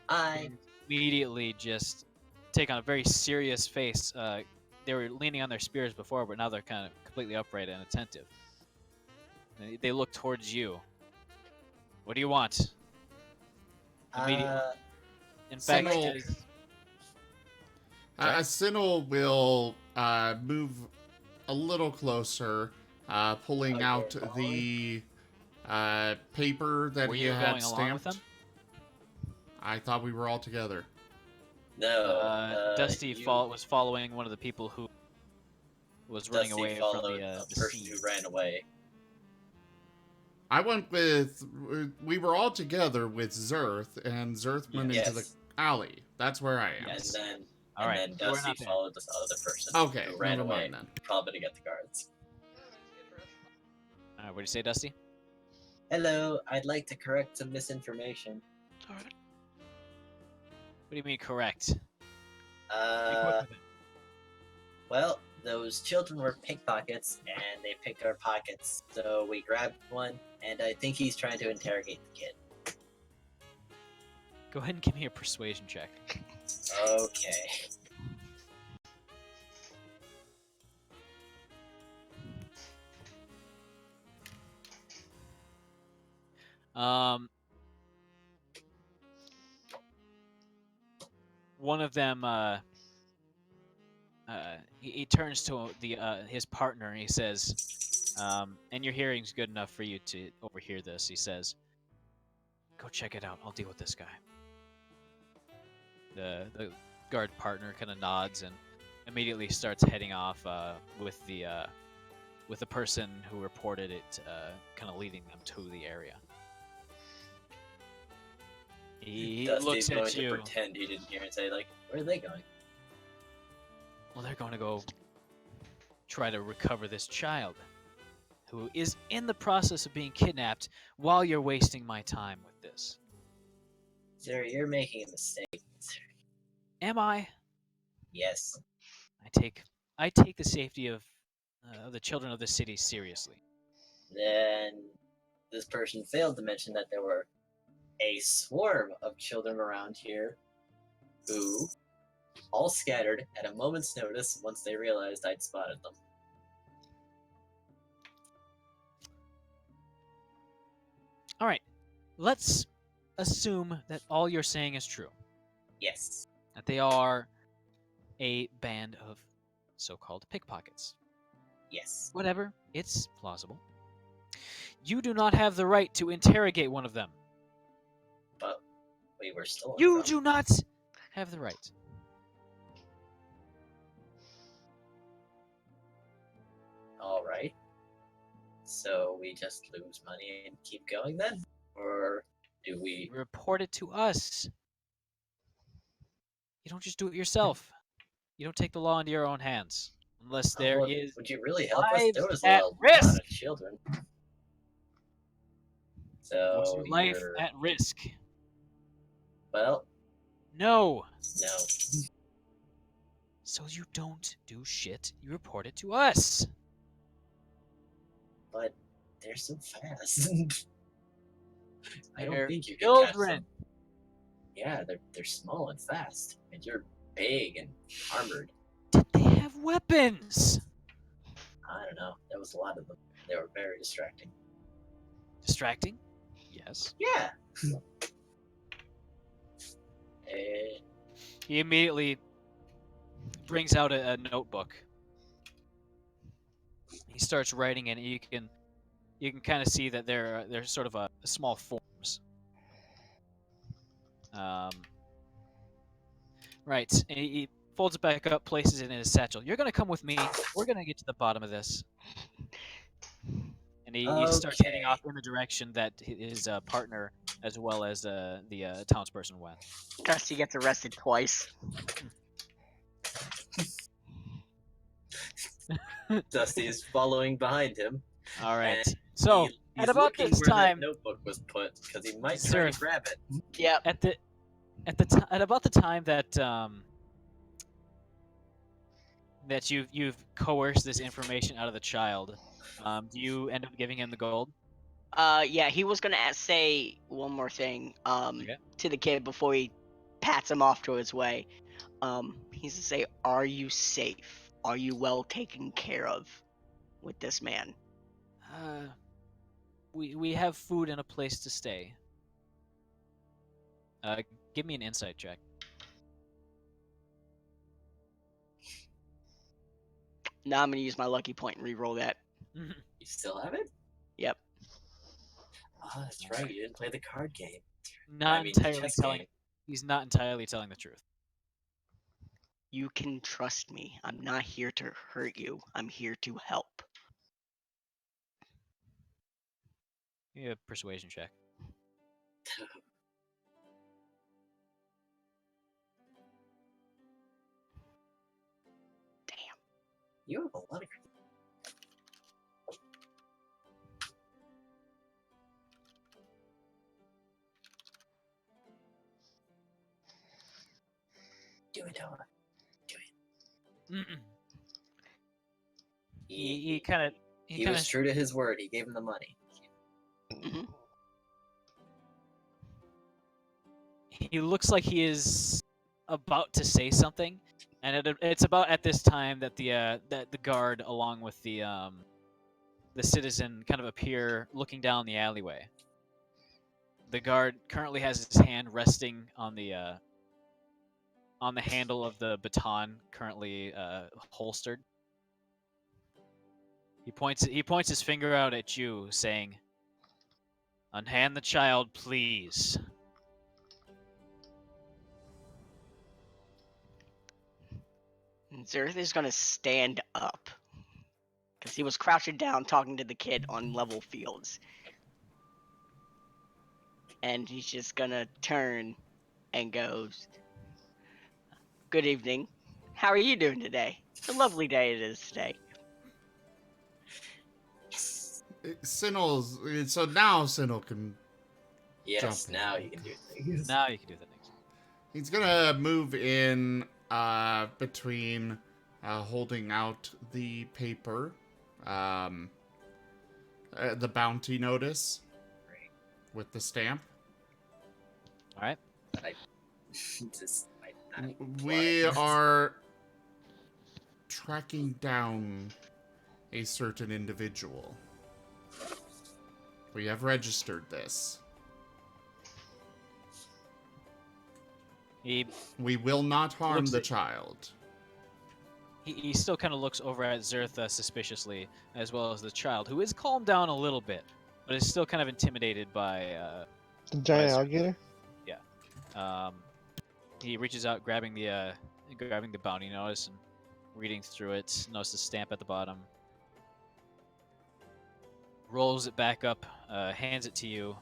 I Immediately just take on a very serious face. They were leaning on their spears before, but now they're kind of completely upright and attentive. They look towards you. What do you want? Immediately. In fact, Single- Sorry? Sinnoh will move a little closer, pulling Oh, out you're the paper that were he you had going along with stamped. them? I thought we were all together. no. Dusty you, was following one of the people who was running Dusty away from followed the person sea. who ran away. I went with. We were all together with Zerth, and Zerth went into the Yes. alley. That's where I am. Yes. And All right, then so we're Dusty not there. followed this other person Okay, who ran never away, mind then. probably to get the guards. All right, what do you say, Dusty? Hello, I'd like to correct some misinformation. What do you mean correct? Well, those children were pickpockets, and they picked our pockets, so we grabbed one, and I think he's trying to interrogate the kid. Go ahead and give me a persuasion check. Okay. One of them, he turns to his partner and he says, and your hearing's good enough for you to overhear this. He says, "Go check it out. I'll deal with this guy." The guard partner kind of nods and immediately starts heading off with the person who reported it, kind of leading them to the area. He Dusty's looks going at to you. pretend he didn't hear and say, like, where are they going? Well, they're going to go try to recover this child who is in the process of being kidnapped while you're wasting my time with this. Sir, you're making a mistake. Am I? Yes. I take the safety of the children of the city seriously. Then this person failed to mention that there were a swarm of children around here who all scattered at a moment's notice once they realized I'd spotted them. All right, let's assume that all you're saying is true. Yes. That they are a band of so-called pickpockets. Yes. Whatever, it's plausible. You do not have the right to interrogate one of them. But we were stolen You from. do not have the right. Alright. So we just lose money and keep going then? Or do we... Report it to us. You don't just do it yourself. You don't take the law into your own hands. Unless there Well, is would you really help us? lives There was at a lot risk. of children. So Was your life you're... at risk? Well, No. no. So you don't do shit. You report it to us. But they're so fast. I don't They're think you can catch children. them. Yeah, they're small and fast, and you're big and armored. Did they have weapons? I don't know. There was a lot of them. They were very distracting. Distracting? Yes. Yeah. Eh, He immediately brings out a notebook. He starts writing in it. You can kind of see that they're sort of a small forms. Right. And he folds it back up, places it in his satchel. You're gonna come with me. We're gonna get to the bottom of this. And he starts heading Okay. off in the direction that his partner, as well as the townsperson, went. Dusty gets arrested twice. Dusty is following behind him. All right. And So he's at about looking this where time, that notebook was put because he might try Sir. to grab it. Yep. at about the time that that you've coerced this information out of the child, Do you end up giving him the gold? Yeah, he was gonna say one more thing Okay. to the kid before he pats him off to his way. He's to say, "Are you safe? Are you well taken care of with this man?" We have food and a place to stay. Give me an insight check. Now I'm gonna use my lucky point and re-roll that. You still have it? Yep. Oh, that's right. You didn't play the card game. Not I mean, the entirely chess telling. game. He's not entirely telling the truth. You can trust me. I'm not here to hurt you. I'm here to help. Give me a persuasion check. Damn. You have a lot of. Do it, Noah. Do it. Mm-mm. He kind of He was true to his word. He gave him the money. Mhm. he looks like he is about to say something, and it's about at this time that the guard, along with the citizen, kind of appear looking down the alleyway. The guard currently has his hand resting on the handle of the baton, currently holstered. He points his finger out at you, saying, "Unhand the child, please." Zerth is gonna stand up because he was crouching down talking to the kid on level fields, and he's just gonna turn and goes, "Good evening. How are you doing today? It's a lovely day it is today." Sinnoh's. So now Sinnoh can. Yes, Jump in. now you can do things. Now you can do the things. He's gonna move in between holding out the paper, the bounty notice with the stamp. All right. We are tracking down a certain individual. We have registered this. He We will not harm Looks the at- child. he still kind of looks over at Zertha suspiciously, as well as the child, who is calmed down a little bit, but is still kind of intimidated by. The giant Right. alligator. He reaches out, grabbing the bounty notice and reading through it. Notices the stamp at the bottom. Rolls it back up, hands it to you.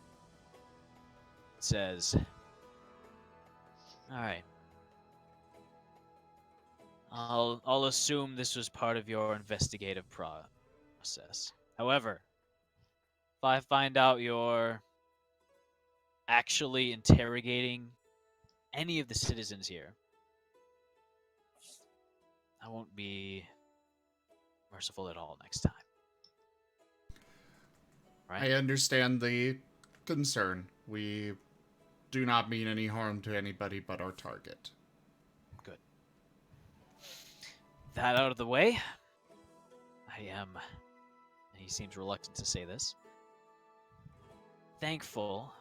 Says, "All right. I'll assume this was part of your investigative process. However, if I find out you're actually interrogating any of the citizens here, I won't be merciful at all next time." Right? I understand the concern. We do not mean any harm to anybody but our target. Good. That out of the way, I am, and he seems reluctant to say this, thankful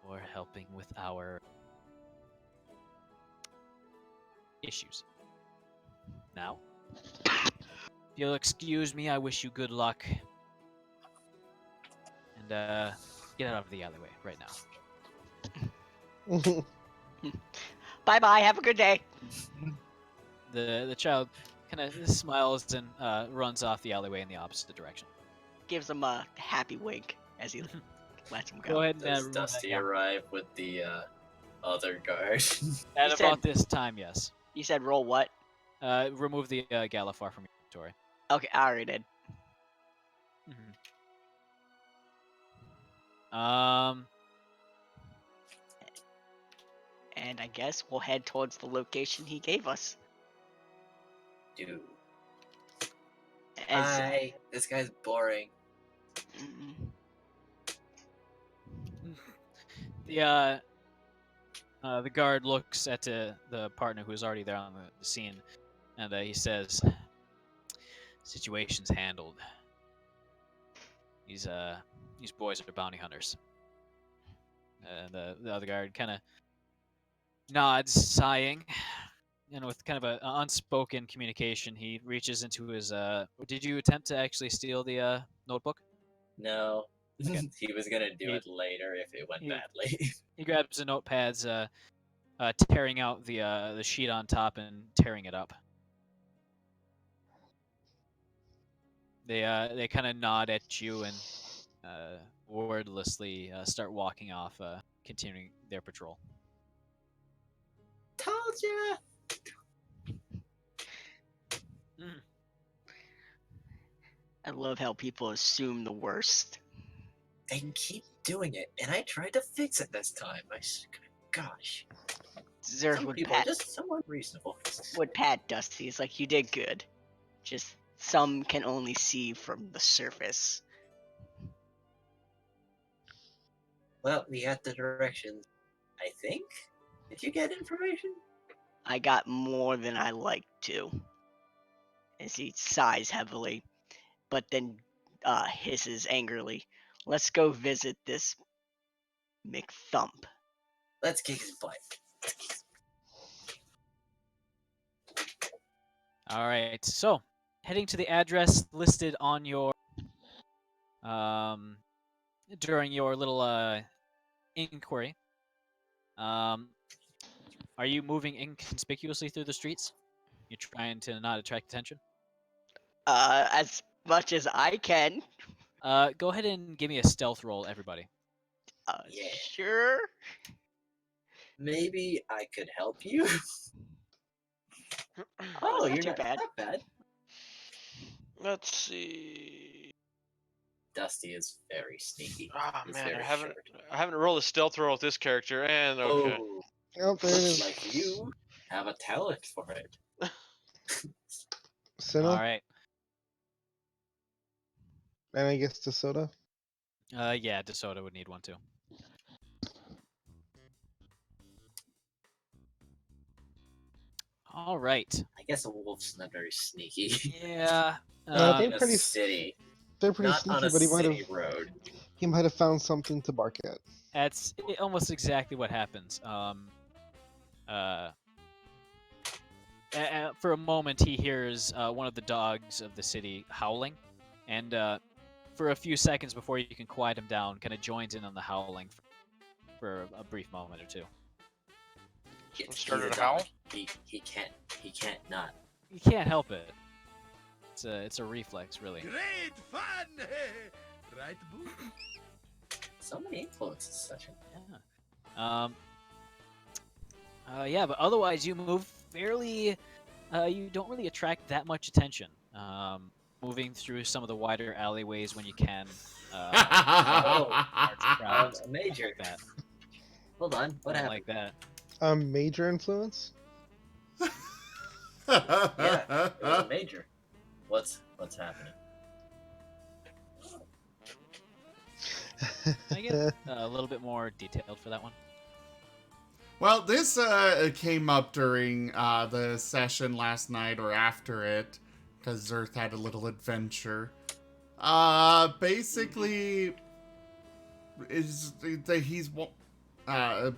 for helping with our issues. Now, if you'll excuse me, I wish you good luck. And get out of the alleyway right now. Bye bye. Have a good day. The child kind of smiles and runs off the alleyway in the opposite direction. Gives him a happy wink as he lets him Go go. ahead and Does remove that, Dusty yeah. arrive with the other guard? At You about said- this time, yes. You said roll what? Remove the Galifar from your inventory. Okay, I already did. And I guess we'll head towards the location he gave us. Dude. As Hi, this guy's boring. mm, The guard looks at the partner who's already there on the scene, and he says, "Situation's handled. These boys are bounty hunters." And the other guard kind of nods, sighing, and with kind of a unspoken communication, he reaches into his. Did you attempt to actually steal the notebook? No. Okay. He was gonna do He- it later if it went he- badly. He grabs the notepads, tearing out the sheet on top and tearing it up. They kind of nod at you and wordlessly start walking off, continuing their patrol. Told ya! I love how people assume the worst. They keep doing it, and I tried to fix it this time. Gosh. Zerth Some would people are pat just so unreasonable. Dusty. He's like, you did good. Just some can only see from the surface. Well, we got the directions, I think? Did you get information? I got more than I like to. As he sighs heavily, but then hisses angrily. Let's go visit this McThump. Let's kick his butt. All right, so heading to the address listed on your during your little inquiry. Are you moving inconspicuously through the streets? You're trying to not attract attention? As much as I can. Go ahead and give me a stealth roll, everybody. Yeah. Sure. Maybe I could help you? Oh, Oh, not you're too not bad. Not bad. Let's see. Dusty is very sneaky. Ah He's man, very I short. haven't rolled a stealth roll with this character, and okay. Oh, Oh, there it looks is. like you have a talent for it. Cinna, All right. and I guess the soda. Yeah, DeSoto would need one too. All right. I guess a wolf's not very sneaky. Yeah. No, In they're a pretty city, They're pretty not on sneaky, a but city road. he might have found something to bark at. That's almost exactly what happens. For a moment, he hears one of the dogs of the city howling, and for a few seconds before you can quiet him down, kind of joins in on the howling for a brief moment or two. He's Started a to howl? dog. He can't not. You can't help it. It's a reflex, really. Great fun! Right, Boo? So many influences, such a Yeah, but otherwise you move fairly. You don't really attract that much attention. Moving through some of the wider alleyways when you can. Large crowds, a major. like that. Hold on, what happened? Like that. Major influence? Yeah, it was a major. What's happening? Can I get a little bit more detailed for that one? Well, this came up during the session last night or after it, because Zerth had a little adventure. Basically,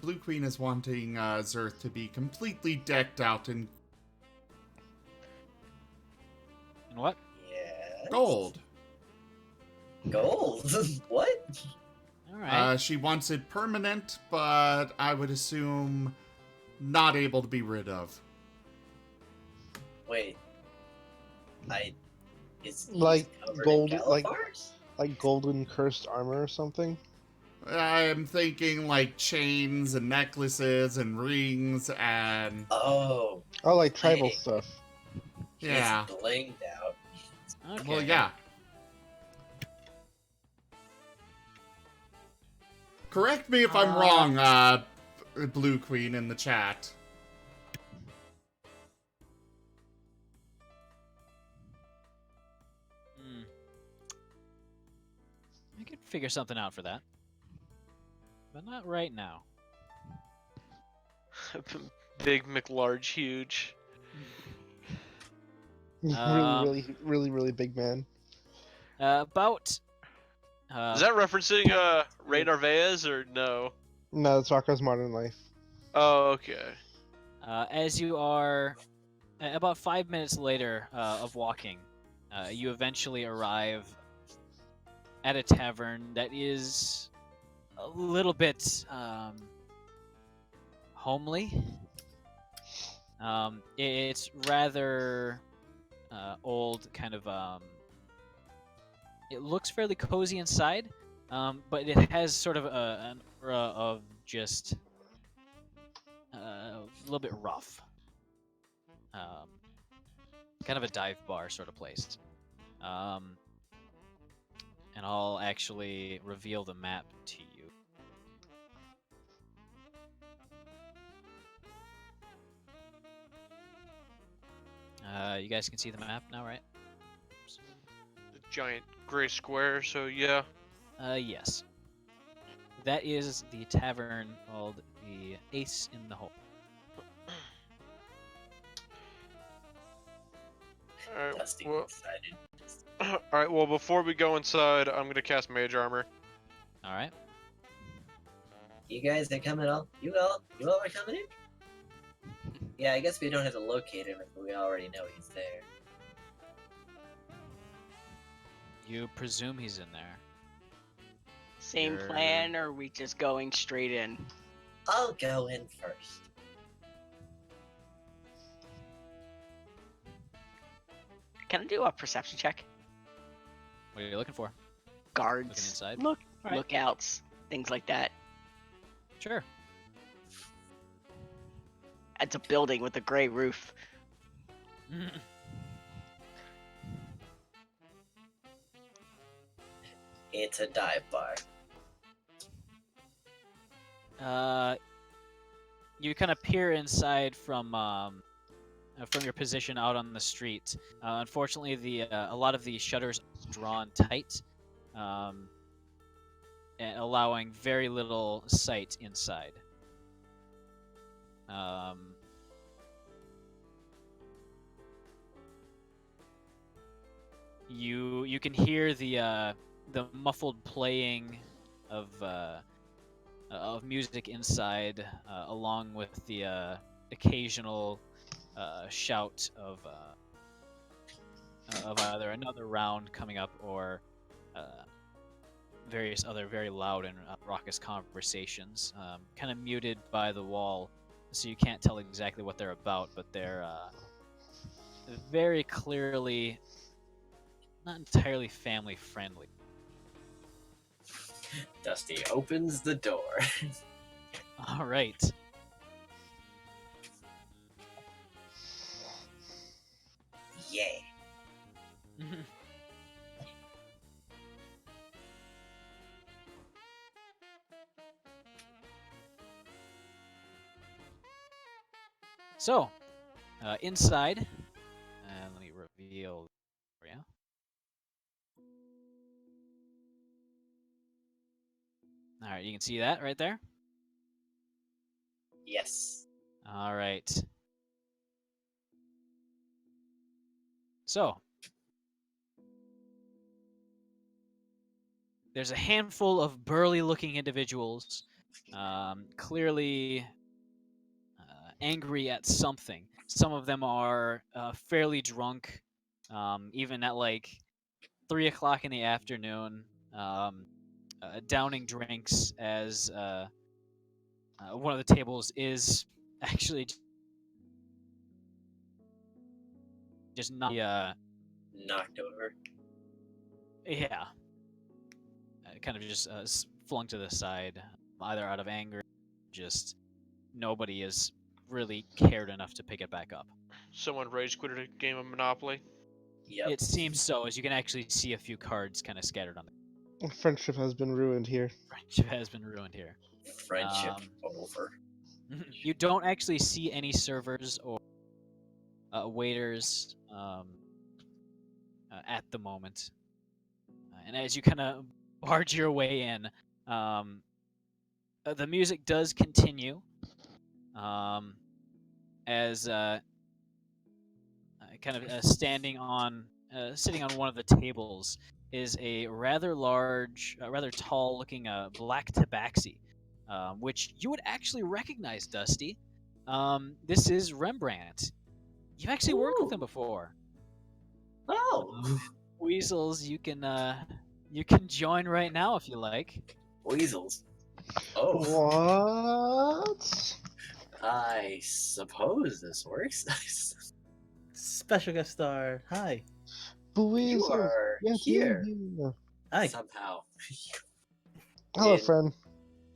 Blue Queen is wanting Zerth to be completely decked out in What? Yeah. gold. Gold? What? All right. She wants it permanent, but I would assume not able to be rid of. Wait. Is he Like covered gold- in like- calipars? Like golden cursed armor or something? I'm thinking like chains and necklaces and rings and Oh, Oh, like tribal Hey. stuff. yeah. He's blinged out. Okay. Well, yeah. Correct me if I'm wrong, Blue Queen in the chat. figure something out for that. But not right now. Big McLarge huge. Really big man. About. Is that referencing Ray Narvaez or no? No, it's Rocco's Modern Life. Oh, okay. As you are about 5 minutes later of walking, you eventually arrive at a tavern that is a little bit homely. It's rather old, kind of. It looks fairly cozy inside, but it has sort of an aura of just a little bit rough. Kind of a dive bar sort of place. And I'll actually reveal the map to you. You guys can see the map now, right? The giant gray square, so yeah. Yes. That is the tavern called the Ace in the Hole. Alright, Dusty well, excited. alright, well, before we go inside, I'm gonna cast Mage Armor. All right. You guys are coming up. You all are coming in? Yeah, I guess we don't have to locate him if we already know he's there. You presume he's in there. Same Sure. plan, or are we just going straight in? I'll go in first. Can I do a perception check? What are you looking for? Guards, Looking inside? look, All right. lookouts, things like that. Sure. It's a building with a gray roof. It's a dive bar. You kind of peer inside from your position out on the street. Unfortunately, a lot of the shutters are drawn tight, and allowing very little sight inside. You can hear the muffled playing of music inside, along with the occasional shout of either another round coming up or various other very loud and raucous conversations, kind of muted by the wall, so you can't tell exactly what they're about, but they're very clearly not entirely family friendly. Dusty opens the door. All right. Yay. So, inside, let me reveal for you. All right, you can see that right there. Yes. All right. So, there's a handful of burly-looking individuals, clearly angry at something. Some of them are fairly drunk, even at like 3 o'clock in the afternoon, downing drinks as one of the tables is actually just not. Knocked over. Yeah. Kind of just flung to the side, either out of anger, just nobody has really cared enough to pick it back up. Someone rage quitted a game of Monopoly. Yep. It seems so, as you can actually see a few cards kind of scattered on the Friendship has been ruined here. friendship has been ruined here. Friendship over. You don't actually see any servers or waiters at the moment. And as you kind of barge your way in. The music does continue as kind of sitting on one of the tables is a rather large, rather tall-looking black tabaxi, which you would actually recognize, Dusty. This is Rembrandt. You've actually worked with him before. Oh, Weasels, you can join right now if you like. weasels. Oh, What? I suppose this works. Special guest star. Hi. You Weasels, are get in here here. Hi. somehow. Hello, In friend.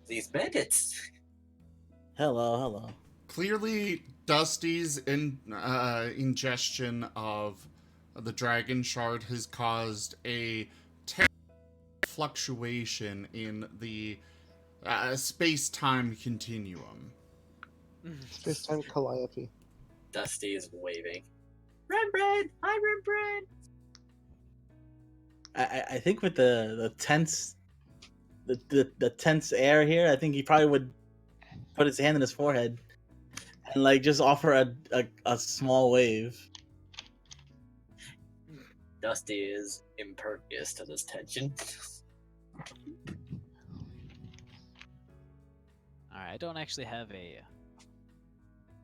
These bandits. Hello, hello. Clearly, Dusty's ingestion of the dragon shard has caused a terrible fluctuation in the space-time continuum. Space-time calliope. Dusty is waving. Rembrandt! Hi, Rembrandt! I think with the tense the tense air here, I think he probably would put his hand in his forehead and like just offer a small wave. Dusty is impervious to this tension. Alright, I don't actually have a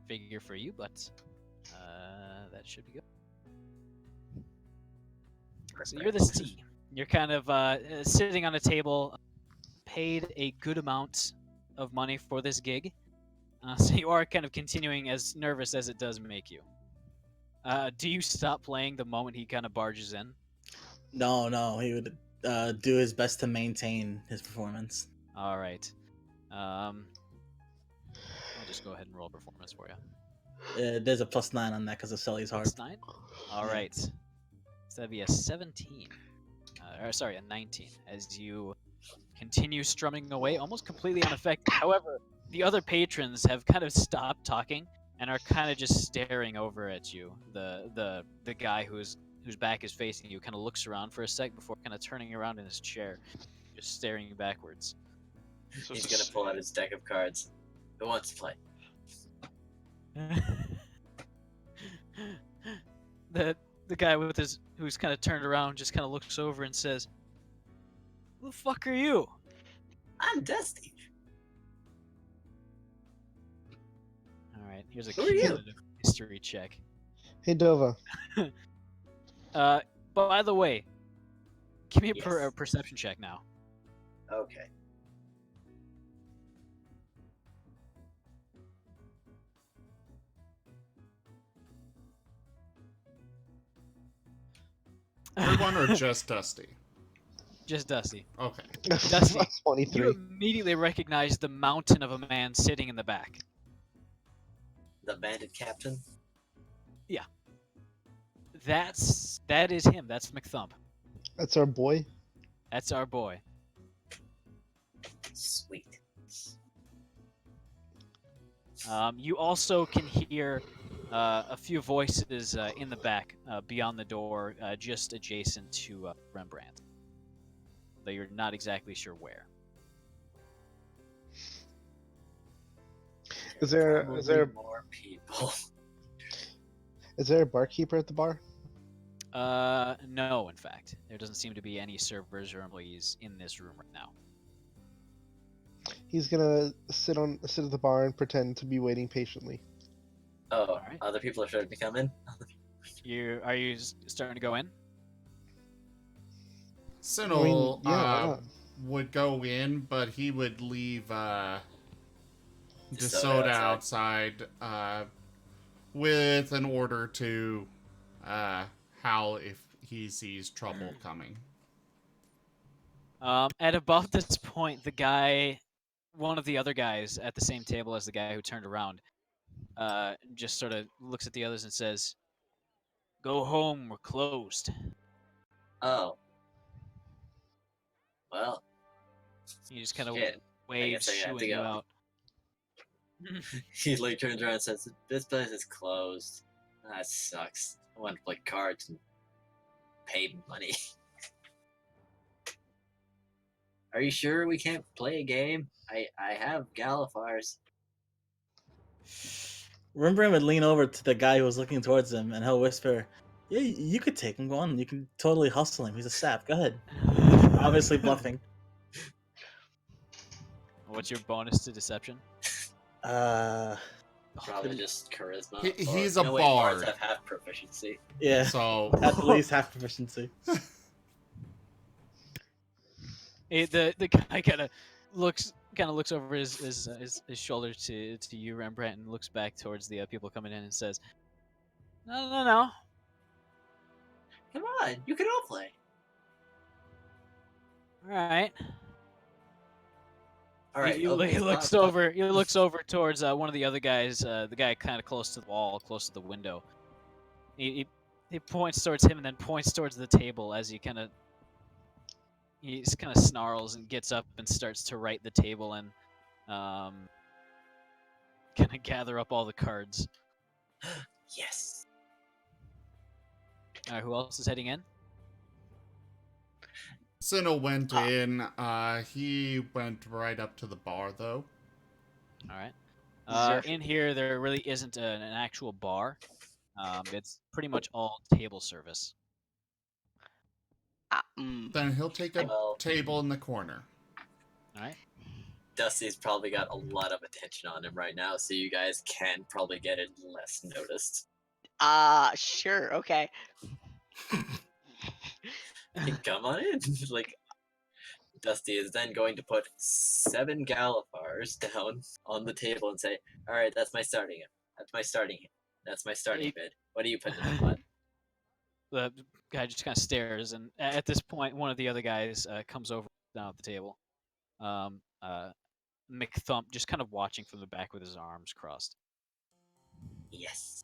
figure for you, but that should be good. So you're the C. You're kind of sitting on a table, paid a good amount of money for this gig. So you are kind of continuing as nervous as it does make you. Do you stop playing the moment he kind of barges in? No, he would do his best to maintain his performance. All right. I'll just go ahead and roll performance for you. There's a +9 on that because of Sully's heart. Plus 9? All right. So that'd be a 17. Or sorry, a 19. As you continue strumming away, almost completely unaffected. However, the other patrons have kind of stopped talking and are kind of just staring over at you. The guy whose back is facing you kind of looks around for a sec before kind of turning around in his chair, just staring backwards. So He's gonna pull out his deck of cards. Who wants to play? The guy who's kind of turned around just kind of looks over and says, "Who the fuck are you?" I'm Dusty. All right, here's a Who are you? cumulative history check. Hey, Dova. By the way, give me a Yes. perception check now. Okay. Everyone or just Dusty? Just Dusty. Okay. Dusty, That's 23. You immediately recognize the mountain of a man sitting in the back. The bandit captain. That is him. That's McThump. That's our boy. That's our boy. Sweet. You also can hear a few voices in the back beyond the door, just adjacent to Rembrandt. Though you're not exactly sure where. Is there more people? is there a barkeeper at the bar? No, in fact. There doesn't seem to be any servers or employees in this room right now. He's gonna sit at the bar and pretend to be waiting patiently. Oh, Alright. other people are starting to come in. Are you starting to go in? Sinnoh yeah, why not? would go in, but he would leave the Just soda outside. outside with an order to howl if he sees trouble coming. At about this point, one of the other guys at the same table as the guy who turned around, just sort of looks at the others and says, "Go home, we're closed." Oh. Well, He just kind of shit. waves, guess I have to shooing you go. out. He like turns around and says, "This place is closed. That sucks. I want to play cards and pay money." Are you sure we can't play a game? I have Galifars. Rimbrand would lean over to the guy who was looking towards him, and he'll whisper, "Yeah, you could take him. Go on. You can totally hustle him. He's a sap. Go ahead." Obviously bluffing. What's your bonus to deception? Probably just charisma. He's or, a no, wait, bards bard. have half proficiency. Yeah, So at least half proficiency. The guy kind of looks over his shoulder to you, Rembrandt, and looks back towards the people coming in and says, "No. Come on, you can all play. All right." All right. He looks over. He looks over towards one of the other guys. The guy kind of close to the wall, close to the window. He points towards him and then points towards the table as he kind of snarls and gets up and starts to right the table and kind of gather up all the cards. Yes. All right, who else is heading in? Sinnoh went in. He went right up to the bar, though. All right. Zerf. In here, there really isn't an actual bar. It's pretty much all table service. Then he'll take a Well- table in the corner. All right. Dusty's probably got a lot of attention on him right now, so you guys can probably get it less noticed. Sure, okay. Come on in. Like, Dusty is then going to put 7 Galifars down on the table and say, "All right, that's my starting. That's my starting. That's my starting bid. What are you putting in the pot?" The guy just kind of stares, and at this point, one of the other guys comes over down at the table. McThump just kind of watching from the back with his arms crossed. Yes.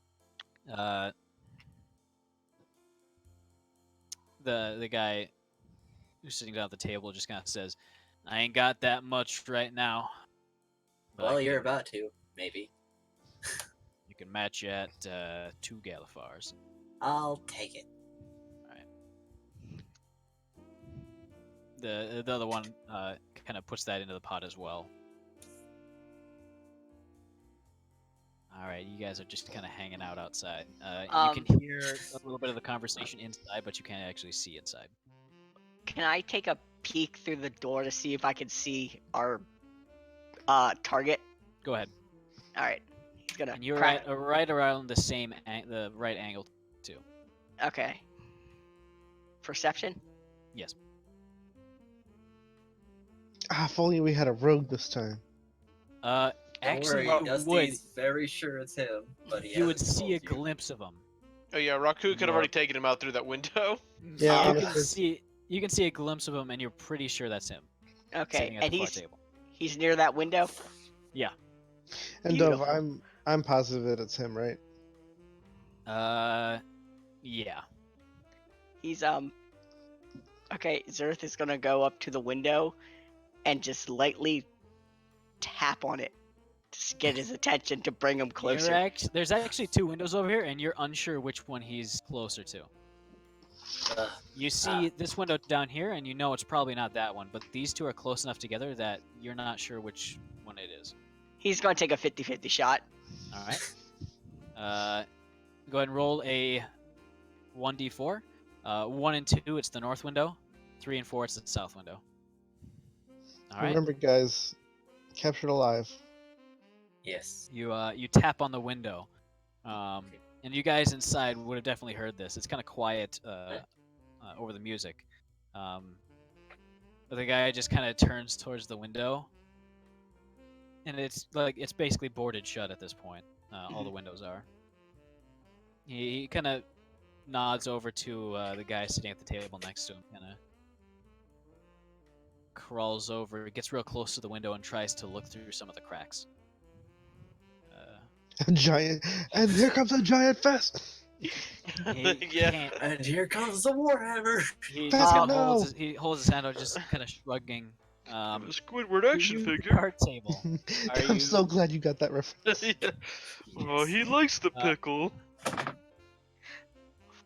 The guy who's sitting down at the table just kind of says, "I ain't got that much right now. but I Well, you're can- about to, maybe. You can match you at 2 Galifars." I'll take it. The other one kind of puts that into the pot as well. All right, you guys are just kind of hanging out outside. You can hear a little bit of the conversation inside, but you can't actually see inside. Can I take a peek through the door to see if I can see our target? Go ahead. All right. He's gonna. And you're crack- at right around the same the right angle too. Okay. Perception. Yes. If only we had a rogue this time. Don't Actually, worry, you Dusty's would very sure it's him, but he you would hasn't see a told you. glimpse of him. Oh yeah, Raku could have already taken him out through that window. Yeah, you can honestly. see a glimpse of him, and you're pretty sure that's him. Okay, Sitting at and the far he's table. near that window. And Dove, Beautiful. I'm positive that it's him, right? Yeah. He's Okay, Zerth is gonna go up to the window and just lightly tap on it to get his attention to bring him closer. There's actually 2 windows over here, and you're unsure which one he's closer to. You see this window down here, and you know it's probably not that one, but these 2 are close enough together that you're not sure which one it is. He's gonna take a 50-50 shot. All right. Go ahead and roll a 1d4. 1 and 2, it's the north window. 3 and 4, it's the south window. All right. Remember, guys, captured alive. Yes. You tap on the window, and you guys inside would have definitely heard this. It's kind of quiet over the music, but the guy just kind of turns towards the window, and it's basically boarded shut at this point. All the windows are. He kind of nods over to the guy sitting at the table next to him, kind of crawls over, gets real close to the window, and tries to look through some of the cracks. A giant, and here comes a giant fest. He Yeah. can't- And here comes the Warhammer! He Fast just kind now. of holds his hand out, just kind of shrugging. Squidward You use the card table. Are I'm you- so glad you got that reference. Yeah. Oh, he likes the Uh, pickle.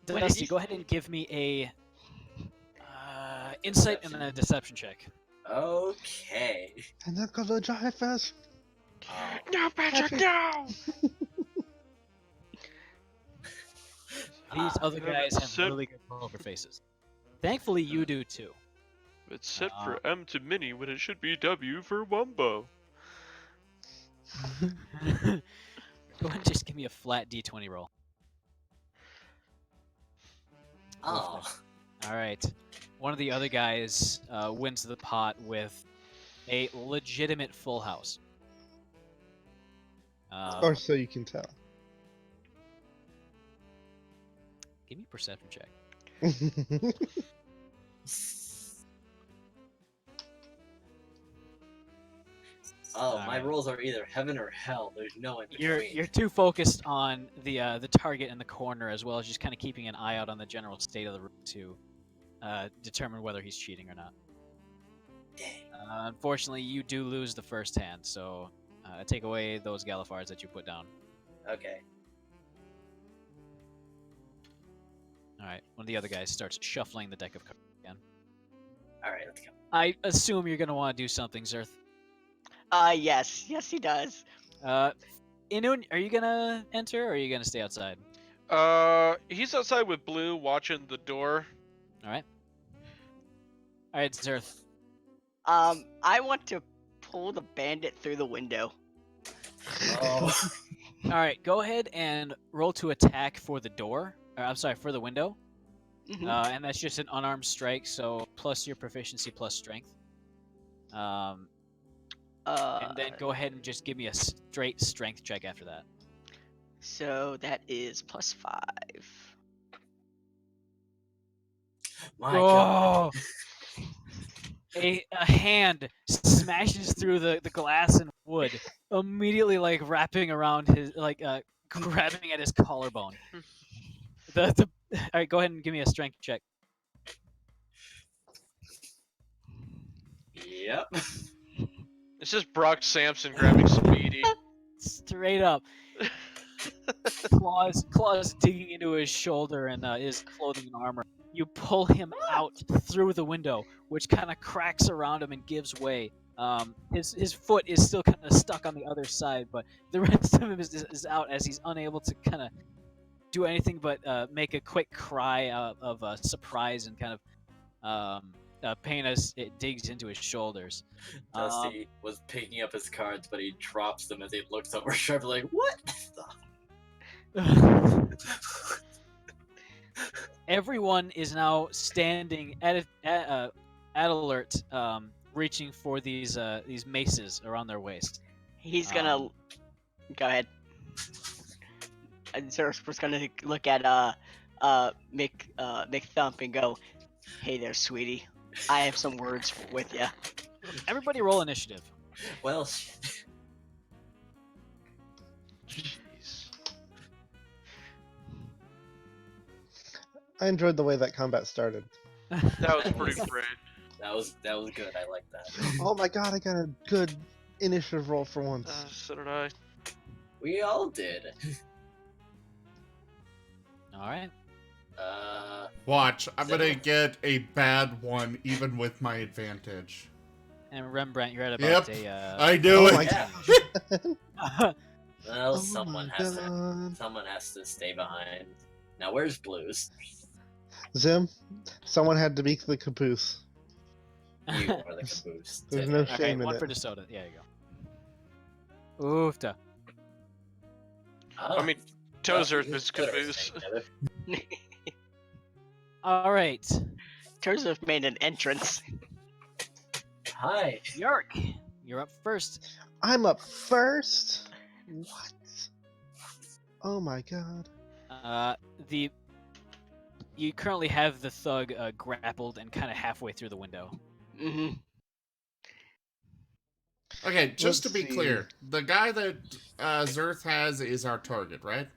What Dusty, did go ahead and give me a insight and then a deception check. Okay. And then go to the giant fish. No, Patrick, Patrick. no! These other Damn it, guys have Sid. really good poker faces. Thankfully, you do too. It's set for M to Mini when it should be W for Wumbo. Go ahead and just give me a flat D20 roll. Oh. All right. One of the other guys wins the pot with a legitimate full house. Or so you can tell. Give me a perception check. Oh, my Alright. rolls are either heaven or hell. There's no in You're between. too focused on the target in the corner, as well as just kind of keeping an eye out on the general state of the room to determine whether he's cheating or not. Dang. Unfortunately, you do lose the first hand, so take away those Gallifards that you put down. Okay. All right. One of the other guys starts shuffling the deck of cards again. All right, let's go. I assume you're gonna want to do something, Zerth. Yes, he does. Inun, are you gonna enter or are you gonna stay outside? He's outside with Blue watching the door. All right. All right, Zerth. I want to pull the bandit through the window. Oh. All right, go ahead and roll to attack for the door. Or, I'm sorry, for the window. Mhm. And that's just an unarmed strike, so plus your proficiency plus strength. And then go ahead and just give me a straight strength check after that. So that is +5. My God. A hand smashes through the glass and wood, immediately like wrapping around his grabbing at his collarbone. All right, go ahead and give me a strength check. Yep. It's just Brock Sampson grabbing Speedy. Straight up. Claws digging into his shoulder and his clothing and armor. You pull him out through the window, which kind of cracks around him and gives way. His foot is still kind of stuck on the other side, but the rest of him is out as he's unable to kind of do anything but make a quick cry of surprise and kind of pain as it digs into his shoulders. Dusty was picking up his cards, but he drops them as he looks over his shoulder like, what? Everyone is now standing at alert, reaching for these maces around their waist. He's gonna go ahead. And Zerth was gonna look at Mick Thump and go, "Hey there, sweetie. I have some words with you." Everybody roll initiative. Well, shit. Jeez. I enjoyed the way that combat started. That was pretty great. That was good. I like that. Oh my god, I got a good initiative roll for once. So did I. We all did. All right. Watch, I'm gonna get a bad one even with my advantage. And Rembrandt, you're at about I do Oh it. my Yeah. Well, Oh someone my has to. God. Someone has to stay behind. Now, where's Blues? Zim, someone had to be the caboose. You are the caboose. There's no Okay, shame in one it. for DeSoto. Yeah, you go. Oofta. Oh, I mean, well, Tozer you is better caboose. stay together. All right, Terzov made an entrance. Hi. Yark, you're up first. I'm up first? What? Oh my god. You currently have the thug grappled and kind of halfway through the window. Mm-hmm. Okay, just to Let's be see. clear, the guy that Zerth has is our target, right?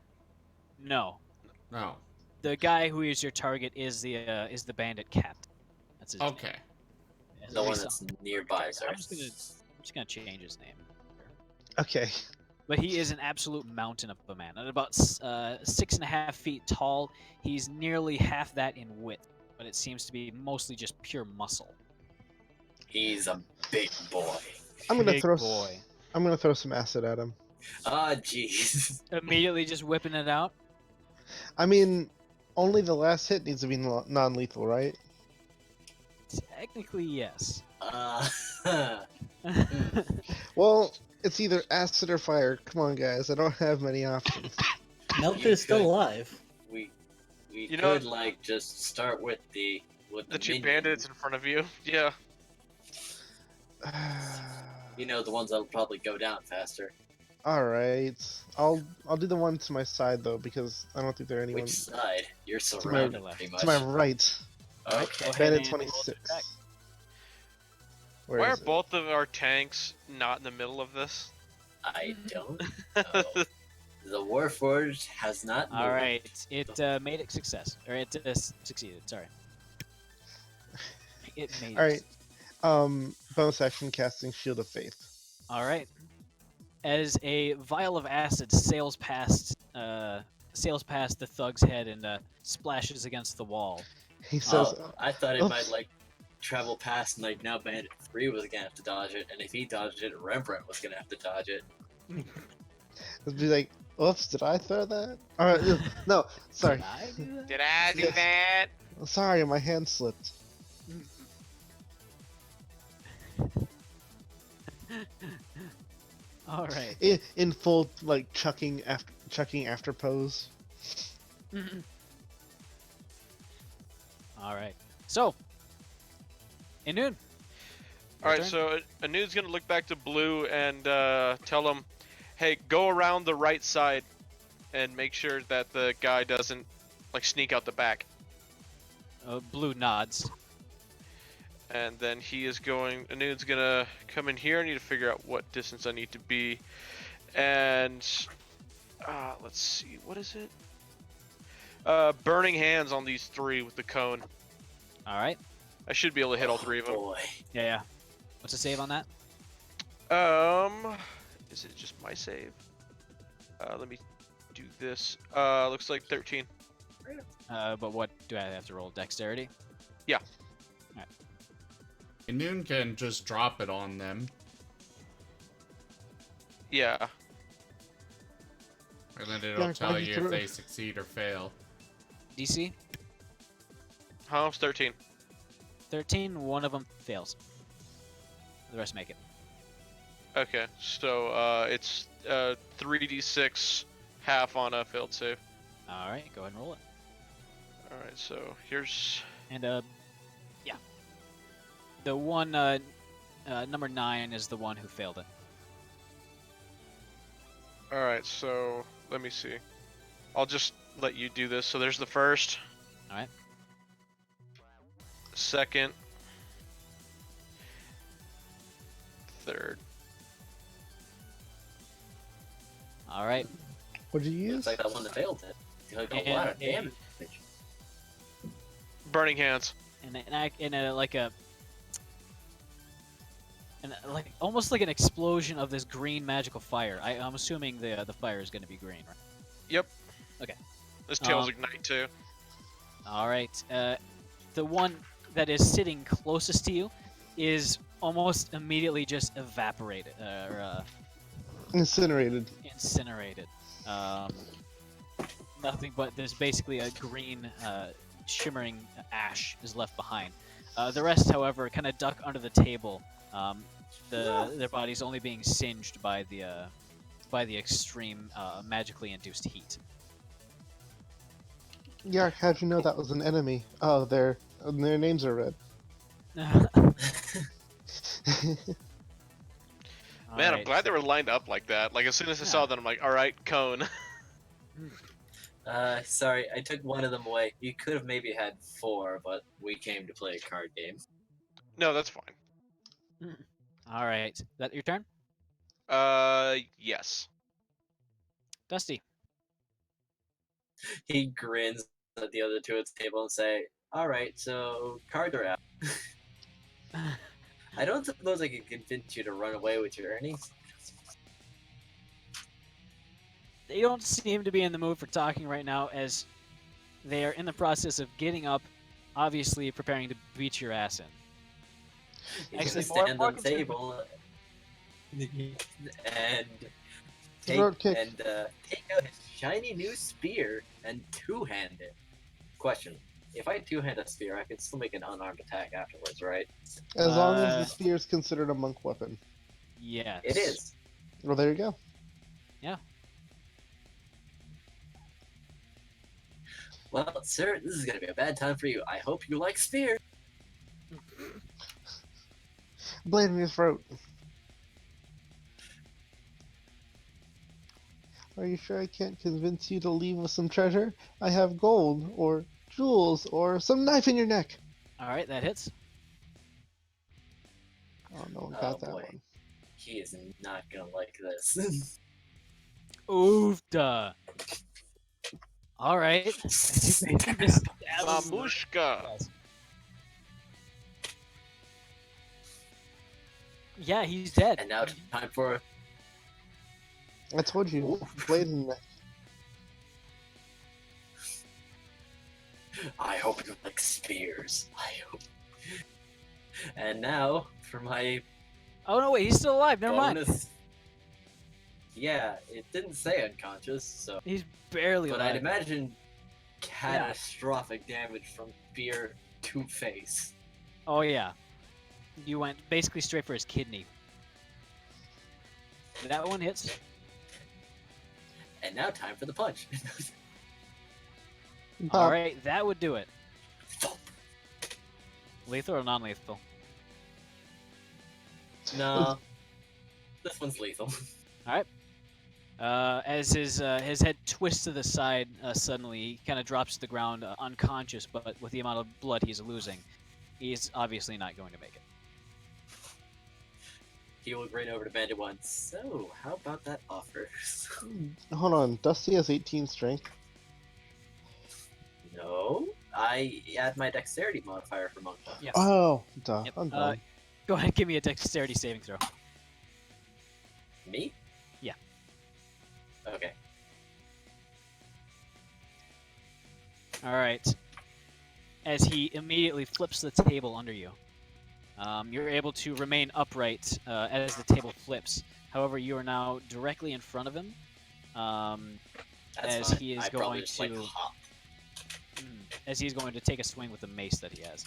No, No. the guy who is your target is the bandit captain. That's his Okay. name. The one So- that's nearby, sir. I'm just gonna change his name. Okay. But he is an absolute mountain of a man. At about 6.5 feet tall, he's nearly half that in width, but it seems to be mostly just pure muscle. He's a big boy. I'm gonna Big throw. boy. I'm gonna throw some acid at him. Ah, jeez. Immediately just whipping it out. I mean, only the last hit needs to be non-lethal, right? Technically, yes. Well, it's either acid or fire. Come on, guys. I don't have many options. Melter You is still could- alive. we You know- could like just start with the The two minions. bandits in front of you. Yeah. You know, the ones that'll probably go down faster. All right. I'll do the one to my side though, because I don't think there are anyone Which side? You're my surrounded left. pretty much. to my right. Okay. Go ahead Bandit and roll 26. attack. Where Why are is it? both of our tanks not in the middle of this? I don't know. The Warforged has not moved. All right, it made it success, or it succeeded. Sorry. It made. All it. right. Bonus action casting Shield of Faith. All right. As a vial of acid sails past the thug's head and splashes against the wall. He says, Oh, I thought it "Oops." might like travel past and like now Bandit 3 was gonna have to dodge it, and if he dodged it, Rembrandt was gonna have to dodge it. It'd be like, "Oops, did I throw that?" All right. No, sorry. Did I do that? Did I do Yes. that? Sorry, my hand slipped. All right. In full like chucking after pose. All right. So, Inun. Alright, so Anu's gonna look back to Blue and tell him, hey, go around the right side and make sure that the guy doesn't like sneak out the back. Blue nods. And then Anu's gonna come in here. I need to figure out what distance I need to be. And let's see, what is it? Burning hands on these three with the cone. All right. I should be able to hit all three of them. Boy. Yeah. What's the save on that? Is it just my save? Let me do this. Looks like 13. But what do I have to roll? Dexterity. Yeah. Noon can just drop it on them, Yeah. and then it'll Yeah, tell why you you if throw- they succeed or fail. DC. Huh? It's 13. 13. One of them fails. The rest make it. Okay, so it's 3d6 half on a failed save. All right. Go ahead and roll it. All right, so here's And yeah. The one number 9 is the one who failed it. all right. So let me see. I'll just let you do this. So there's the first. All right. Second. Third. All right. What'd you use? Looks like that one that failed it. Took a Yeah, lot of yeah. damage. Burning hands. Like almost like an explosion of this green magical fire. I'm assuming the fire is going to be green, right? Yep. Okay. This tails Um, ignite too. All right. The one that is sitting closest to you is almost immediately just evaporated or Incinerated. incinerated. Nothing but there's basically a green shimmering ash is left behind. The rest, however, kind of duck under the table. Their bodies only being singed by the extreme magically induced heat. Yeah, how'd you know that was an enemy? Oh, their names are red. Man, I'm Alright. glad they were lined up like that. Like as soon as I saw Yeah. them, I'm like, all right, cone. Sorry, I took one of them away. You could have maybe had 4, but we came to play a card game. No, that's fine. All right. That your turn, Yes. Dusty. He grins at the other two at the table and say, "Alright, so cards are out. I don't suppose I can convince you to run away with your earnings." They don't seem to be in the mood for talking right now, as they are in the process of getting up, obviously preparing to beat your ass in. He's Actually, gonna more- stand more on the table and Throat kick. take out his shiny new spear and two-hand it. Question: if I two-hand a spear, I can still make an unarmed attack afterwards, right? As long as the Uh, spear is considered a monk weapon. Yes. It is. Well, there you go. Well, sir, this is gonna be a bad time for you. I hope you like spear. Blade in his throat. Are you sure I can't convince you to leave with some treasure? I have gold, or jewels, or some knife in your neck. All right, that hits. Oh, no one Oh, got that boy. one. He is not gonna like this. Oofda. All right. Mamushka. Yeah, he's dead. And now time for I told you, blade in the neck. I hope you like spears. I hope. And now for my Oh no, wait, he's still alive. Never mind. bonus. Yeah, it didn't say unconscious, so. He's barely But alive. I'd imagine catastrophic damage from spear to face. Oh yeah. You went basically straight for his kidney. That one hits. And now time for the punch. All Pop. right, that would do it. Lethal or non-lethal? No, this one's lethal. As his head twists to the side suddenly, he kind of drops to the ground unconscious, but with the amount of blood he's losing, he's obviously not going to make it. He will grin over to Bandit One. So, how about that offer? Hold on, Dusty has 18 strength. No, I add my dexterity modifier for monk. Yes. Oh, duh. Yep. I'm done. Go ahead and give me a dexterity saving throw. Me? Yeah. Okay. All right. As he immediately flips the table under you, you're able to remain upright as the table flips. However, you are now directly in front of him, That's as fine. he is I probably going just, like, to hop. as he's going to take a swing with the mace that he has.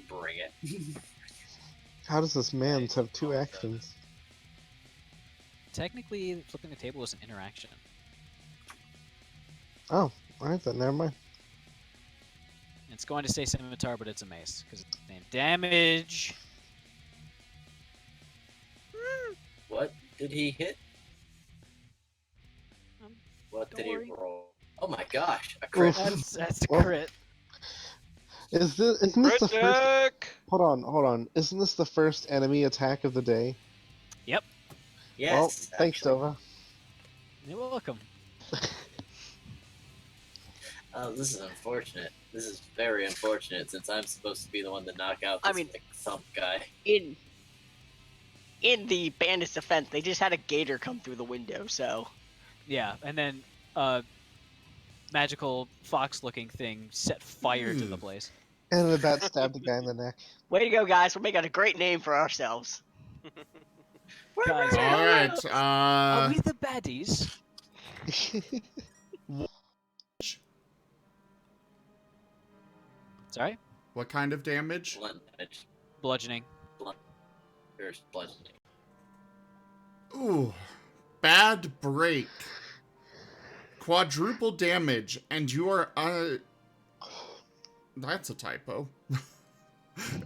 Bring it. How does this man have two actions? Technically, flipping the table is an interaction. Oh, alright then, never mind. It's going to say scimitar, but it's a mace because it's named damage. What did he hit? What don't did worry. he roll? Oh my gosh, a crit. Oof. That's a Well, crit. Isn't this the first? Critic! Hold on. Isn't this the first enemy attack of the day? Yep. Yes. Well, thanks, actually. Dova. You're welcome. Oh, this is unfortunate. This is very unfortunate since I'm supposed to be the one to knock out I this mean- big thump guy. In the bandit's defense, they just had a gator come through the window, so Yeah, and then magical fox-looking thing set fire to the place. And the bat stabbed the guy in the neck. way to go, guys! We're making a great name for ourselves. Guys, All right. are we the baddies? Sorry? What kind of damage? Blunt damage. Bludgeoning. There's bludgeoning. Ooh, bad break. Quadruple damage, and you are that's a typo.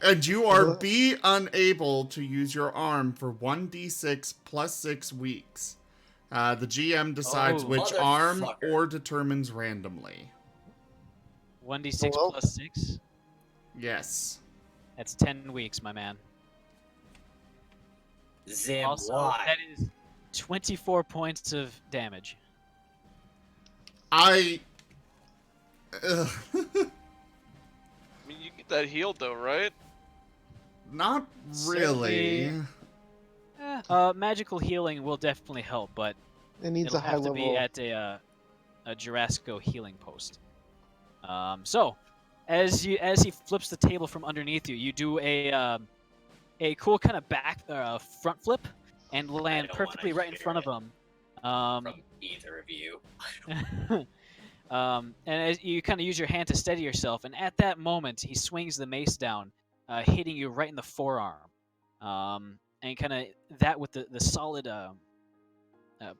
And you are be unable to use your arm for 1d6 plus 6 weeks. The GM decides Oh, which arm motherfucker. or determines randomly. 1d6 Hello? plus 6. Yes. That's 10 weeks, my man. Zim, Also, why? that is 24 points of damage. I I mean, you get that healed though, right? not really. Magical healing will definitely help, but It needs it'll a high have to level. be at a Jurassico healing post. So, As he flips the table from underneath you, you do a cool kind of front flip and land don't perfectly wanna right in hear front of it him. from either of you. And as you kind of use your hand to steady yourself, and at that moment, he swings the mace down, hitting you right in the forearm. And kind of that with the solid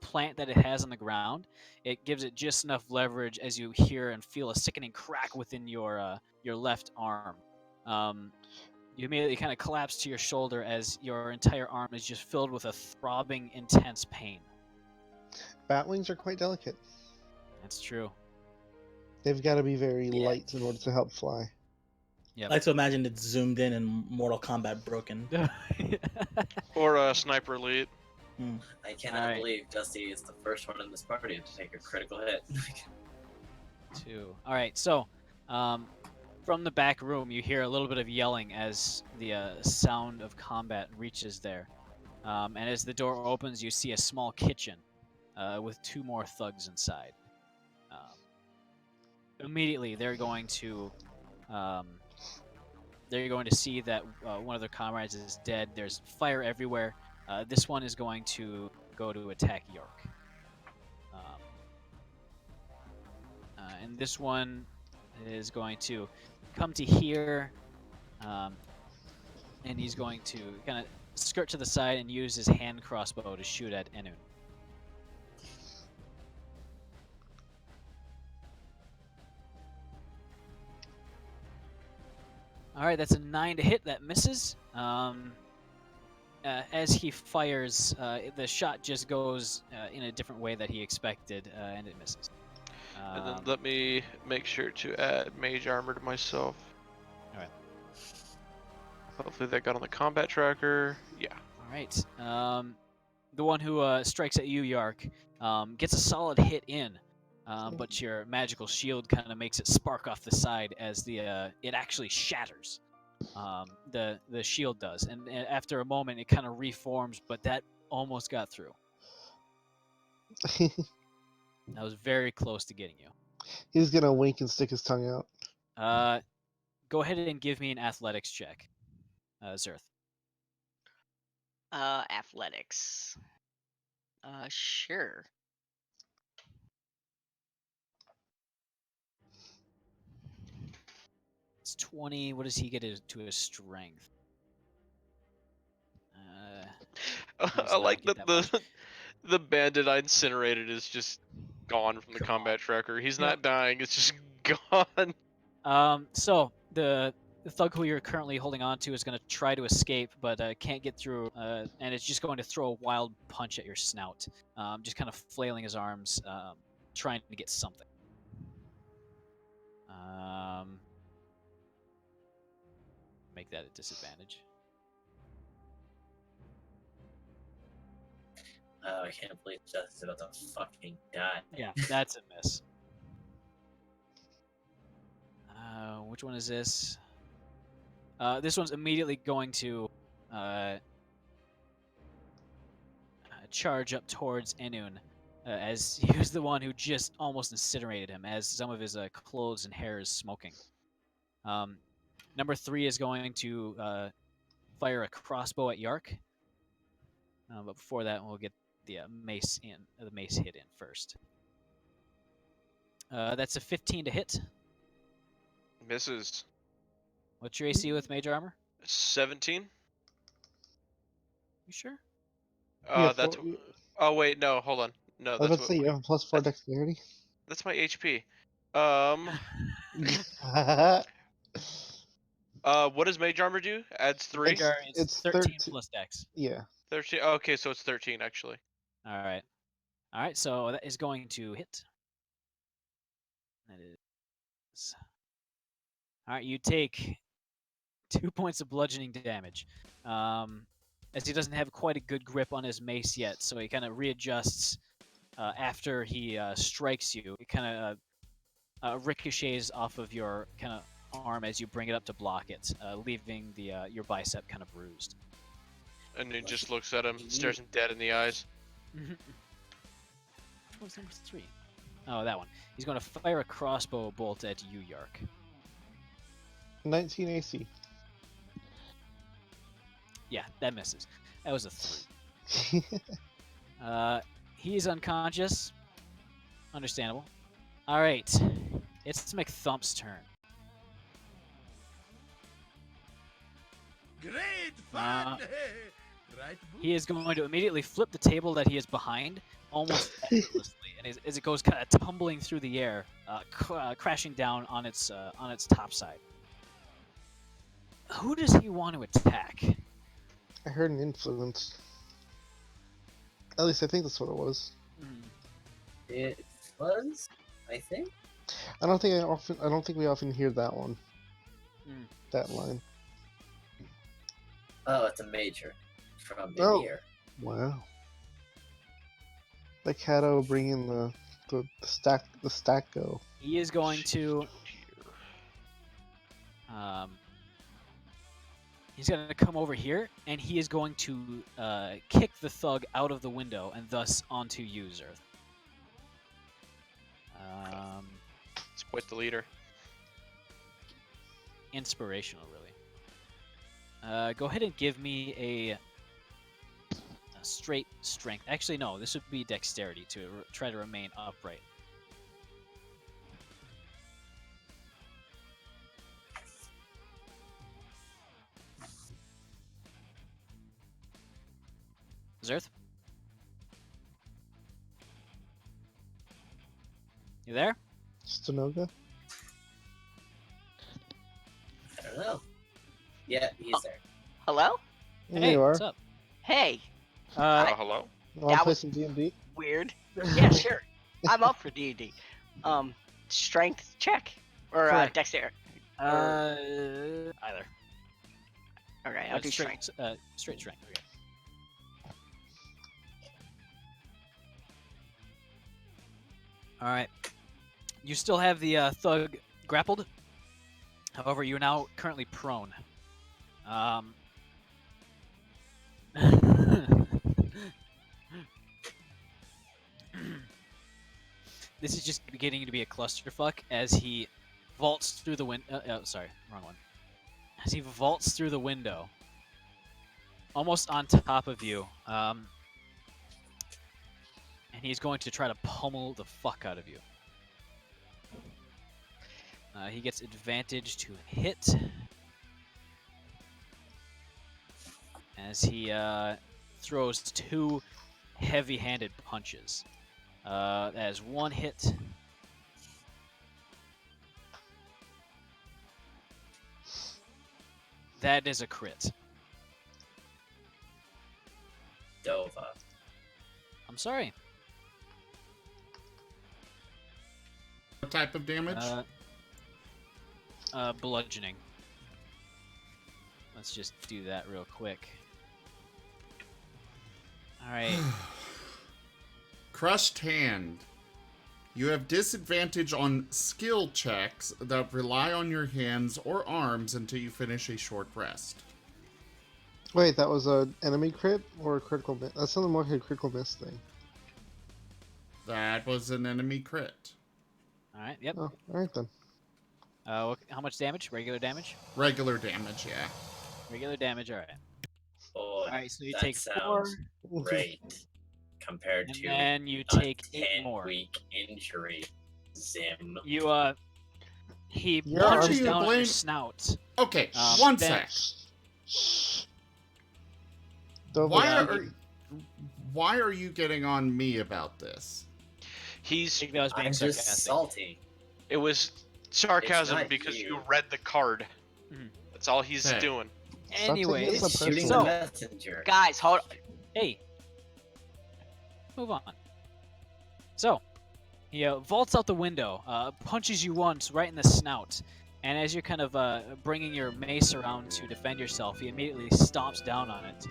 plant that it has on the ground, it gives it just enough leverage as you hear and feel a sickening crack within your left arm. You immediately kind of collapse to your shoulder as your entire arm is just filled with a throbbing, intense pain. Bat wings are quite delicate. That's true. They've got to be very Yeah. light in order to help fly. Yep. I like to imagine it's zoomed in and Mortal Kombat broken. Or Sniper Elite. I cannot Alright. believe Dusty is the first one in this party to take a critical hit. 2. All right, so from the back room, you hear a little bit of yelling as the sound of combat reaches there. And as the door opens, you see a small kitchen with 2 more thugs inside. Immediately, they're going to see that one of their comrades is dead. There's fire everywhere. This one is going to go to attack York. And this one is going to come to here, and he's going to kind of skirt to the side and use his hand crossbow to shoot at Enun. All right, that's a 9 to hit. That misses. As he fires, the shot just goes in a different way that he expected, and it misses. And then let me make sure to add mage armor to myself. All right. Hopefully that got on the combat tracker. Yeah. All right. The one who strikes at you, Yark, gets a solid hit in, but your magical shield kind of makes it spark off the side as it actually shatters. The shield does, and after a moment, it kind of reforms, but that almost got through. That was very close to getting you. He's gonna wink and stick his tongue out. Go ahead and give me an athletics check, Zerth. Athletics. Sure. It's 20. What does he get to his strength? I like that the bandit I incinerated is just gone from the combat tracker. He's not dying. It's just gone. So the thug who you're currently holding on to is going to try to escape, but can't get through, and it's just going to throw a wild punch at your snout, just kind of flailing his arms, trying to get something. Make that a disadvantage. Oh, I can't believe Dusty's about to fucking die. Yeah, that's a miss. Which one is this? This one's immediately going to charge up towards Enun, as he was the one who just almost incinerated him, as some of his clothes and hair is smoking. Number 3 is going to fire a crossbow at Yark. But before that, we'll get the mace hit in first. That's a 15 to hit. Misses. What's your AC with major armor? 17. You sure? That's. Oh wait, no, hold on. No, I was that's about to say you have a +4 dexterity. That's my HP. What does mage armor do? Adds 3. Major armor is It's 13 plus dex. Yeah. 13. Okay, so it's 13 actually. All right. All right. So that is going to hit. That is. All right. You take 2 points of bludgeoning damage. As he doesn't have quite a good grip on his mace yet, so he kind of readjusts after he strikes you. It kind of ricochets off of your kind of arm as you bring it up to block it, leaving your bicep kind of bruised. And he just looks at him, stares him dead in the eyes. Which one's number 3? Oh, that one. He's going to fire a crossbow bolt at you, Yark. 19 AC. Yeah, that misses. That was a 3. He's unconscious. Understandable. All right, it's McThump's turn. Great fun! Right, Boo? He is going to immediately flip the table that he is behind, almost effortlessly, and as it goes kind of tumbling through the air, crashing down on its top side. Who does he want to attack? I heard an influence. At least I think that's what it was. It was, I think. I don't think we often hear that one. That line. Oh, it's a major from the Oh. year. Wow. Like Kato bringing the stack go. He is going to. He's going to come over here, and he is going to kick the thug out of the window, and thus onto you, Zerth. Let's quit the leader. Inspirational, really. Go ahead and give me a straight strength. Actually, no, this would be dexterity to try to remain upright. Zerth? You there? Stanoga? I don't know. Yeah, he's there. Hello? There Hey, you are. what's up? Hey, Hello? Want to That play was- some D&D? weird. Yeah, sure. I'm up for D&D. Strength check or Correct. dexterity. Either. Okay, I'll do strength. Straight strength. Okay. All right. You still have the thug grappled. However, you're now currently prone. This is just beginning to be a clusterfuck as he vaults through the window. Sorry, wrong one. As he vaults through the window, almost on top of you, and he's going to try to pummel the fuck out of you. He gets advantage to hit as he throws 2 heavy-handed punches. As 1 hit. That is a crit. Dova. I'm sorry. What type of damage? Bludgeoning. Let's just do that real quick. Alright. Crushed hand. You have disadvantage on skill checks that rely on your hands or arms until you finish a short rest. Wait, that was an enemy crit or a critical miss? That sounded more like a critical miss thing. That was an enemy crit. Alright, yep. Oh, alright then. How much damage? Regular damage? Regular damage, yeah. Regular damage, alright. Oh, Alright, so you that take 4, sounds great compared and to then you a take 8 more. 10-week injury. Zim. You, he Yeah, punches you down on your blame- snout. Okay, Then- one sec. Dova, Why are you getting on me about this? I He's. think that was being I'm just sarcastic. salty. It was sarcasm not because you. you read the card. Mhm. That's all he's Hey. doing. Anyways, It's a Shooting so- the messenger. Guys, hold. hey, move on. So, he vaults out the window, punches you once right in the snout, and as you're kind of bringing your mace around to defend yourself, he immediately stomps down on it.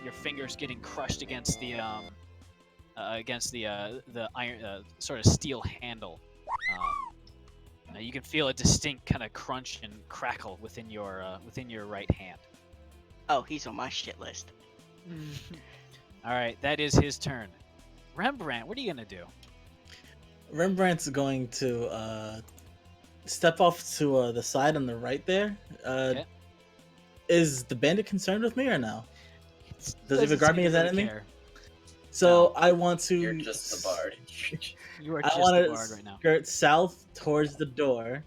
Your fingers getting crushed against the iron sort of steel handle. You can feel a distinct kind of crunch and crackle within your right hand. Oh, he's on my shit list. All right, that is his turn. Rembrandt, what are you gonna do? Rembrandt's going to step off to the side on the right there. Okay. Is the bandit concerned with me or no? Does he Doesn't regard seem me to as really enemy? care. So I want to. You're just the bard. You are I just want the to bard right now. skirt south towards the door,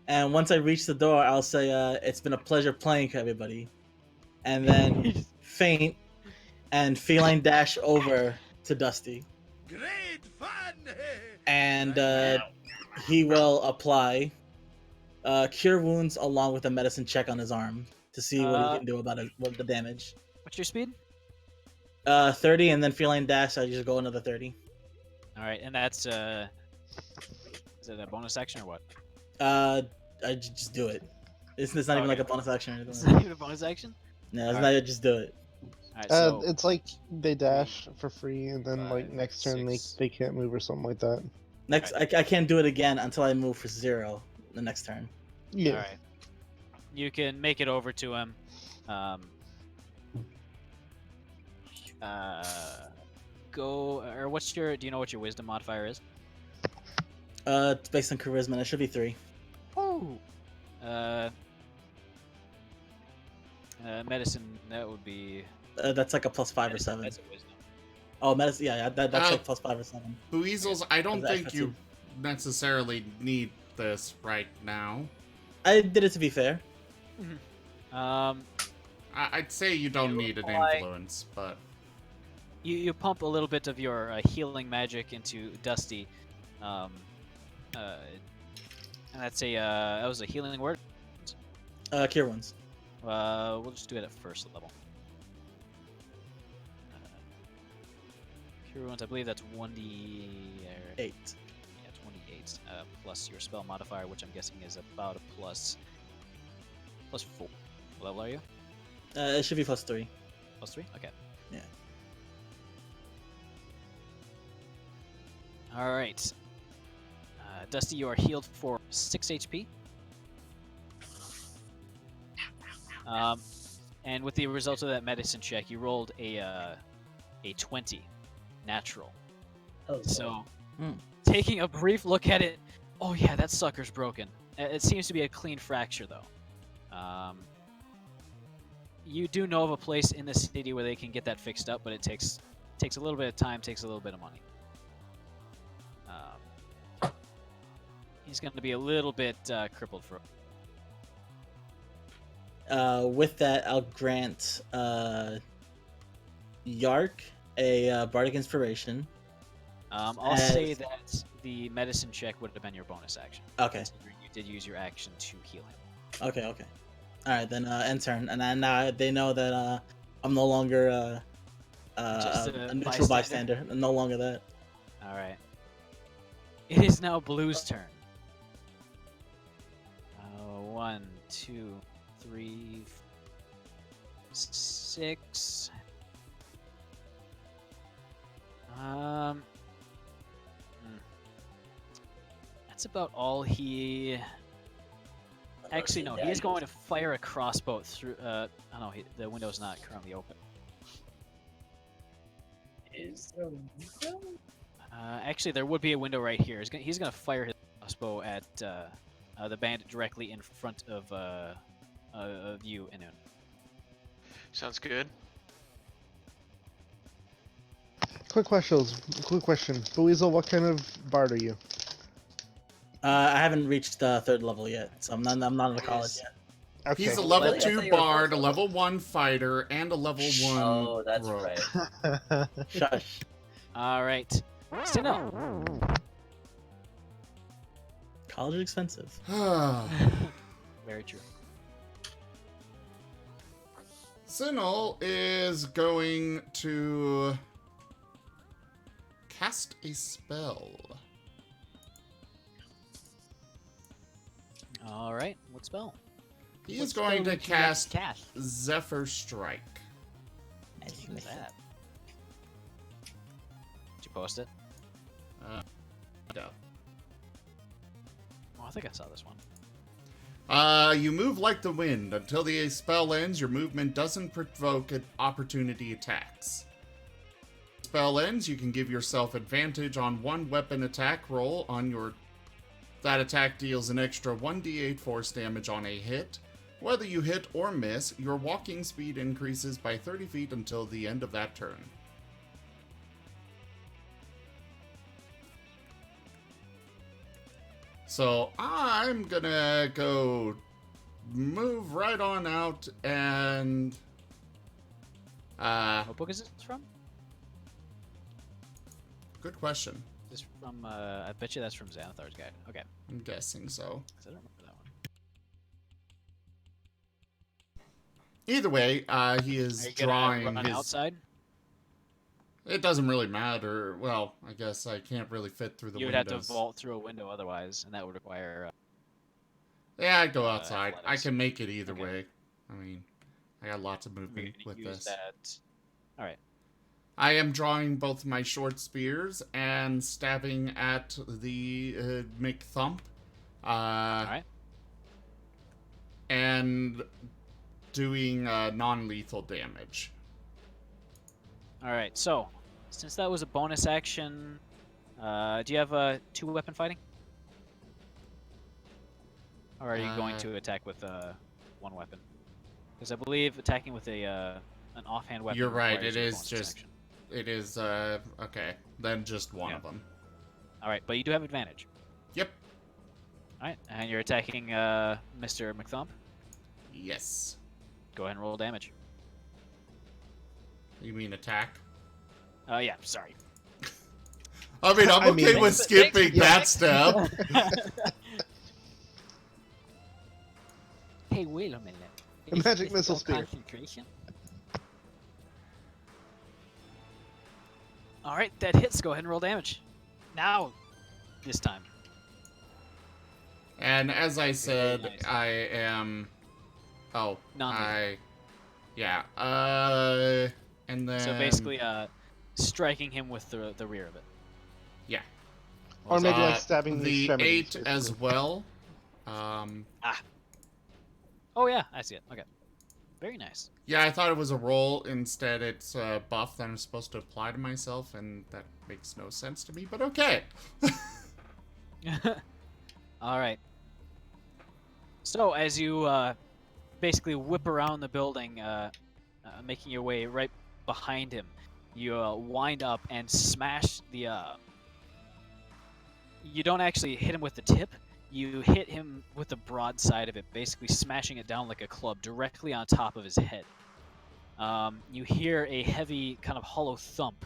and once I reach the door, I'll say, "It's been a pleasure playing, everybody," and then faint and feline dash over to Dusty, Great fun! and he will apply cure wounds along with a medicine check on his arm to see what he can do about it, what the damage. What's your speed? 30, and then feline dash. I just go another 30. All right, and that's is it a bonus action or what? I just do it. It's not even like a bonus action or anything. It's Like that. not even a bonus action. No, it's not. Just do it. All right, so It's like they dash for free, and then like 5, next turn 6. they can't move or something like that. Next, I can't do it again until I move for 0 the next turn. Yeah. all right, you can make it over to him. Go or what's your? Do you know what your wisdom modifier is? It's based on charisma. And it should be 3. Oh. Medicine. That would be. That's like a +5 or 7. That's a wisdom. Oh, medicine. Yeah, that's like +5 or 7. Buizels, I don't That's think you necessarily need this right now. I did it to be fair. I'd say you don't You need an apply- influence, but You pump a little bit of your healing magic into Dusty, and that's a that was a healing word. Cure wounds. We'll just do it at first level. Cure wounds, I believe that's 1d. 8. Yeah, 28 plus your spell modifier, which I'm guessing is about a plus 4. What level are you? It should be +3. +3. Okay. Yeah. All right. Dusty, you are healed for 6 HP. And with the results of that medicine check, you rolled a 20, natural. Oh, So, Hmm. taking a brief look at it, oh yeah, that sucker's broken. It seems to be a clean fracture, though. You do know of a place in the city where they can get that fixed up, but it takes a little bit of time, takes a little bit of money. He's going to be a little bit crippled for. With that, I'll grant Yark a bardic inspiration. I'll say that the medicine check would have been your bonus action. Okay. Considering you did use your action to heal him. Okay. All right, then end turn, and then now they know that I'm no longer Just a a neutral bystander. bystander. I'm no longer that. All right. It is now Blue's turn. 1, 2, 3, 6. That's about all he. Actually, no. He is going to fire a crossbow through. Oh no, the window's not currently open. Is there a window? Actually, there would be a window right here. He's gonna fire his crossbow at the bandit directly in front of you, Inun. Sounds good. Quick question. Buizel, what kind of bard are you? I haven't reached 3rd level yet, so I'm not in the college yet. Okay. he's a level I thought 2 you were bard, a first level 1 fighter, and a level 1 Oh, that's rogue. right. Shush. All right, Sino. College is expensive. Very true. Sinal is going to cast a spell. All right, what spell? He What is going spell to would you like cast cast? Zephyr Strike. What is that? Did you post it? No. Oh, I think I saw this one. You move like the wind. Until the spell ends, your movement doesn't provoke opportunity attacks. Spell ends, you can give yourself advantage on one weapon attack roll on your That attack deals an extra 1d8 force damage on a hit. Whether you hit or miss, your walking speed increases by 30 feet until the end of that turn. So I'm gonna go move right on out and What book is this from? good question. This from I bet you that's from Xanathar's Guide. Okay, I'm guessing so. 'cause I don't remember that one. Either way, he is Are you gonna drawing run his. outside? It doesn't really matter. Well, I guess I can't really fit through the You would windows. have to vault through a window otherwise, and that would require. Yeah, I'd go outside. I athletics. can make it either Okay. way. I mean, I got lots of You're movement gonna with use this. that. All right. I am drawing both my short spears and stabbing at the McThump. All right. And doing non-lethal damage. All right. So, since that was a bonus action, do you have a 2-weapon fighting? Or are you going to attack with 1 weapon? Because I believe attacking with a an offhand weapon. You're right, requires it a is bonus just- action. It is, okay. Then just one Yeah. of them. All right, but you do have advantage. Yep. All right, and you're attacking Mr. McThump. Yes. Go ahead and roll damage. You mean attack? Yeah, sorry. I mean, I'm I mean, okay with thanks- skipping thanks, that step. Hey, wait a minute. A magic missile spear. Concentration? All right, that hits. Go ahead and roll damage. Now, this time. And as I said, nice. I am... Oh, Non-lethal. Yeah, and then... So basically, striking him with the rear of it. Yeah. Or maybe like Uh, stabbing the the extremities, 8 as basically. well. Oh yeah, I see it. Okay, very nice. Yeah, I thought it was a roll. Instead, it's a buff that I'm supposed to apply to myself, and that makes no sense to me, but okay. All right. So as you basically whip around the building, making your way right behind him, you wind up and smash the. You don't actually hit him with the tip. You hit him with the broad side of it, basically smashing it down like a club directly on top of his head. You hear a heavy kind of hollow thump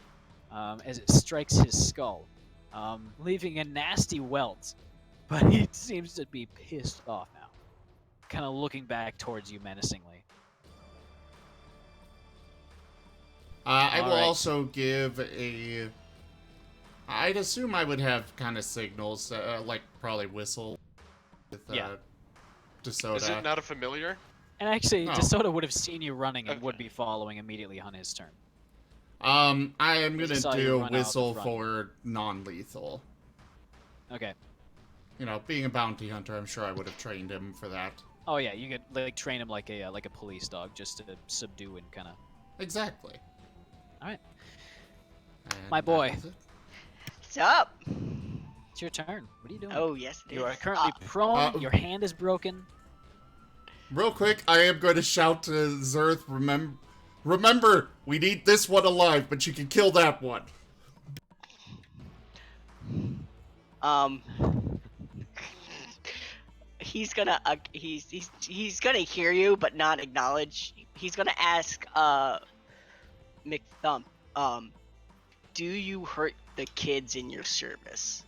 as it strikes his skull, leaving a nasty welt. But he seems to be pissed off now, kind of looking back towards you menacingly. I will Alright. also give a... I'd assume I would have kind of signals, like probably whistle with Yeah. DeSoda. Is it not a familiar? And actually, Oh. DeSoto would have seen you running and would Okay. be following immediately on his turn. I am He gonna saw you do a run out the whistle front. for non-lethal. Okay. You know, being a bounty hunter, I'm sure I would have trained him for that. Oh yeah, you could like train him like a police dog, just to subdue and kind of. Exactly. Alright. And My that boy. was it. What's up? It's your turn. What are you doing? Oh, yes, it You are is. currently prone. Your hand is broken. Real quick, I am going to shout to Zerth, remember, we need this one alive, but you can kill that one. He's gonna he's gonna hear you but not acknowledge. He's gonna ask McThump, do you hurt the kids in your service?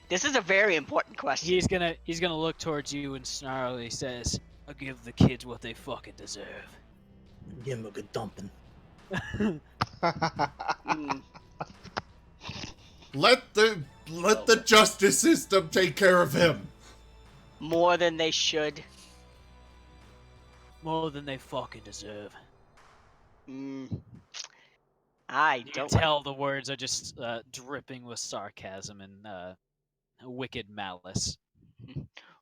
This is a very important question. he's gonna look towards you and snarly says, "I'll give the kids what they fucking deserve." Give him a good dumping. Mm, Let the justice system take care of him. more than they should. More than they fucking deserve. Mm, I You can don't. tell the words are just dripping with sarcasm and wicked malice.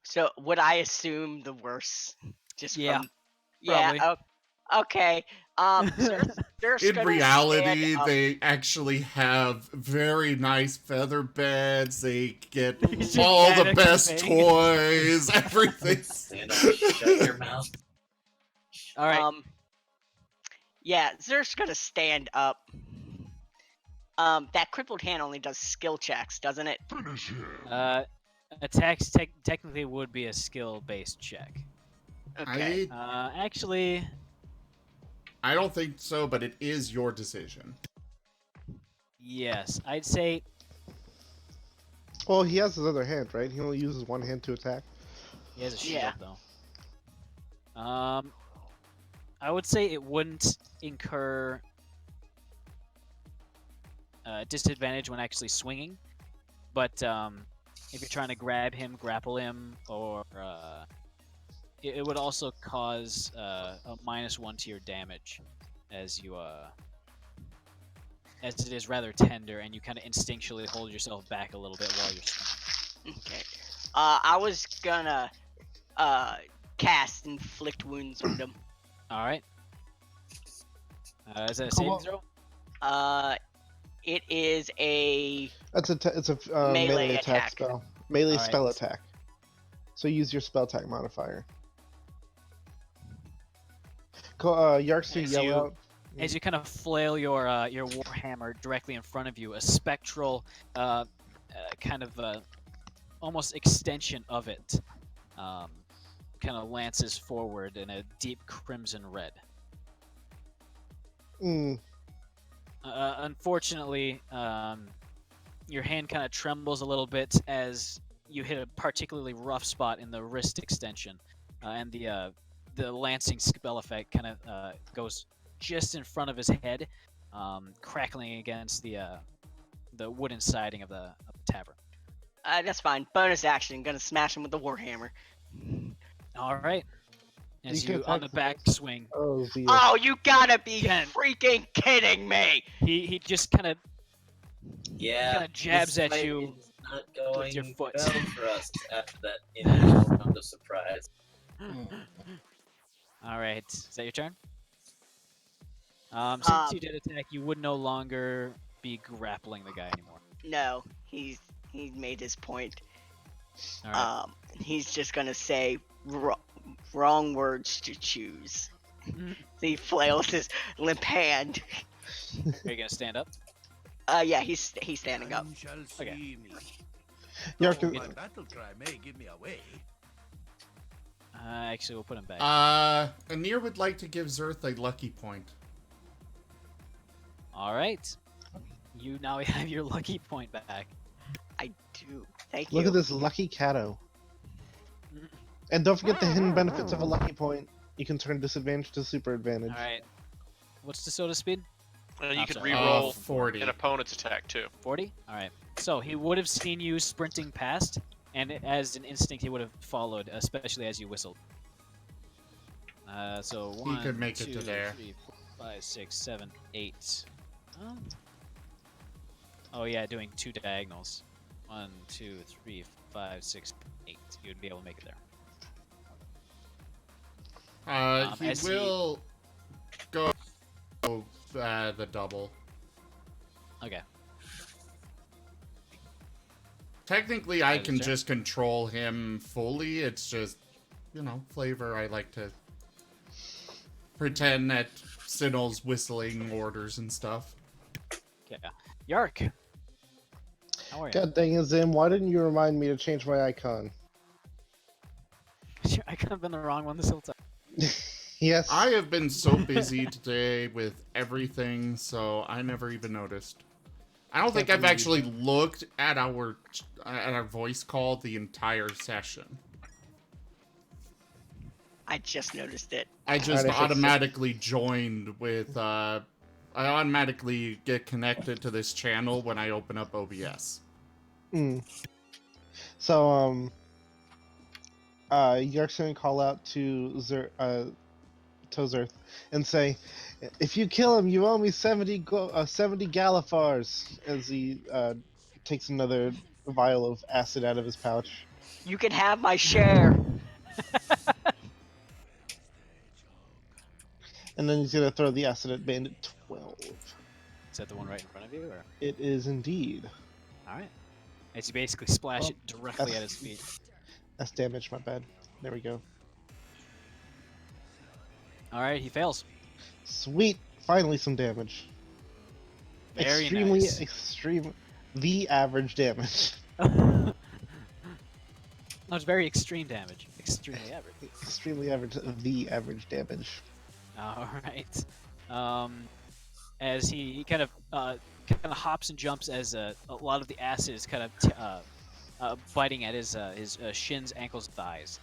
So would I assume the worst? Just Yeah, from. Yeah. probably. Okay. They're In gonna reality, stand up. they actually have very nice feather beds. They get He's all the dramatic best conveying. toys, everything. Stand up, shut your mouth. All right. Yeah, Zer's gonna stand up. That crippled hand only does skill checks, doesn't it? Finish him. Attacks technically would be a skill-based check. Okay. Actually, I don't think so, but it is your decision. yes. I'd say Well, he has his other hand, right? He only uses one hand to attack. he has a shield, Yeah. though. I would say it wouldn't incur disadvantage when actually swinging, but if you're trying to grab him, grapple him, or it would also cause a -1 to your damage, as you as it is rather tender, and you kind of instinctually hold yourself back a little bit while you're swinging. Okay. I was gonna cast inflict wounds on him. All right. Is that a saving throw? It is a It's a Melee melee attack attack. spell. Melee Alright. spell attack. So use your spell attack modifier. Yarkster, As yell you- out. As you kind of flail your warhammer directly in front of you, a spectral kind of almost extension of it kind of lances forward in a deep crimson red. Mm. Unfortunately, your hand kind of trembles a little bit as you hit a particularly rough spot in the wrist extension, and the lancing spell effect kind of goes just in front of his head, crackling against the wooden siding of the tavern. that's fine. Bonus action. Gonna smash him with the warhammer. All right. As You can you on the attack back swing, Oh, Zia. Oh, you gotta be Ken. freaking kidding me! he just kind of Yeah. Kinda jabs this at fight you is not going your foot. well for us after that initial round of surprise. All right. Is that your turn? Since you did attack, you would no longer be grappling the guy anymore. No, he's made his point. All right. He's just gonna say wrong words to choose. He flails his limp hand. Are you gonna stand up? Yeah, he's standing up. None shall Okay. see me. Yark, Though my battle cry may give me away. Actually, we'll put him back. Anir would like to give Zerth a lucky point. All right. You now have your lucky point back. I do. Thank you. look at this lucky Cato. And don't forget the hidden benefits of a lucky point. You can turn disadvantage to super advantage. All right. What's the soda speed? And you I'm could sorry. re-roll 40. an opponent's attack too. 40? All right. So he would have seen you sprinting past, and as an instinct, he would have followed, especially as you whistled. So He 1, could make it 2, to there. 3, 4, 5, 6, 7, 8. Oh yeah, doing 2 diagonals. 1, 2, 3, 5, 6, 8. You would be able to make it there. He as he- will go the double. Okay. Technically, I That is can fair. just control him fully. It's just, flavor. I like to pretend that Sinnoh's whistling orders and stuff. Okay. Yark. How are you? God dang it, Zim, why didn't you remind me to change my icon? I could have been the wrong one this whole time. Yes. I have been so busy today with everything, so I never even noticed. I don't think I've believe actually looked at our voice call the entire session. I just noticed it. I just Alright, I fixed it. automatically joined with, I automatically get connected to this channel when I open up OBS. Mm. So, Yark's gonna call out to Zerth and say, "If you kill him, you owe me 70 Galifars." As he takes another vial of acid out of his pouch. You can have my share. And then he's gonna throw the acid at Bandit 12. Is that the one right in front of you? Or? It is indeed. All right. As you basically splash it directly at his feet. That's damage, my bad. There we go. All right, he fails. Sweet! Finally some damage. Very Extremely, nice. The average damage. No, it's very extreme damage. Extremely average. Extremely average. The average damage. All right. As he kind of hops and jumps as a lot of the acid is kind of biting at his shins, ankles, thighs.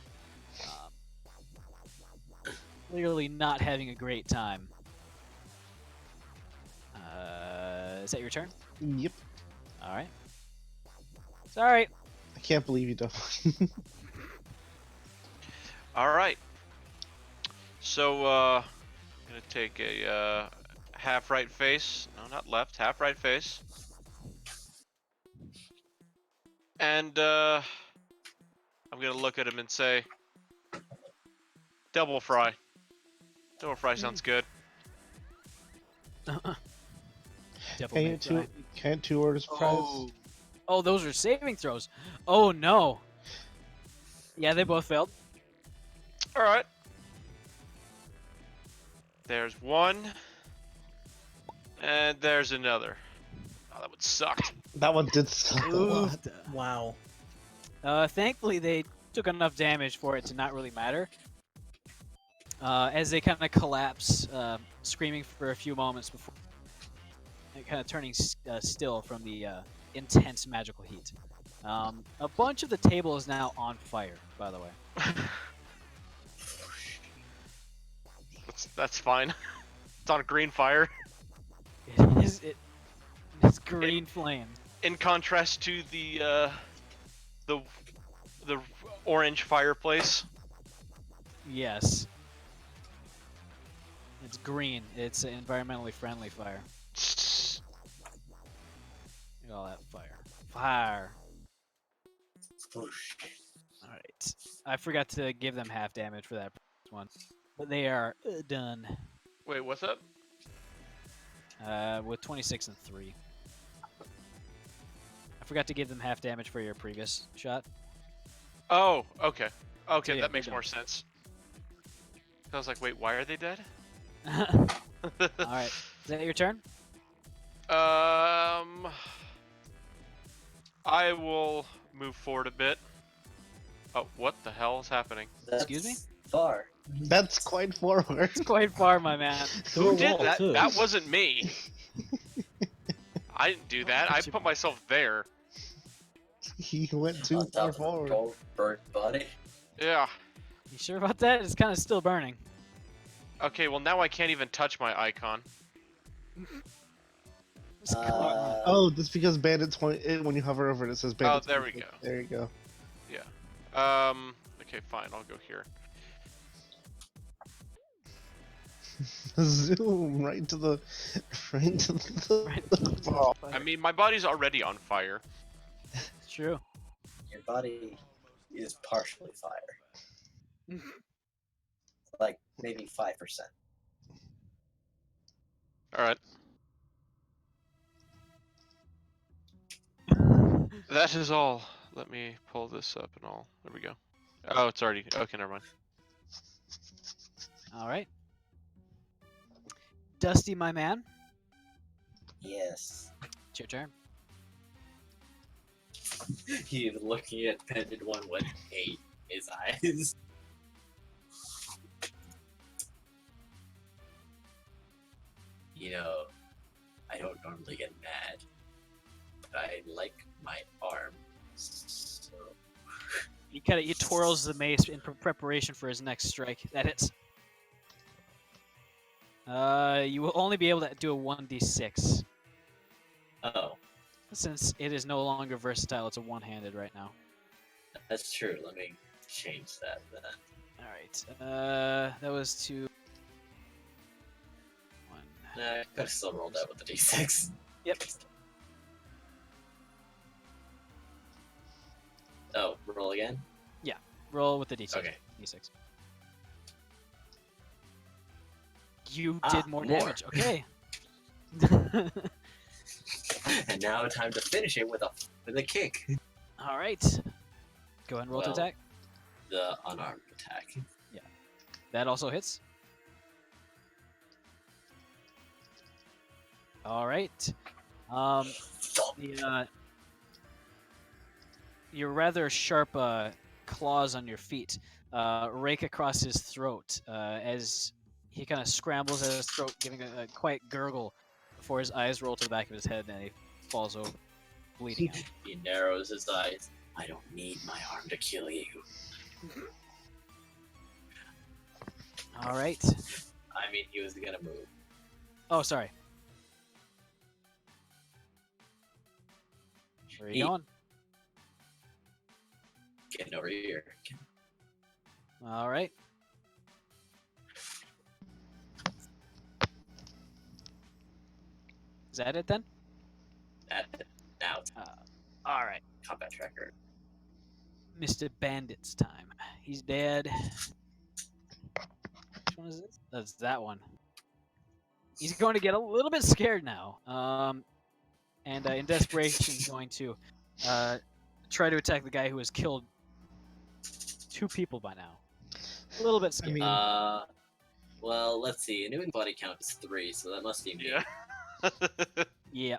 Clearly not having a great time. Is that your turn? Yep. All right. Sorry. I can't believe you don't. All right. So, I'm gonna take a half right face. No, not left. Half right face. And I'm gonna look at him and say, "Double fry." Double fry sounds good. Can't two orders prize? Oh, those are saving throws. Oh no. Yeah, they both failed. All right. There's one. And there's another. Oh, that would suck. That one did suck a lot. Wow. Thankfully, they took enough damage for it to not really matter. As they kind of collapse, screaming for a few moments before kind of turning still from the intense magical heat. A bunch of the table is now on fire, by the way. That's fine. It's on a green fire. It's green flame. In contrast to the orange fireplace. Yes. It's green. It's an environmentally friendly fire. Look at all that fire. Fire. Alright. I forgot to give them half damage for that one. But they are done. Wait, what's up? With 26 and 3. I forgot to give them half damage for your previous shot. Oh, okay. Okay, So, yeah, that makes they're more done. sense. I was like, wait, why are they dead? Alright. Is that your turn? I will move forward a bit. Oh, what the hell is happening? Excuse me? Far. That's quite forward. It's quite far, my man. Who did wall, that? too. That wasn't me. I didn't do that. I put myself there. He went too On far top of a forward. cold, burnt body. Yeah. You sure about that? It's kind of still burning. Okay, well now I can't even touch my icon. Oh, that's because Bandit 20. When you hover over it, it says Bandit. Oh, there we 20. go. There you go. Okay, fine. I'll go here. Zoom right to the. Right to the. Right. Oh. I mean, my body's already on fire. It's true. Your body is partially fire. Like maybe 5%. All right. That is all. Let me pull this up and all. There we go. Oh, it's already. Okay, never mind. Alright. Dusty, my man. Yes. It's your turn. He's looking at Pendant One with hate in his eyes. You know, I don't normally get mad, but I like my arm. So He twirls the mace in preparation for his next strike. That hits. You will only be able to do a 1d6 oh, since it is no longer versatile. It's a one-handed right now. that's true. Let me change that then. All right. That was 2. 1. Nah, I could have still rolled that with the d6. Yep. Oh, roll again? Roll with the d6. Okay. D6. You did more more. damage. Okay. And now time to finish it with a kick. All right. Go ahead and roll to Well- attack. The unarmed attack. That also hits. All right. Your rather sharp claws on your feet rake across his throat as he kind of scrambles at his throat, giving a quiet gurgle before his eyes roll to the back of his head and he falls over, bleeding out. He narrows his eyes. I don't need my arm to kill you. All right. I mean, he was gonna move. Oh, sorry. Where are you going? Getting over here. All right. Is that it then? Now it's All right. combat tracker. Mr. Bandit's time. He's dead. Which one is this? That's that one. He's going to get a little bit scared now. And in desperation, he's going to try to attack the guy who has killed 2 people by now. A little bit scared. Well, let's see. A new body count is 3, so that must be me. Yeah. Yeah.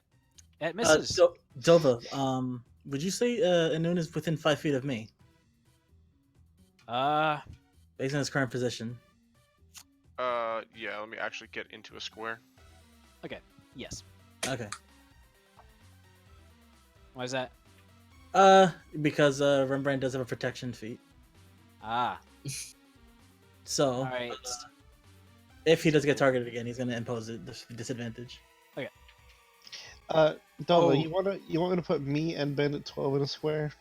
It misses. Dova, would you say Anun is within 5 feet of me, based on his current position? Yeah, let me actually get into a square. Yes. Okay. Why is that? Because Rembrandt does have a protection feat. Ah. So, All right. if he does get targeted again, he's going to impose a disadvantage. Dova, Oh. you want me to put me and Bandit 12 in a square?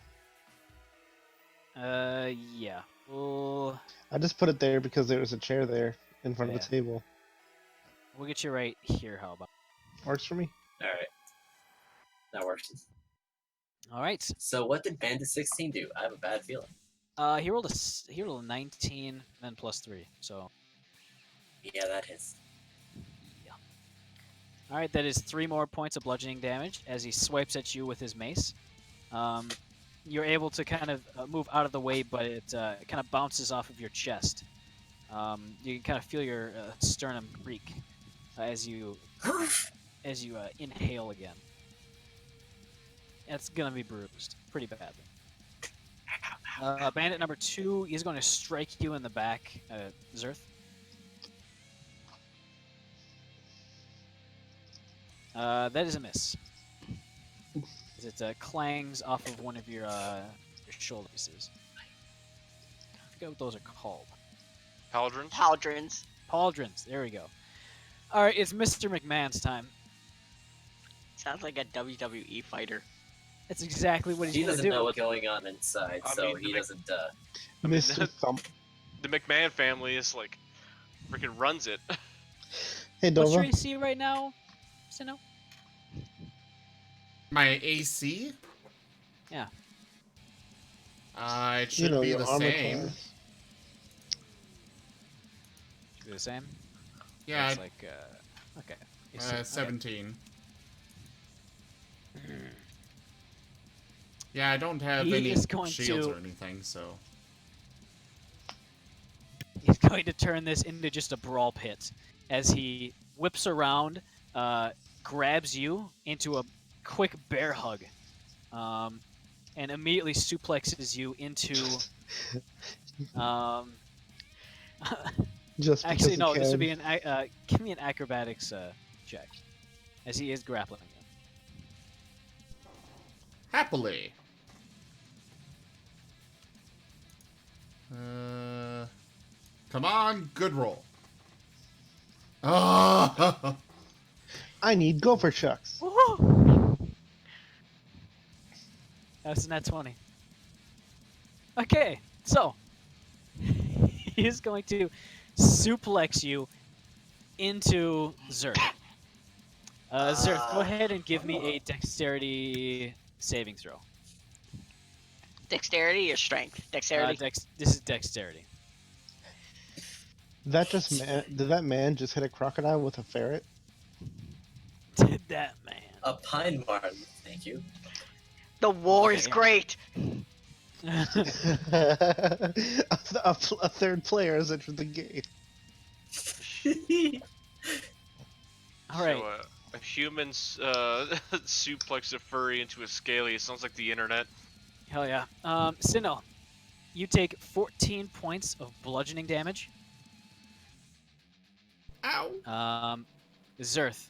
Yeah. We'll I just put it there because there was a chair there in front of the table. get you right here. How about? Works for me. Alright. That works. All right. So what did Bandit 16 do? I have a bad feeling. He rolled a 19, then +3. So. Yeah, that hits. All right, that is 3 more points of bludgeoning damage as he swipes at you with his mace. You're able to kind of move out of the way, but it kind of bounces off of your chest. You can kind of feel your sternum creak as you inhale again. It's gonna be bruised pretty badly. Bandit number 2 is going to strike you in the back, Zerth. That is a miss. As it clangs off of one of your shoulder pieces. I forget what those are called. Paladrins? Pauldrons. Pauldrons. There we go. All right, it's Mr. McMahon's time. Sounds like a WWE fighter. That's exactly what He he's going to doesn't do. know what's going on inside, I so mean, he doesn't. Mr. Thump. The McMahon family is like freaking runs it. Hey, What's your Dova. AC right now, Sino? My AC? Yeah. It should be your the armor same. class. Should be the same? Yeah, It's like, okay. AC, okay. 17. Yeah, I don't have He any is going shields to- or anything, so. He's going to turn this into just a brawl pit as he whips around, grabs you into a quick bear hug, and immediately suplexes you into. Just because Actually, he no. This would can. be an give me an acrobatics check, as he is grappling you. Happily. Come on, good roll. Ah! I need gopher chucks. Woohoo! That's a net 20. Okay, so he is going to suplex you into Zerth. Zerth, go ahead and give me a dexterity saving throw. Dexterity or strength? Dexterity. This is dexterity. Did that man just hit a crocodile with a ferret? Did that man? A pine marten, thank you. The war Okay, is yeah. great. A third player has entered the game. All right. So, a human's suplex a furry into a scaly. It sounds like the internet. Hell yeah. Sinnoh, you take 14 points of bludgeoning damage. Ow. Zerth,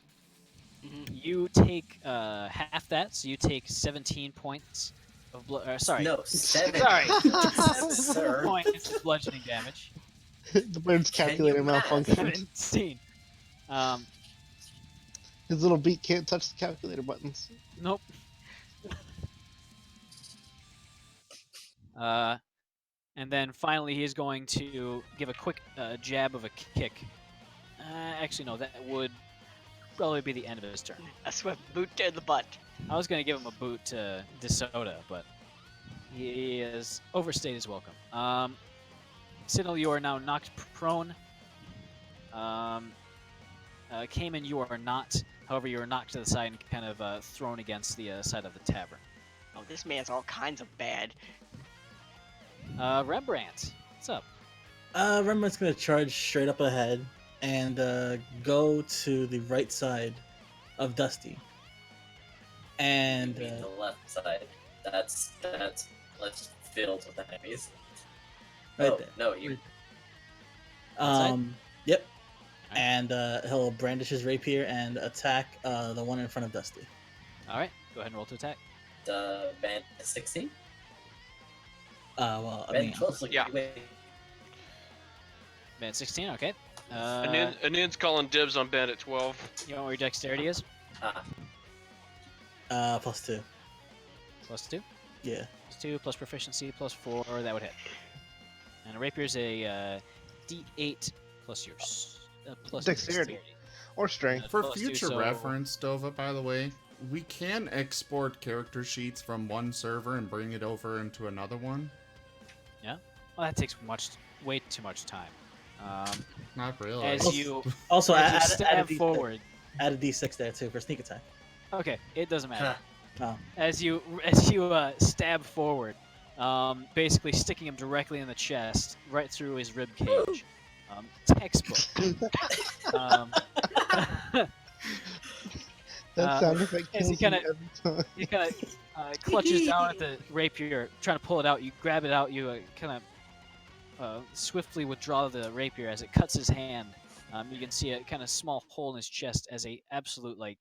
Mhm. you take half that, so you take 17 points of sorry. No, 7. Sorry. Sir. Points of bludgeoning damage. The bird's Can you calculator math? malfunctions. 17. His little beak can't touch the calculator buttons. Nope. And then finally, he is going to give a quick jab of a kick. Actually, no, that would probably be the end of his turn. A swift boot to the butt. I was going to give him a boot to DeSoto, but he has overstayed his welcome. Signal, you are now knocked prone. Cayman, you are not. However, you are knocked to the side and kind of thrown against the side of the tavern. Oh, this man's all kinds of bad. Rembrandt, what's up? Rembrandt's gonna charge straight up ahead and go to the right side of Dusty. And You mean the left side. That's left filled with enemies. right Oh, there. no, you. Yep. And he'll brandish his rapier and attack the one in front of Dusty. All right, go ahead and roll to attack. The band 16? Well, I Band mean, 12 's Yeah. wait. Bandit 16, okay. Anin's calling dibs on Bandit 12. You know where your dexterity is? +2. Plus 2. Yeah. Plus 2, plus proficiency, plus 4, that would hit. And a rapier's a D8 plus yours. Plus Dexterity. Or strength. For plus two, future so- reference, Dova, by the way, we can export character sheets from one server and bring it over into another one. Well, that takes way too much time. Not really. As you Also, as you add stab a D6, forward. add a D6 there too for sneak attack. Okay, it doesn't matter. Oh. As you stab forward, basically sticking him directly in the chest, right through his rib cage. Textbook. That sound effect as he kills me kinda- every time. He kind of clutches down at the rapier, trying to pull it out. You grab it out. You kind of swiftly withdraw the rapier as it cuts his hand. You can see a kind of small hole in his chest as a absolute like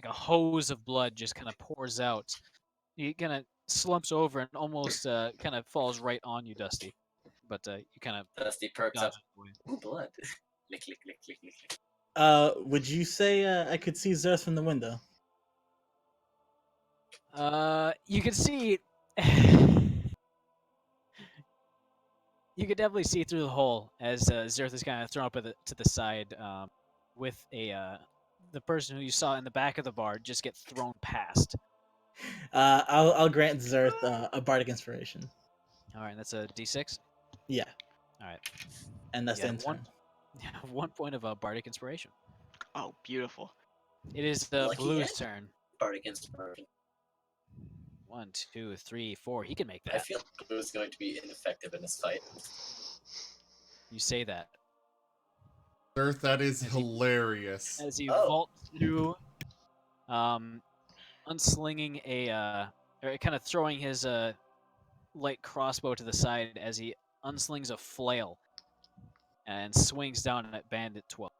a hose of blood just kind of pours out. He kind of slumps over and almost kind of falls right on you, Dusty. But you kind of Dusty perks dodge up. it away. Ooh, blood. Lick, lick, lick, lick, lick, lick. Would you say I could see Zerth from the window? You can see. You could definitely see through the hole as Zerth is kind of thrown up to the side, with the person who you saw in the back of the bar just get thrown past. I'll grant Zerth a bardic inspiration. All right, that's a D6. Yeah. All right, And that's Yeah, the intern. 1 point of bardic inspiration. Oh, beautiful. It is the Lucky blue's Ed. turn. Bardic inspiration. 1, 2, 3, 4. He can make I that. feel Blue is going to be ineffective in this fight. You say that Earth, that is As he- hilarious. as you Oh. vault through, unslinging or kind of throwing his light crossbow to the side as he unslings a flail and swings down at Bandit 12.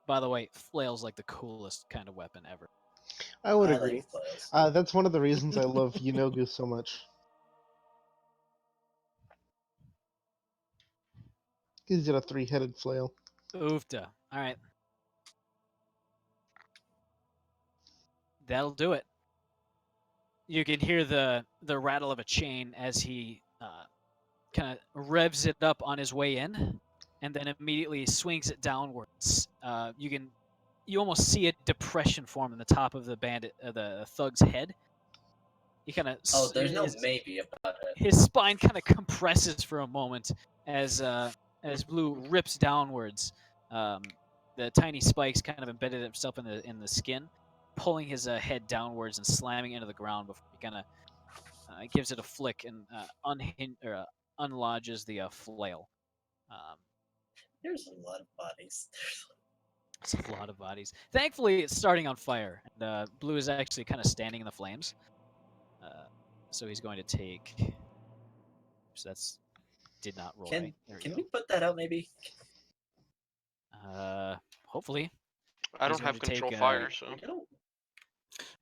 By the way, flail's like the coolest kind of weapon ever. I would I agree. like flails. That's one of the reasons I love Yunogu so much. He's got a 3-headed flail. Oofta. All right. That'll do it. You can hear the rattle of a chain as he kind of revs it up on his way in, and then immediately swings it downwards. You almost see a depression form in the top of the thug's head. He kind of Oh, there's no maybe about it. his spine kind of compresses for a moment as Blue rips downwards. The tiny spikes kind of embedded himself in the skin, pulling his head downwards and slamming into the ground before he kind of gives it a flick and unlodges the flail. There's a lot of bodies. It's a lot of bodies. Thankfully, it's starting on fire, and Blue is actually kind of standing in the flames. So he's going to take. So that's did not roll right. There Can we we put that out maybe? go. Hopefully. I He's don't going have to take, control fire, so. I don't.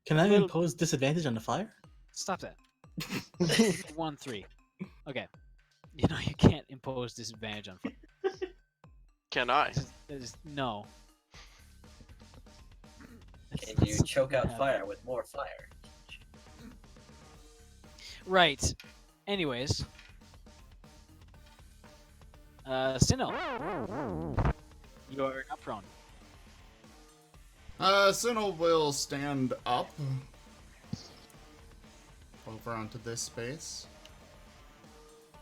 Can I Little- impose disadvantage on the fire? Stop that. 1-3. Okay. You know you can't impose disadvantage on fire. Can I? No. Can you choke out fire with more fire? Right. Anyways. Sinnoh. You are not prone. Sinnoh will stand up over onto this space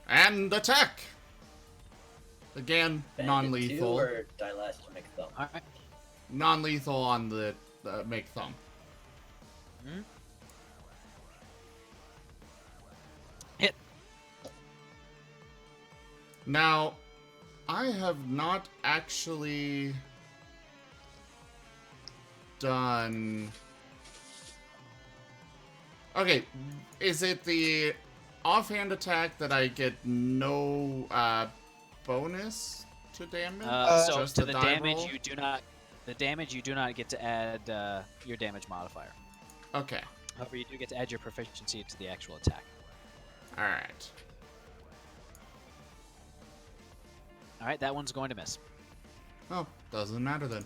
and attack. Again, Bandit non-lethal. 2 or die last to make a thumb? Alright. Non-lethal on the make thumb. Hit. Now, I have not actually done. Okay, is it the offhand attack that I get no bonus to damage? So Just to a the die damage roll? you do not get to add your damage modifier. Okay, However, you do get to add your proficiency to the actual attack. all right. All right, that one's going to miss. Oh, doesn't matter then.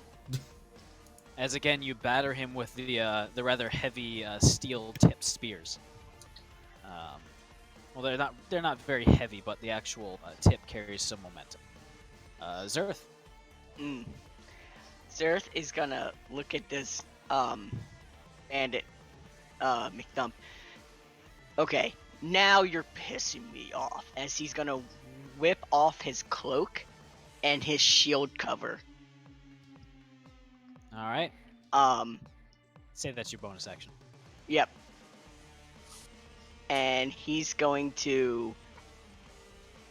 As again, you batter him with the rather heavy steel-tipped spears. Well, they're not very heavy, but the actual tip carries some momentum. Zerth. Zerth is gonna look at this bandit McThump. Okay, now you're pissing me off, as he's gonna whip off his cloak and his shield cover. All right. Say that's your bonus action. Yep. And he's going to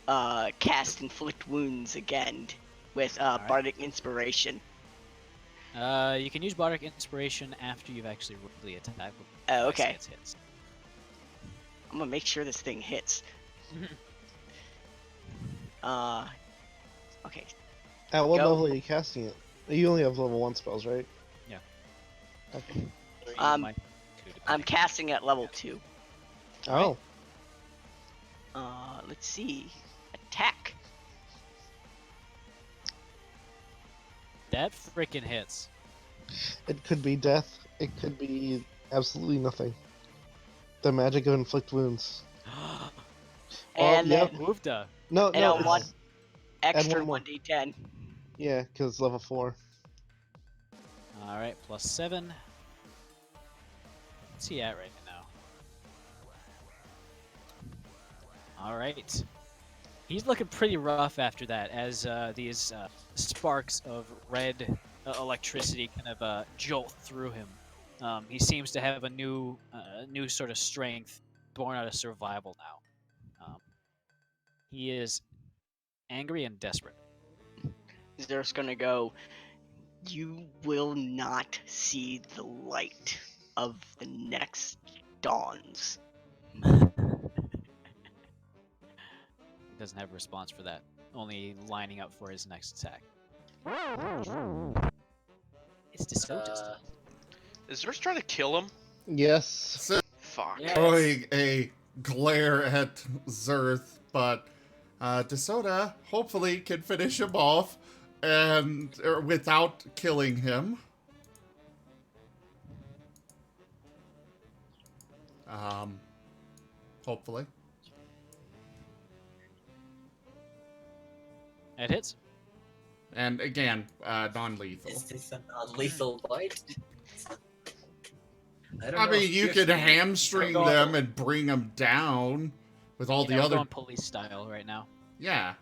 cast Inflict Wounds again with right. Bardic Inspiration. You can use Bardic Inspiration after you've actually rolled the attack. Oh, okay. It hits. I'm gonna make sure this thing hits. Okay. At what Go. level are you casting it? You only have level 1 spells, right? Yeah. Okay. I'm casting at level 2. Oh. Let's see. Attack. That freaking hits. It could be death. It could be absolutely nothing. The magic of inflict wounds. And yep. then Woofda. No, and no. on one extra one more. 1d10. Yeah, because level 4. All right, plus 7. What's he at right now? All right. He's looking pretty rough after that, as these sparks of red electricity kind of jolt through him. He seems to have a new sort of strength born out of survival now. He is angry and desperate. Zerth's gonna go, you will not see the light of the next dawns. He doesn't have a response for that, only lining up for his next attack. It's DeSoto's. Is Zerth trying to kill him? Yes. So, Fuck. Yeah. throwing a glare at Zerth, but DeSoto hopefully can finish him off without killing him. Hopefully. It hits. And again, non-lethal. Is this a non-lethal bite? don't I know mean, if you you're could saying- hamstring Go- them and bring them down with all Yeah, the we're other. going police style right now. Yeah.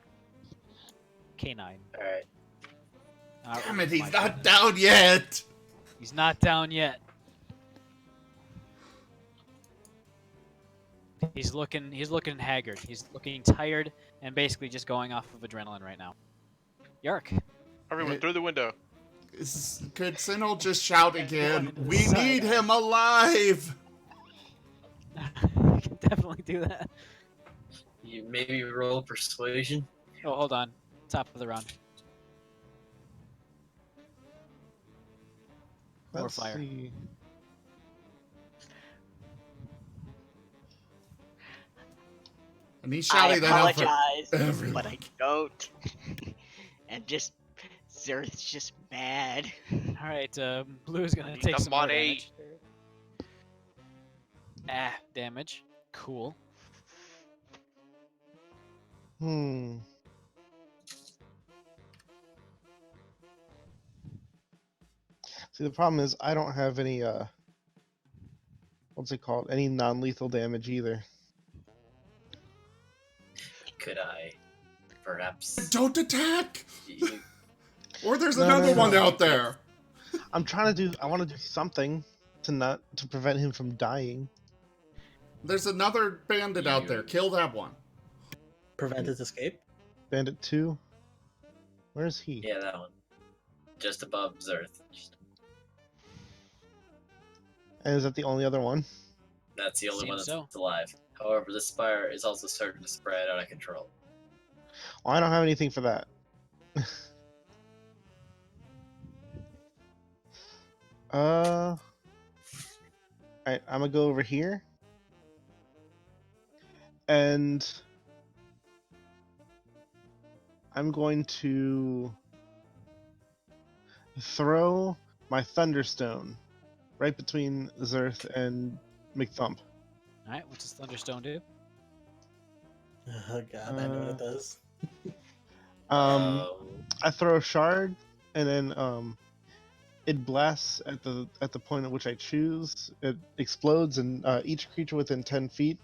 canine. Alright. Damn it, he's My not goodness. down yet! He's not down yet. He's looking haggard. He's looking tired and basically just going off of adrenaline right now. Yark. Everyone It- through the window. Could Sinnoh just shout Going again, into the "We side need eye." him alive!" You can definitely do that. You maybe roll persuasion. Oh, hold on. Top of the round. More Let's fire. see. And he's I shouting that out for apologize, everyone. but I don't. And just Zerth's just mad. All right, Blue's gonna Need take the some more money. damage. Damage. Cool. See, the problem is I don't have any what's it called? Any non-lethal damage either. Could I perhaps Don't attack! you, Or there's No, another no, no. one out there! I'm trying to do. I want to do something to prevent him from dying. There's another bandit out there. Kill that one. Prevent his escape. Bandit 2. Where's he? yeah, that one. Just above Zerth. And is that the only other one? That's the only one Seems that's so. alive. However, the spire is also starting to spread out of control. Well, I don't have anything for that. Alright, I'm gonna go over here. And I'm going to throw my Thunderstone right between Zerth and McThump. All right, what's this Thunderstone do? Oh god, I know what it does. I throw a shard, and then it blasts at the point at which I choose. It explodes, and each creature within 10 feet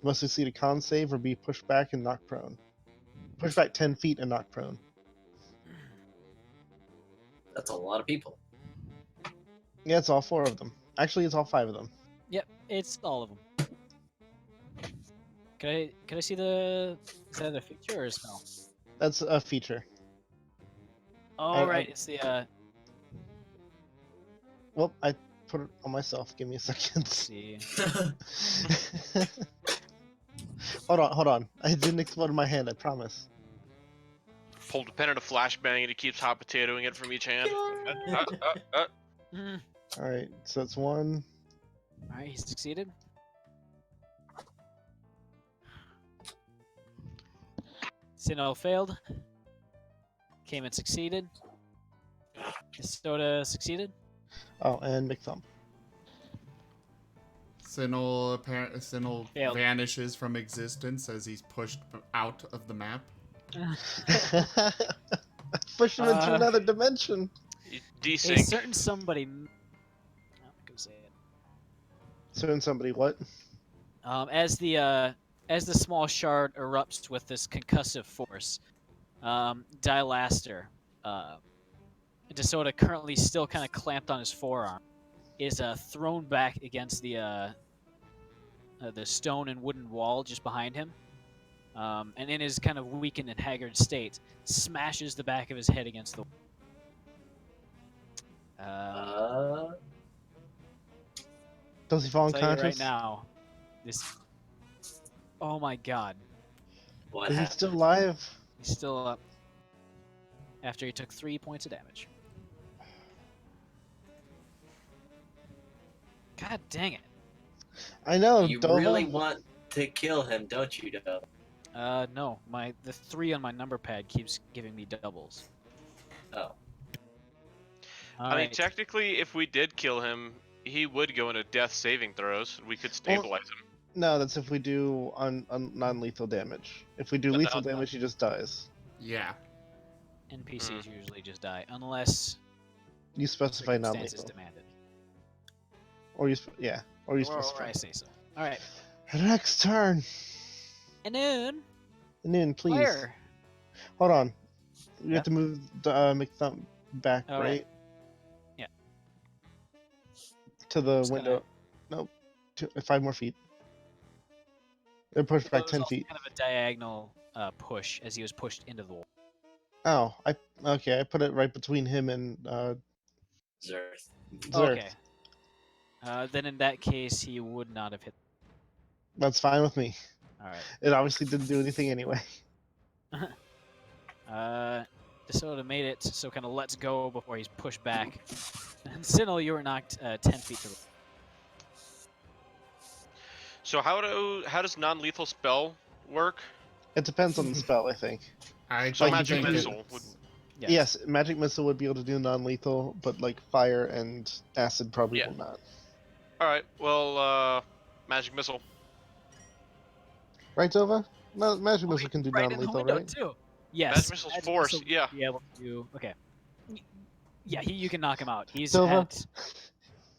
must succeed a con save or be pushed back and knocked prone. Push back 10 feet and knocked prone. That's a lot of people. Yeah, it's all 4 of them. Actually, it's all 5 of them. Yep, it's all of them. Can I see the? Is that a feature or a spell? That's a feature. Oh, I- right, it's the Well, I put it on myself. Give me a second. Let's see. Hold on. I didn't explode in my hand, I promise. Pulled a pen and a flashbang and he keeps hot potatoing it from each hand. Mm. Alright, so that's 1. All right, he succeeded. Sinnoh failed. Came and succeeded. Soda succeeded. Oh, and McThump. Sinnoh Failed. vanishes from existence as he's pushed out of the map. Push him into Uh, another dimension. A Desync. certain somebody. I'm not gonna say it. Certain somebody what? As the small shard erupts with this concussive force, Dilaster, DeSoda currently still kind of clamped on his forearm, is thrown back against the stone and wooden wall just behind him, and in his kind of weakened and haggard state, smashes the back of his head against the. Does he fall I'll tell you unconscious? right now, this. Oh my God, What Is he happened? still alive? he's still up. After he took 3 points of damage. God dang it. I know, You Dova. really want to kill him, don't you, Dove? No, the 3 on my number pad keeps giving me doubles. Oh. I mean, technically, if we did kill him, he would go into death saving throws. We could stabilize him. No, that's if we do on non-lethal damage. If we do But lethal not- damage, he just dies. Yeah. NPCs usually just die unless You specify circumstances non-lethal. demanded. Or you Or specify. I say so. All right, Next turn. and then Noon, please. fire. Hold on. We have to move the McThump back, Oh, right? Yeah. To the Just window. Nope. 5 more feet. They're pushed So back it was 10 also feet. kind of a diagonal push as he was pushed into the wall. Oh, okay. I put it right between him and Zerth. Zerth. Okay. Then in that case, he would not have hit. That's fine with me. All right. It obviously didn't do anything anyway. DeSoto made it, so kind of lets go before he's pushed back. And Sinnoh, you were knocked 10 feet to the. So how does non-lethal spell work? It depends on the spell, I think. I So don't magic think missile would. Yes, magic missile would be able to do non-lethal, but like fire and acid probably Yeah. will not. All right. Well, magic missile. Right, Zova? No, magic Oh, missile can do right in the non-lethal, window right? too. Yes. Magic missile's force, missile would yeah. Be able to. Okay. Yeah, you can knock him out. He's Silva?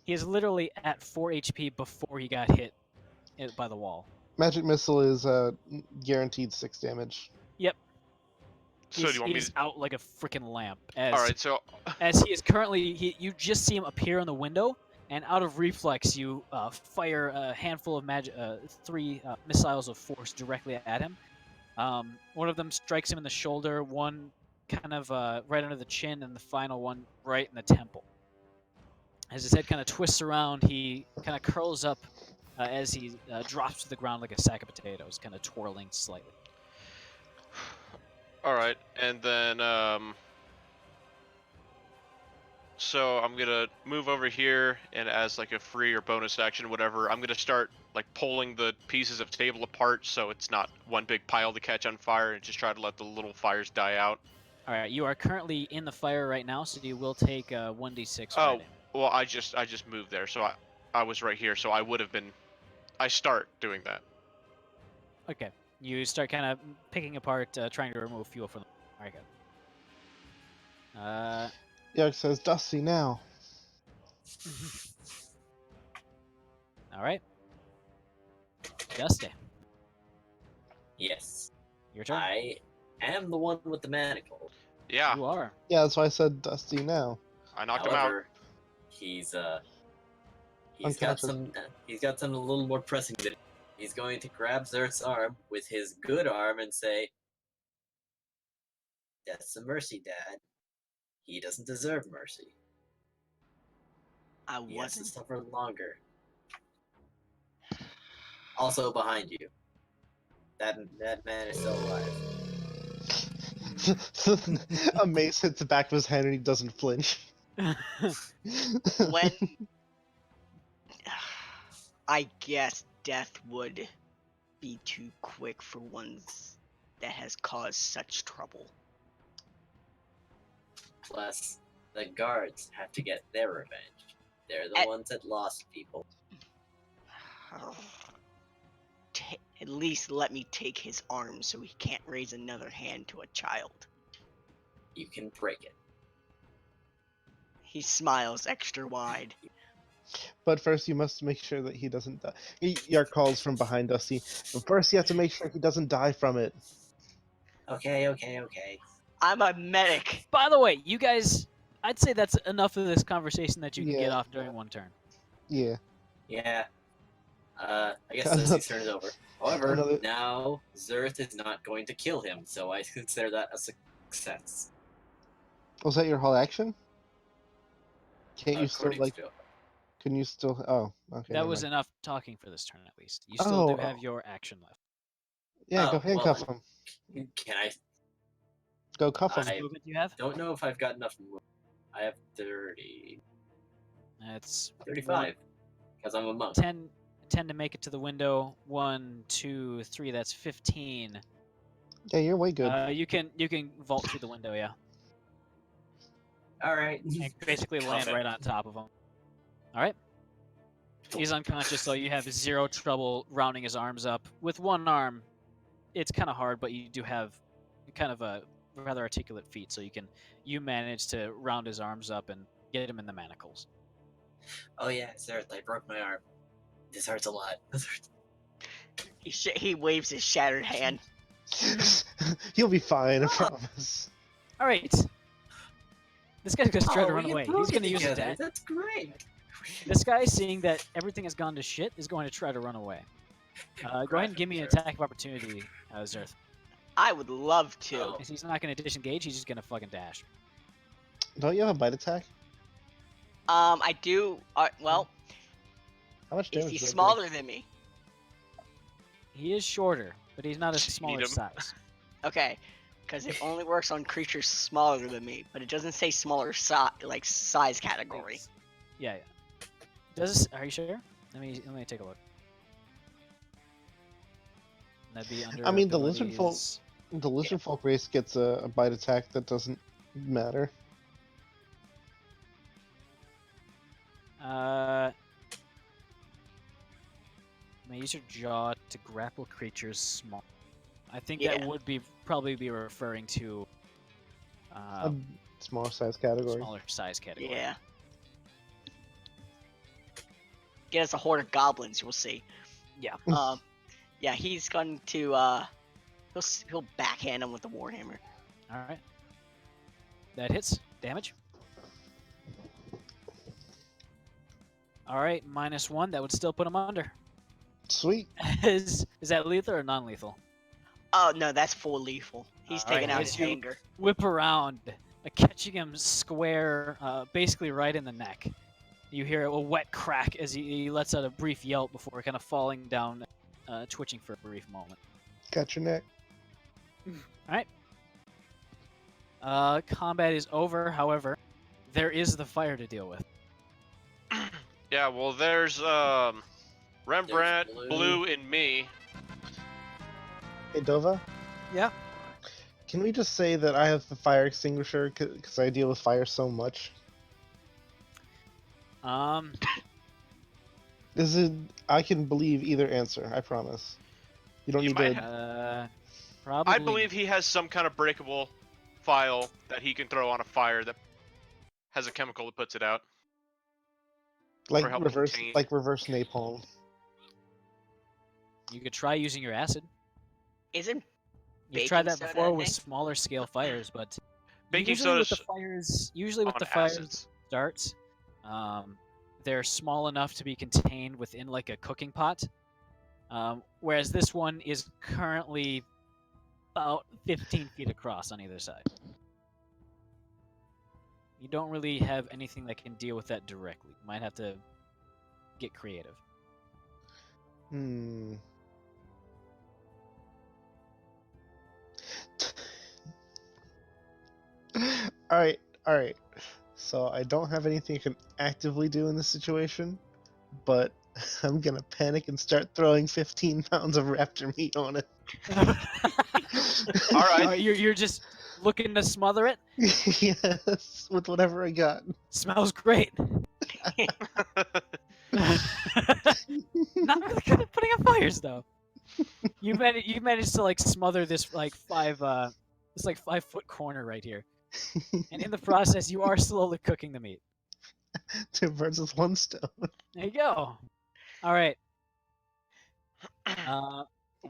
he is literally at 4 HP before he got hit by the wall. Magic missile is guaranteed 6 damage. Yep. So do you want me he's to? out like a freaking lamp. All right. So As he is currently, you just see him appear in the window, and out of reflex, you fire a handful of magic, 3 missiles of force directly at him. One of them strikes him in the shoulder, one kind of right under the chin, and the final one right in the temple. As his head kind of twists around, he kind of curls up as he drops to the ground like a sack of potatoes, kind of twirling slightly. all right, and then so I'm gonna move over here, and as like a free or bonus action, whatever, I'm gonna start like pulling the pieces of table apart so it's not one big pile to catch on fire, and just try to let the little fires die out. All right, you are currently in the fire right now, so you will take 1d6 fire Oh, damage. well, I just moved there, so I was right here, so I would have been. I start doing that. Okay, you start kind of picking apart, trying to remove fuel from them. All right, good. Yark says, Dusty now. All right. Dusty, Yes. your turn. I am the one with the manacle. Yeah, You are. Yeah, that's why I said Dusty now. I knocked him out. However, he's got Unconscious. he's got something a little more pressing than he's going to grab Zerth's arm with his good arm and say, "That's a mercy, Dad. He doesn't deserve mercy. I He has to wasn't. suffer longer." Also behind you. That man is still alive. A mace hits the back of his head and he doesn't flinch. When I guess death would be too quick for one that has caused such trouble. Plus, the guards have to get their revenge. They're the ones that lost people. At least let me take his arm so he can't raise another hand to a child. You can break it. He smiles extra wide. But first, you must make sure that he doesn't die. Yark calls from behind Dusty. But first, you have to make sure he doesn't die from it. Okay. I'm a medic. By the way, you guys, I'd say that's enough of this conversation that you can get Yeah. off during one turn. Yeah. Yeah. I guess Lucy's turn is over. However, Another- now Zerth is not going to kill him, so I consider that a success. Was that your whole action? Can't you still, According like, to- can you still, oh, okay. That never was mind. enough talking for this turn, at least. You still do Oh. have your action left. Yeah, go Oh, handcuff well, him. Can I? Go cuff him. I Movement you have? don't know if I've got enough. I have 30, It's 35, because I'm a monk. 10 to make it to the window. 1, 2, 3. That's 15. Yeah, you're way good. You can vault through the window, yeah. All right. And basically land Cuff him. right on top of him. All right. He's unconscious, so you have 0 trouble rounding his arms up. With one arm, it's kind of hard, but you do have kind of a rather articulate feet, so you manage to round his arms up and get him in the manacles. Oh yeah, Zerth, I broke my arm. This hurts a lot. This hurts. He waves his shattered hand. He'll be fine, I promise. All right. This guy's gonna try to Oh, run we away. get He's gonna broken use his together. dash. That's great. This guy, seeing that everything has gone to shit, is going to try to run away. Go ahead and give me an attack of opportunity, Zerth. I would love to. Oh. He's not going to disengage, he's just going to fucking dash. Don't you have a bite attack? I do. Well, How much is damage? he does that do? smaller than me? He is shorter, but he's not a Eat smaller him. size. Okay, because it only works on creatures smaller than me, but it doesn't say smaller size category. Yeah, yeah. Does are you sure? Let me take a look. That'd be under I mean, the lizard folk- abilities. The lizard folk race gets a bite attack that doesn't matter. May use your jaw to grapple creatures small. I think Yeah. that would probably be referring to A smaller size category. smaller size category. Yeah. Get us a horde of goblins. You'll see. Yeah. Yeah, he's going to he'll backhand him with the warhammer. All right. That hits. Damage. All right, -1. That would still put him under. Sweet. Is that lethal or non-lethal? Oh no, that's full lethal. He's All right, taking out as his you- anger. Whip around, catching him square, basically right in the neck. You hear a wet crack as he lets out a brief yelp before kind of falling down, twitching for a brief moment. Got your neck. Combat is over, however, there is the fire to deal with. Yeah, well, there's Rembrandt, There's Blue, and me. Hey, Dova? Yeah? Can we just say that I have the fire extinguisher because I deal with fire so much? This is I can believe either answer. I promise. You don't You need might to. Probably. I believe he has some kind of breakable file that he can throw on a fire that has a chemical that puts it out. like help reverse, contain. like reverse napalm. You could try using your acid. Isn't You've tried baking that soda before a with thing? smaller scale fires, but Baking usually with the soda's fires, with on the fires acids. starts, they're small enough to be contained within like a cooking pot. Whereas this one is currently about 15 feet across on either side. You don't really have anything that can deal with that directly. You might have to get creative. Hmm. Alright, alright. So I don't have anything I can actively do in this situation, but I'm gonna panic and start throwing 15 pounds of raptor meat on it. All right. You're just looking to smother it? Yes, with whatever I got. Smells great. Not really good at putting out fires though. You managed to like smother this like 5-foot corner right here, and in the process, you are slowly cooking the meat. 2 birds with 1 stone. There you go. All right.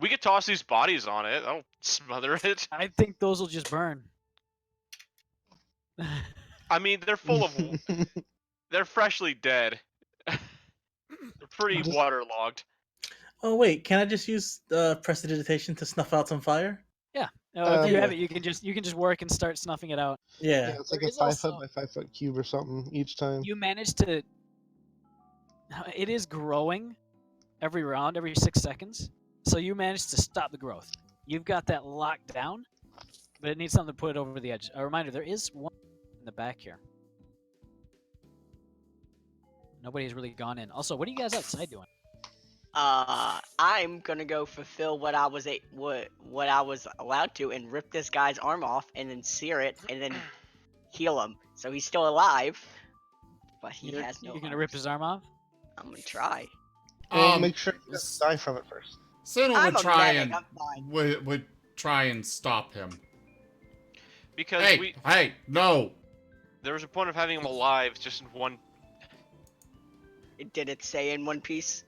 We could toss these bodies on it. I'll smother it. I think those will just burn. I mean, they're full of. They're freshly dead. They're pretty Just- waterlogged. Oh wait, can I just use prestidigitation to snuff out some fire? If you yeah. have it, you can just work and start snuffing it out. Yeah, Yeah. it's like There a is 5 also- foot by 5 foot cube or something each time. You manage to. It is growing every round, every 6 seconds. So you managed to stop the growth. You've got that locked down, but it needs something to put it over the edge. A reminder: there is one in the back here. Nobody's really gone in. Also, what are you guys outside doing? I'm gonna go fulfill what I was what I was allowed to, and rip this guy's arm off, and then sear it, and then heal him. So he's still alive, but he has no. You're gonna rip his arm off? I'm gonna try. Well, make sure you doesn't die from it first. Sinu I'm would a try medic, and I'm fine. would try and stop him. Because Hey, no! there was a point of having him alive just in one. Did it say in One Piece?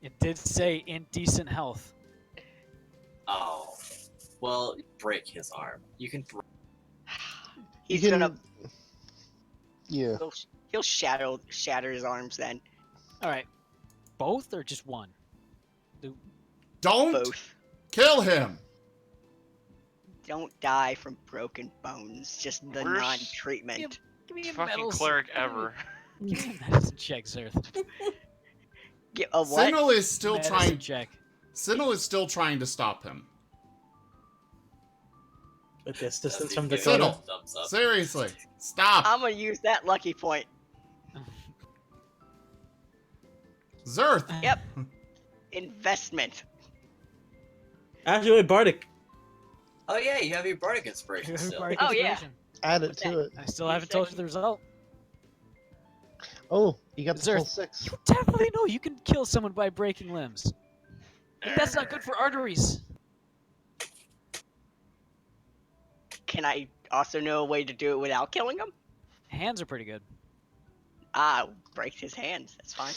It did say in decent health. Oh. well, break his arm. You can break. He's You gonna can- Yeah. he'll shatter his arms then. All right, both or just one? Don't Both. kill him. Don't die from broken bones. Just the Worst non-treatment. Give me a Fucking medicine- cleric give me- ever. Give me a medicine check, Zerth. Get a what? Sinnoh is still Medicine trying. check. Sinnoh is still trying to stop him. With the assistance He's from giving Dakota. you a Sinnoh. thumbs up. Seriously, stop. I'm gonna use that lucky point. Zerth. Yep. Investment. Actually, wait, Bardic. Oh yeah, you have your bardic inspiration still. Bardic Oh, yeah. inspiration. Add it What's to it. I still haven't told you the result. Oh, you got the Zerth, full 6. You definitely know you can kill someone by breaking limbs. But that's not good for arteries. Can I also know a way to do it without killing him? Hands are pretty good. Break his hands. That's fine.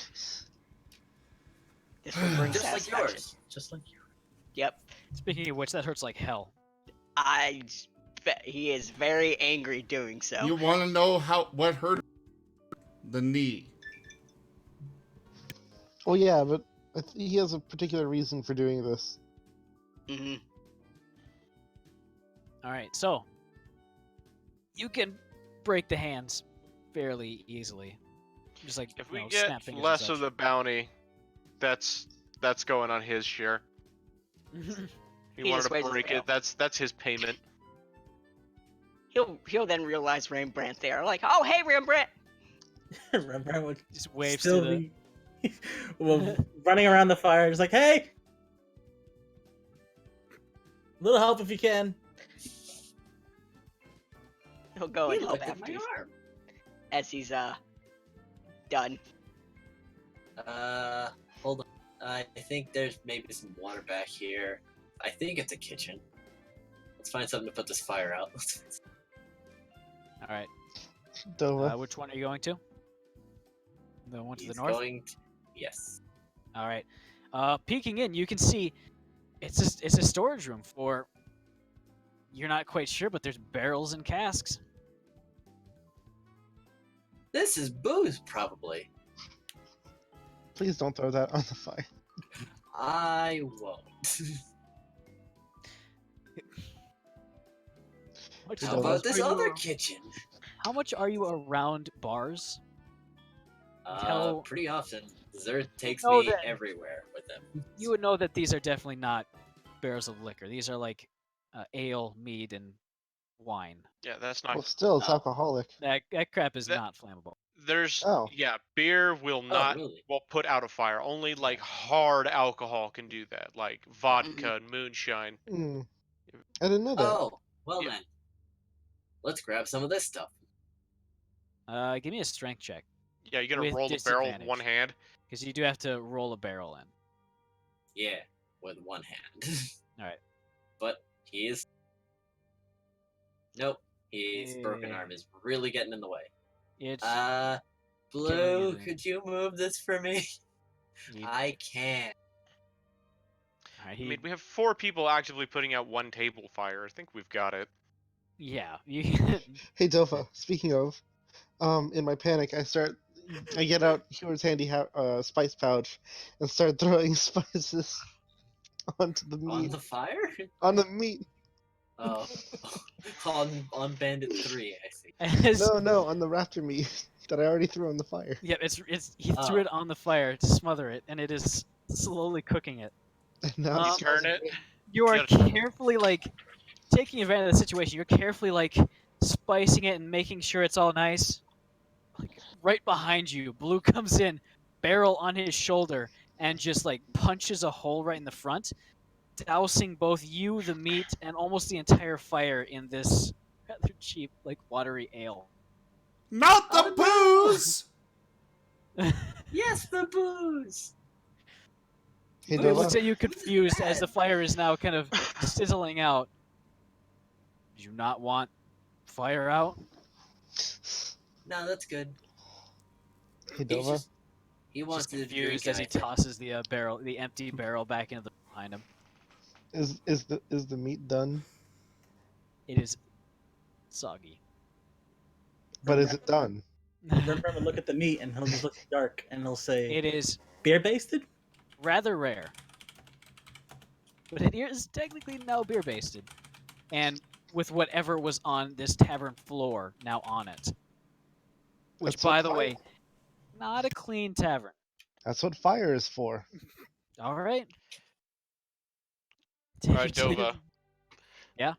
This will bring Just like satisfaction. yours. Just like yours. Yep. Speaking of which, that hurts like hell. I bet he is very angry doing so. You want to know what hurt? The knee. Oh yeah, but he has a particular reason for doing this. hmm All right, so you can break the hands fairly easily. Just like If you we know, get snap fingers less and of the bounty, that's going on his share. such. He He wanted just to weighs the break scale. it. That's his payment. He'll then realize Rembrandt's there. Like, oh hey Rembrandt. Rembrandt would Just waves still to the. be well, running around the fire, just like, hey! Little help if you can. He'll go and You help looked at after my you arm. as he's done. Hold on. I think there's maybe some water back here. I think it's a kitchen. Let's find something to put this fire out. All right, Dova. which one are you going to? The one to He's the north. going to... Yes. All right. Peeking in, you can see it's a storage room for. You're not quite sure, but there's barrels and casks. This is booze, probably. Please don't throw that on the fire. I won't. Much How Dova. about this are you other ar- kitchen? How much are you around bars? Tell- Pretty often. Zerth takes Oh, me then. everywhere with him. You would know that these are definitely not barrels of liquor. These are like ale, mead, and wine. Yeah, that's not. Well, still, it's Oh. alcoholic. That crap is That- not flammable. There's Oh. yeah, beer will not really? will put out a fire. Only like hard alcohol can do that, like vodka and moonshine. Hmm. I didn't know that. Oh, well Yeah. then. Let's grab some of this stuff. Give me a strength check, Yeah, you're gonna With roll the barrel with disadvantage. one hand. because you do have to roll a barrel in. Yeah, with one hand. Alright. But he is... Nope. His broken Yeah. arm is really getting in the way. It's Blue, Can- could you move this for me? you- I can't. alright, I mean, we have 4 people actively putting out one table fire. I think we've got it. yeah. You, Hey Dova, speaking of, in my panic, I get out Hewer's handy spice pouch and start throwing spices onto the On meat. the fire? On the meat. Oh. on Bandit 3, I see. as, No, on the raptor meat that I already threw on the fire. yeah, it's he threw Oh. it on the fire to smother it, and it is slowly cooking it. And now it's Turn it. You are gotta- carefully like taking advantage of the situation. You're carefully like spicing it and making sure it's all nice. Like right behind you, Blue comes in, barrel on his shoulder, and just like punches a hole right in the front, dousing both you, the meat, and almost the entire fire in this rather cheap, like watery ale. Not the booze! Yes, the booze! Hey Blue looks Dova, at you confused as the fire is now kind of sizzling out. Do you not want fire out? No, that's good. hey He's Dova, just... He wants Just to drink confused as he and I- tosses the barrel, the empty barrel, back into the behind him. Is the meat done? It is soggy. But is it done? Remember, look at the meat, and he'll just look dark, and he'll say, It is "Beer basted." rather rare, but it is technically now beer basted, and with whatever was on this tavern floor now on it. Which, That's what by the fire- way, not a clean tavern. That's what fire is for. All right. All right, Dova. Yeah.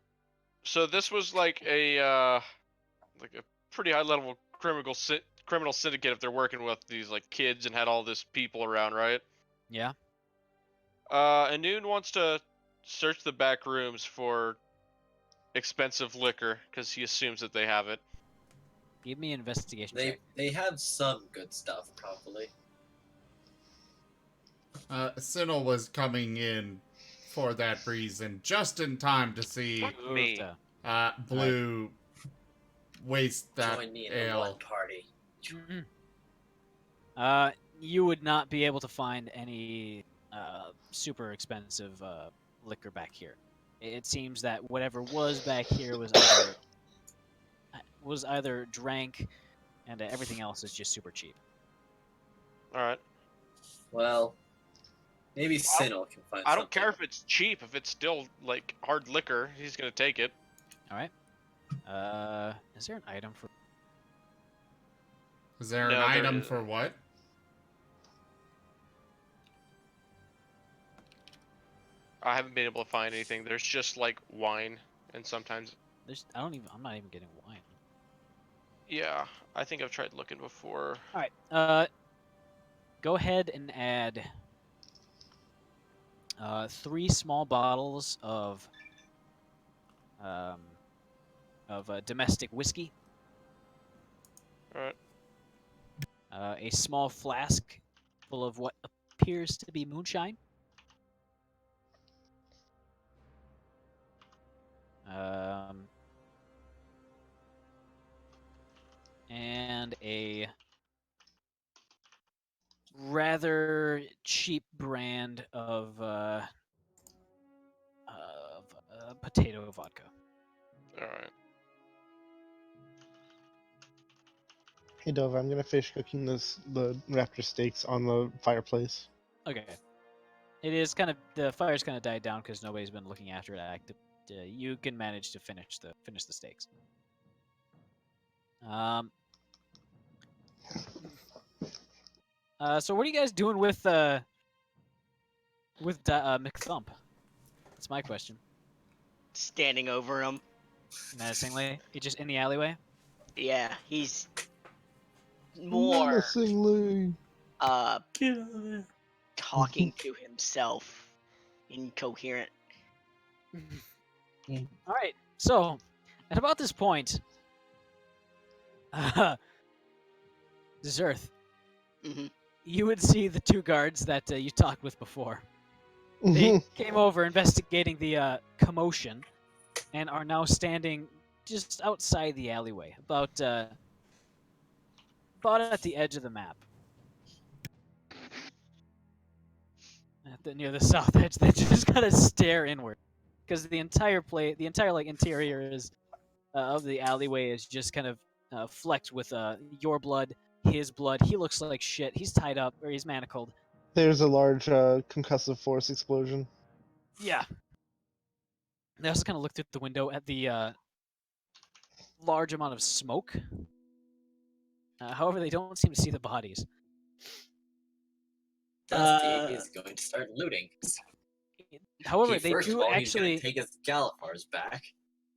So this was like a pretty high level criminal syndicate if they're working with these like kids and had all this people around, right? Yeah. Anoon wants to search the back rooms for expensive liquor because he assumes that they have it. Give me an investigation check. They have some good stuff, probably. Sinnoh was coming in for that reason, just in time to see Fuck me. Blue waste that Join me in the ale. one party. You would not be able to find any super expensive liquor back here. It seems that whatever was back here was either drank, and everything else is just super cheap. All right. Well, maybe Sinnoh can find. I don't care if it's cheap. If it's still like hard liquor, he's gonna take it. All right. Is there an item for? Is there No, an there item isn't. for what? I haven't been able to find anything. There's just like wine, and sometimes. I'm not even getting wine. Yeah, I think I've tried looking before. All right. Go ahead and add 3 small bottles of domestic whiskey. All right. A small flask full of what appears to be moonshine. And a rather cheap brand of potato vodka. All right. Hey Dova, I'm gonna finish cooking the raptor steaks on the fireplace. Okay. It is kind of the fire's kind of died down because nobody's been looking after it. You can manage to finish the steaks. So what are you guys doing with McThump? That's my question. Standing over him. Menacingly, he just in the alleyway. Yeah, he's more Menacingly. Get out of there. talking to himself, incoherent. All right. So, at about this point, Zerth, Mhm. you would see the 2 guards that you talked with before. They came over investigating the commotion and are now standing just outside the alleyway, about at the edge of the map. Near the south edge, they just kind of stare inward, because the entire like interior is of the alleyway is just kind of flecked with your blood, his blood. He looks like shit. He's tied up or he's manacled. There's a large concussive force explosion. Yeah. They also kind of look through the window at the large amount of smoke. However, they don't seem to see the bodies. Dusty is going to start looting. However, they First of do all, he's actually. going to take his Galifars back.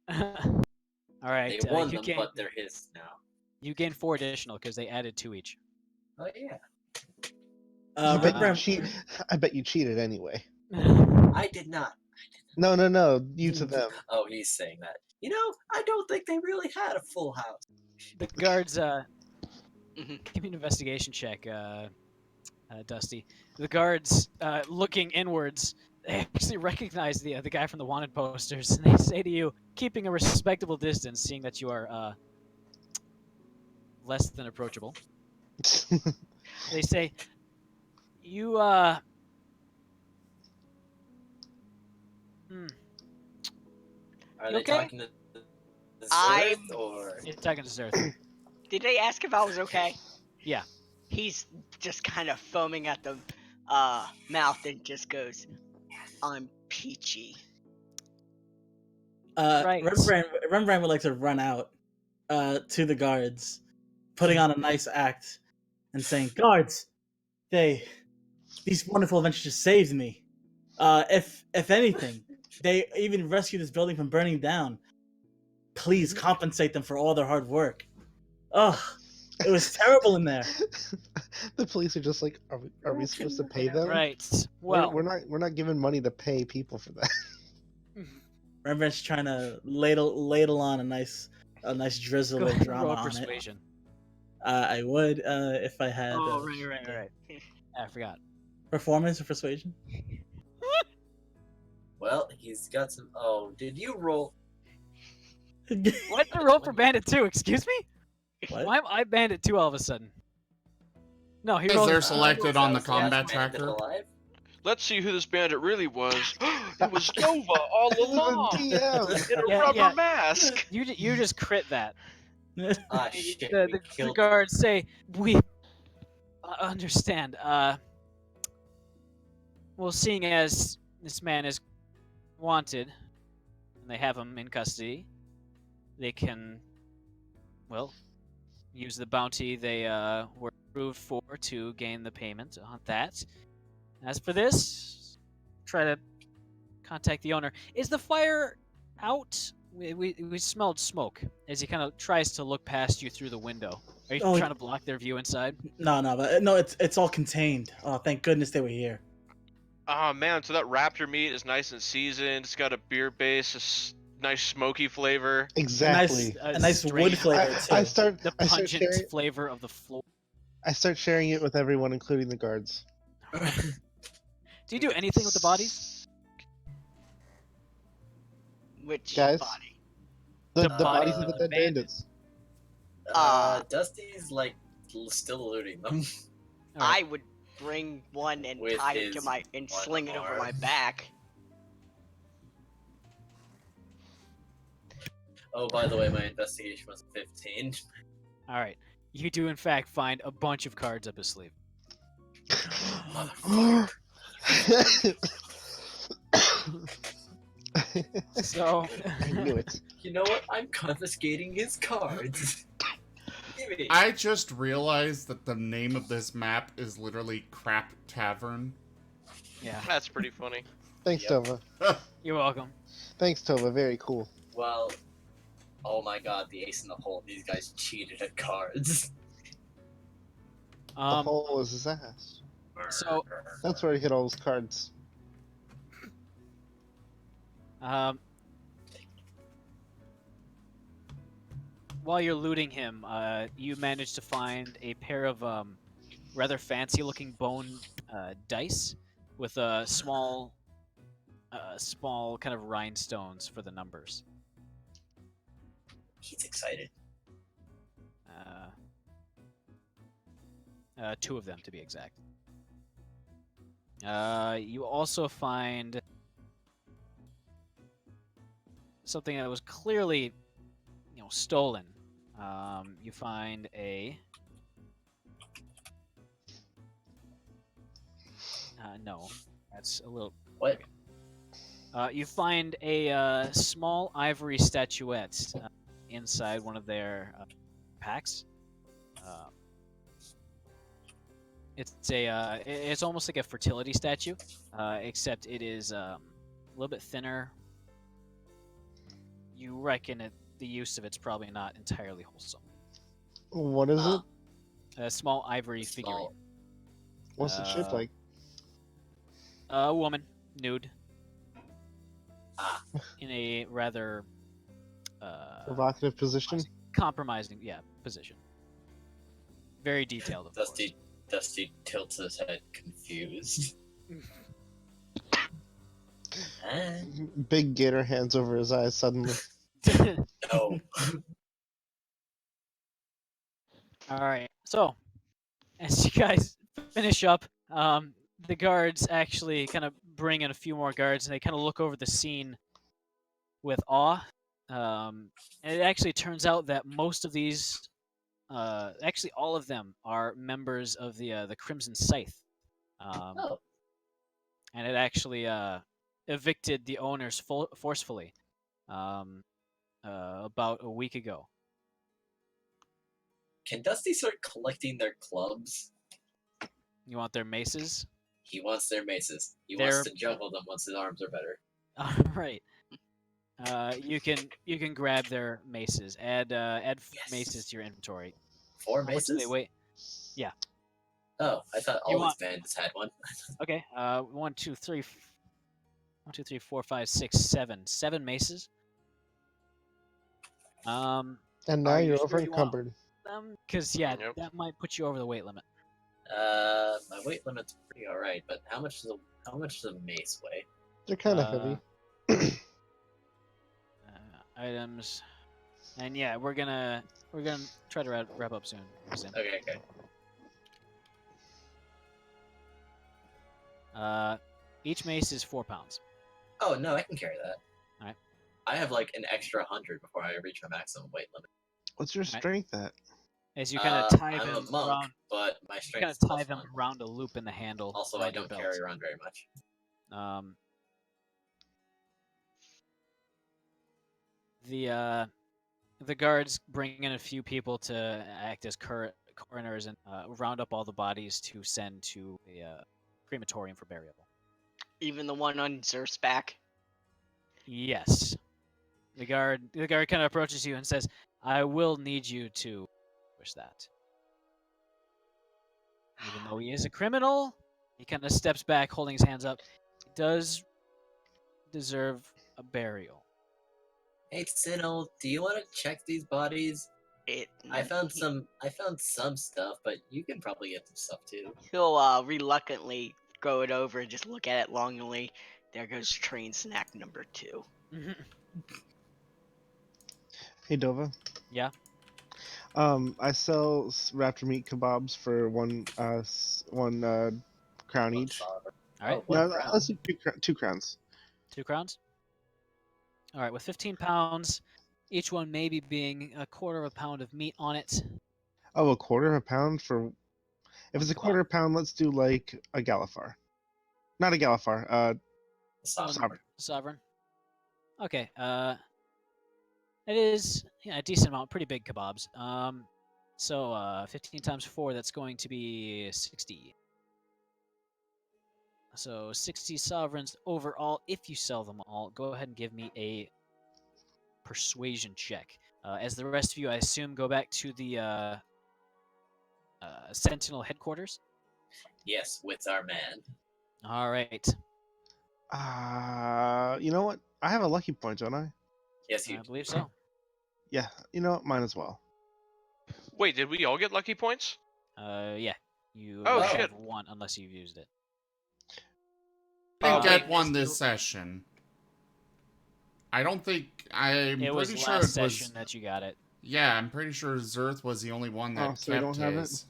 All right. They won you them, gain, but they're his now. You gain 4 additional because they added 2 each. Oh yeah. I bet Remember, I bet you cheated anyway. I did not. No, you to them. Oh, he's saying that. You know, I don't think they really had a full house. The guards. Mhm. Give me an investigation check, Dusty. The guards, looking inwards, they actually recognize the guy from the wanted posters, and they say to you, keeping a respectable distance, seeing that you are less than approachable. They say, "You Hmm. Are You they okay? talking to I'm- Zerth or? You're talking to Zerth. Did they ask if I was okay? Yeah. He's just kind of foaming at the mouth and just goes, "I'm peachy." Right. Rembrandt would like to run out to the guards, putting on a nice act and saying, "Guards, these wonderful adventures just saved me. If anything, they even rescued this building from burning down. Please compensate them for all their hard work. Ugh, it was terrible in there." The police are just like, are we supposed to pay them? Right. We're- Well, we're not giving money to pay people for that. Rembrandt's trying to ladle on a nice drizzle go of ahead and drama roll on persuasion. it. I would if I had Oh, right. I forgot. performance or persuasion. Well, he's got some. Oh, did you roll? What the roll for Bandit 2? Excuse me? What? Why am I Bandit 2 all of a sudden? No, he Because rolled. they're selected on the Sounds like combat Bandit tracker. alive. Let's see who this bandit really was. It was Nova all It was the along DM. in a Yeah, rubber yeah. mask. You just crit that. Ah, shit. The, we the killed guards say, "We understand. Well, seeing as this man is wanted, and they have him in custody, they can, well, use the bounty they were approved for to gain the payment on that. As for this, try to contact the owner. Is the fire out? We smelled smoke as he kind of tries to look past you through the window. Are you Oh, trying to block their view inside? No, it's all contained. Oh, thank goodness they were here. Oh man, so that raptor meat is nice and seasoned. It's got a beer base, nice smoky flavor. Exactly. A nice Straight- wood flavor too. I start The I start pungent sharing flavor of the floor. I start sharing it with everyone, including the guards. Do you do anything with the bodies? Which Guys? body? The The bodies bodies of the of dead the bandits. Dusty's like still looting them. All right. I would bring one and With tie it to his my and one sling it over arm. my back. Oh, by the way, my investigation was 15. All right. You do in fact find a bunch of cards up his sleeve. So I knew it. You know what? I'm confiscating his cards. Give me. I just realized that the name of this map is literally Crap Tavern. yeah, That's pretty funny. Thanks, Yep. Tova. you're welcome. Thanks, Tova. Very cool. Well, oh my god, the ace in the hole. These guys cheated at cards. The Um, hole was his ass. so That's where he hit all his cards. while you're looting him, you manage to find a pair of rather fancy-looking bone dice with a small kind of rhinestones for the numbers. He's excited. Two of them to be exact. You also find something that was clearly, stolen. You find a. No, that's a little. What? You find a small ivory statuette inside one of their packs. It's almost like a fertility statue, except it is a little bit thinner. You reckon the use of it's probably not entirely wholesome. What is it? A small ivory figurine. Small. What's it shaped like? A woman, nude, Ah. in a rather Provocative position? compromising, position. Very detailed, of course. Dusty tilts his head, confused. Big gator hands over his eyes suddenly. No. All right. So, as you guys finish up, the guards actually kind of bring in a few more guards, and they kind of look over the scene with awe. And it actually turns out that most of these, actually all of them, are members of the Crimson Scythe. Oh, And it actually evicted the owners forcefully about a week ago. can Dusty start collecting their clubs? You want their maces? He wants their maces. He They're- wants to juggle them once his arms are better. All right. You can grab their maces. Add Yes. maces to your inventory. 4 How much do maces? they weigh? Oh, I thought You all want- these bandits had one. Okay. 1, 2, 3, 1, 2, 3, 4, 5, 6, 7. 7 maces. And now Are you you're sure over you want- encumbered. Because yeah, Yep. that might put you over the weight limit. My weight limit's pretty alright, but how much does a mace weigh? They're kind of heavy. Items, and yeah, we're gonna try to wrap up soon. Okay. Each mace is 4 pounds. Oh no, I can carry that. Alright. I have like an extra 100 before I reach my maximum weight limit. What's your Right. strength at? As you kind of tie I'm them a monk, around, but my you strength kind is of tie plus them 1. around a loop in the handle. Also, I around your don't belt. carry around very much. The guards bring in a few people to act as coroners and round up all the bodies to send to a crematorium for burial. Even the one on Zer's back. Yes. The guard kind of approaches you and says, "I will need you to wish that." Even though he is a criminal, he kind of steps back, holding his hands up. He does deserve a burial. Hey Sinnoh, do you want to check these bodies? I found some stuff, but you can probably get some stuff too. He'll reluctantly go it over and just look at it longingly. There goes train snack number 2. Hey Dova. Yeah? I sell raptor meat kebabs for one crown each. All right. Oh, No, one crown. let's do 2 crowns. 2 crowns? All right, with 15 pounds, each one maybe being a quarter of a pound of meat on it. Oh, a quarter of a pound for. If it's a Kebab. quarter of a pound, let's do like a Galifar. Not a Galifar. Sovereign. Sovereign. Okay, it is a decent amount, pretty big kebabs. So 15 times 4, that's going to be 60. So 60 sovereigns overall. If you sell them all, go ahead and give me a persuasion check. As the rest of you, I assume, go back to the Sentinel headquarters. Yes, with our man. All right. You know what? I have a lucky point, don't I? Yes, I you. believe so. Yeah. You know what? Mine as well. Wait, did we all get lucky points? Yeah. You Oh, have shit. 1 unless you've used it. Didn't get wait, one is this the- session. I'm It pretty was sure last it session was. that you got it. Yeah, I'm pretty sure Zerth was the only one that Oh, so you kept don't have it? his.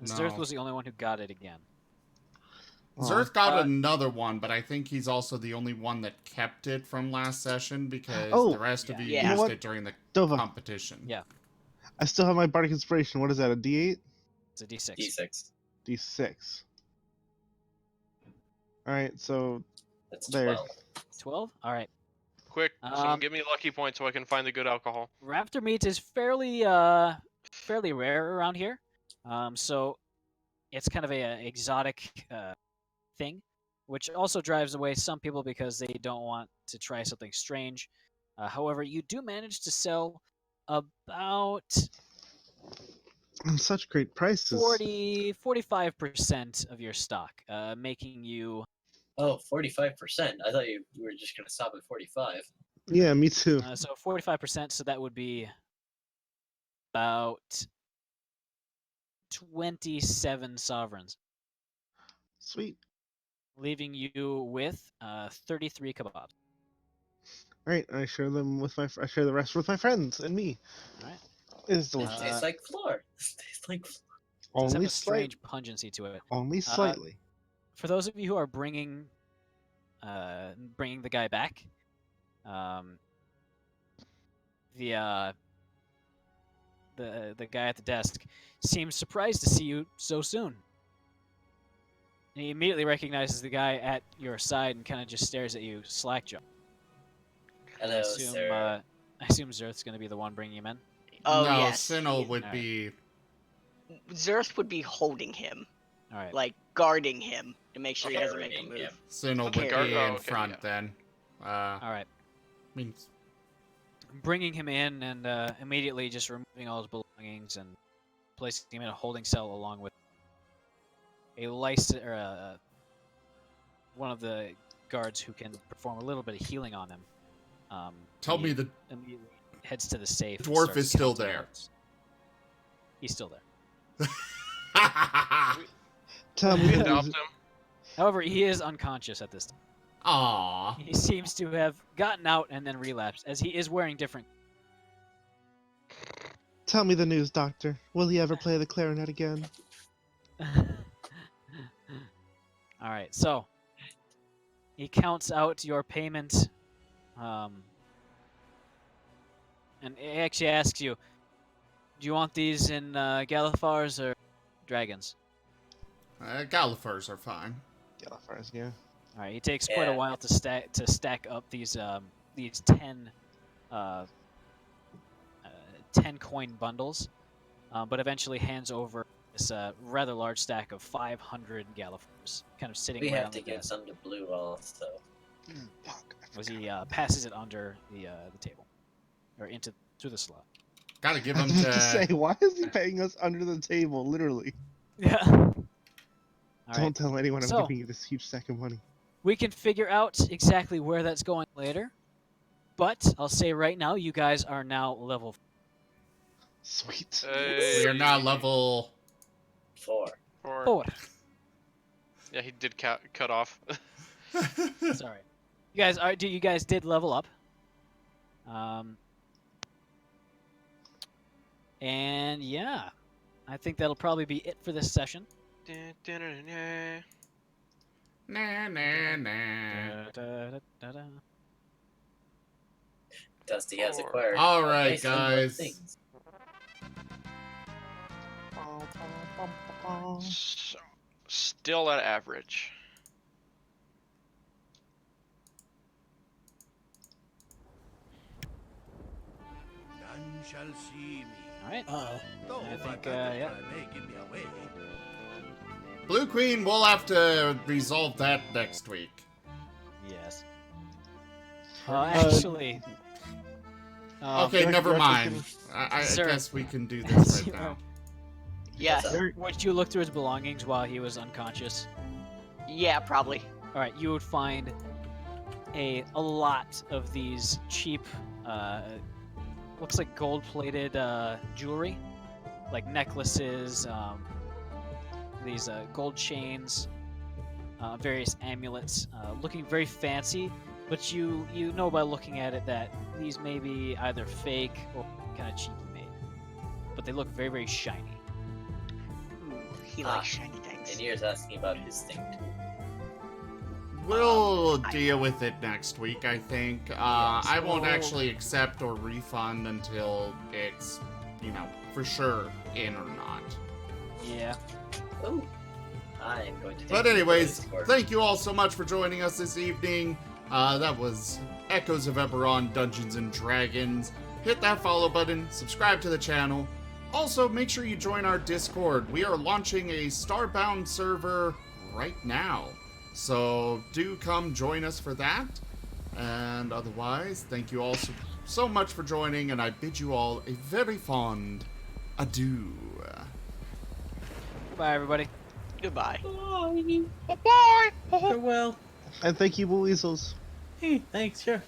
Zerth No. was the only one who got it again. Zerth got Uh, another one, but I think he's also the only one that kept it from last session because Oh, the rest of you yeah. You know used what? it during the Dova, competition. Yeah. I still have my bardic inspiration. What is that? A D8? It's a D6. D6. D6. All right. So That's there. 12. 12? All right. Quick, someone Um, give me a lucky point so I can find the good alcohol. Raptor meat is fairly rare around here. So it's kind of a exotic thing, which also drives away some people because they don't want to try something strange. However, you do manage to sell about Such great prices. 45% of your stock, making you Oh, 45%. I thought you were just going to stop at 45. Yeah, me too. so 45%. So that would be about 27 sovereigns, Sweet. leaving you with 33 kebabs. All right. I share them with I share the rest with my friends and me. All right. It's It delicious. tastes like floor. It tastes like floor. It does have Only a strange pungency to it. Only slightly. For those of you who are bringing bringing the guy back. The guy at the desk seems surprised to see you so soon. And he immediately recognizes the guy at your side and kind of just stares at you, slack-jawed. Hello, sir. I assume Zerth's going to be the one bringing him in. Oh no, yes. Sinnoh would Alright. be. Zerth would be holding him, All right. like guarding him to make sure he doesn't make a Carrying move. him. Sinnoh would Okay. be Oh, in okay, front yeah. then. All right. Means Bringing him in and immediately just removing all his belongings and placing him in a holding cell along with one of the guards who can perform a little bit of healing on him. tell he me the immediately heads to the safe. and dwarf starts is still counting there. notes. He's still there. Tell me We the adopt news. him. However, he is unconscious at this time. Aw. He seems to have gotten out and then relapsed, as he is wearing different. Tell me the news, Doctor. Will he ever play the clarinet again? All right, so he counts out your payment, and he actually asks you, "Do you want these in Galifars or dragons?" Galifers are fine. Yeah, first, yeah. All right, he takes quite a Yeah. while to stack up these 10 10 coin bundles, but eventually hands over this rather large stack of 500 Galifars, kind of sitting We right have on to the give desk some to Blue also. Fuck. as he passes it under the table or into through the slot. Gotta give I him was about to say, to. why is he paying us under the table, literally? Yeah. All Don't right. tell anyone I'm So- giving you this huge stack of money. We can figure out exactly where that's going later, but I'll say right now, you guys are now level. Sweet. We are now level. 4. 4. Yeah, he did cut off. Sorry, you guys are. You guys did level up. And yeah, I think that'll probably be it for this session. Nah, nah, nah. Da-da-da-da-da. Dusty has Four. acquired. All a right, nice number of guys. things. Still at average. None shall see me. All right. Uh-oh. Though I think, my yeah. may give me away. Blue Queen, we'll have to resolve that next week. Yes. Actually. Okay, Direct never reference mind. I Sir. guess we can do this right now. Yeah, Would you look through his belongings while he was unconscious? yeah, probably. All right, you would find a lot of these cheap, looks like gold-plated jewelry, like necklaces, these gold chains, various amulets, looking very fancy. But you know by looking at it that these may be either fake or kind of cheaply made. But they look very, very shiny. Ooh, he likes shiny things. And you're asking about his thing too. We'll deal with it next week, I think. I won't well- actually accept or refund until it's, for sure in or not. Yeah. Oh, I am going to. Take But you to anyways, Discord. thank you all so much for joining us this evening. That was Echoes of Eberron Dungeons and Dragons. Hit that follow button, subscribe to the channel. Also, make sure you join our Discord. We are launching a Starbound server right now. So do come join us for that. And otherwise, thank you all so much for joining, and I bid you all a very fond adieu. Bye, everybody. Goodbye. Farewell. And thank you, Weasels. Hey, thanks, sure.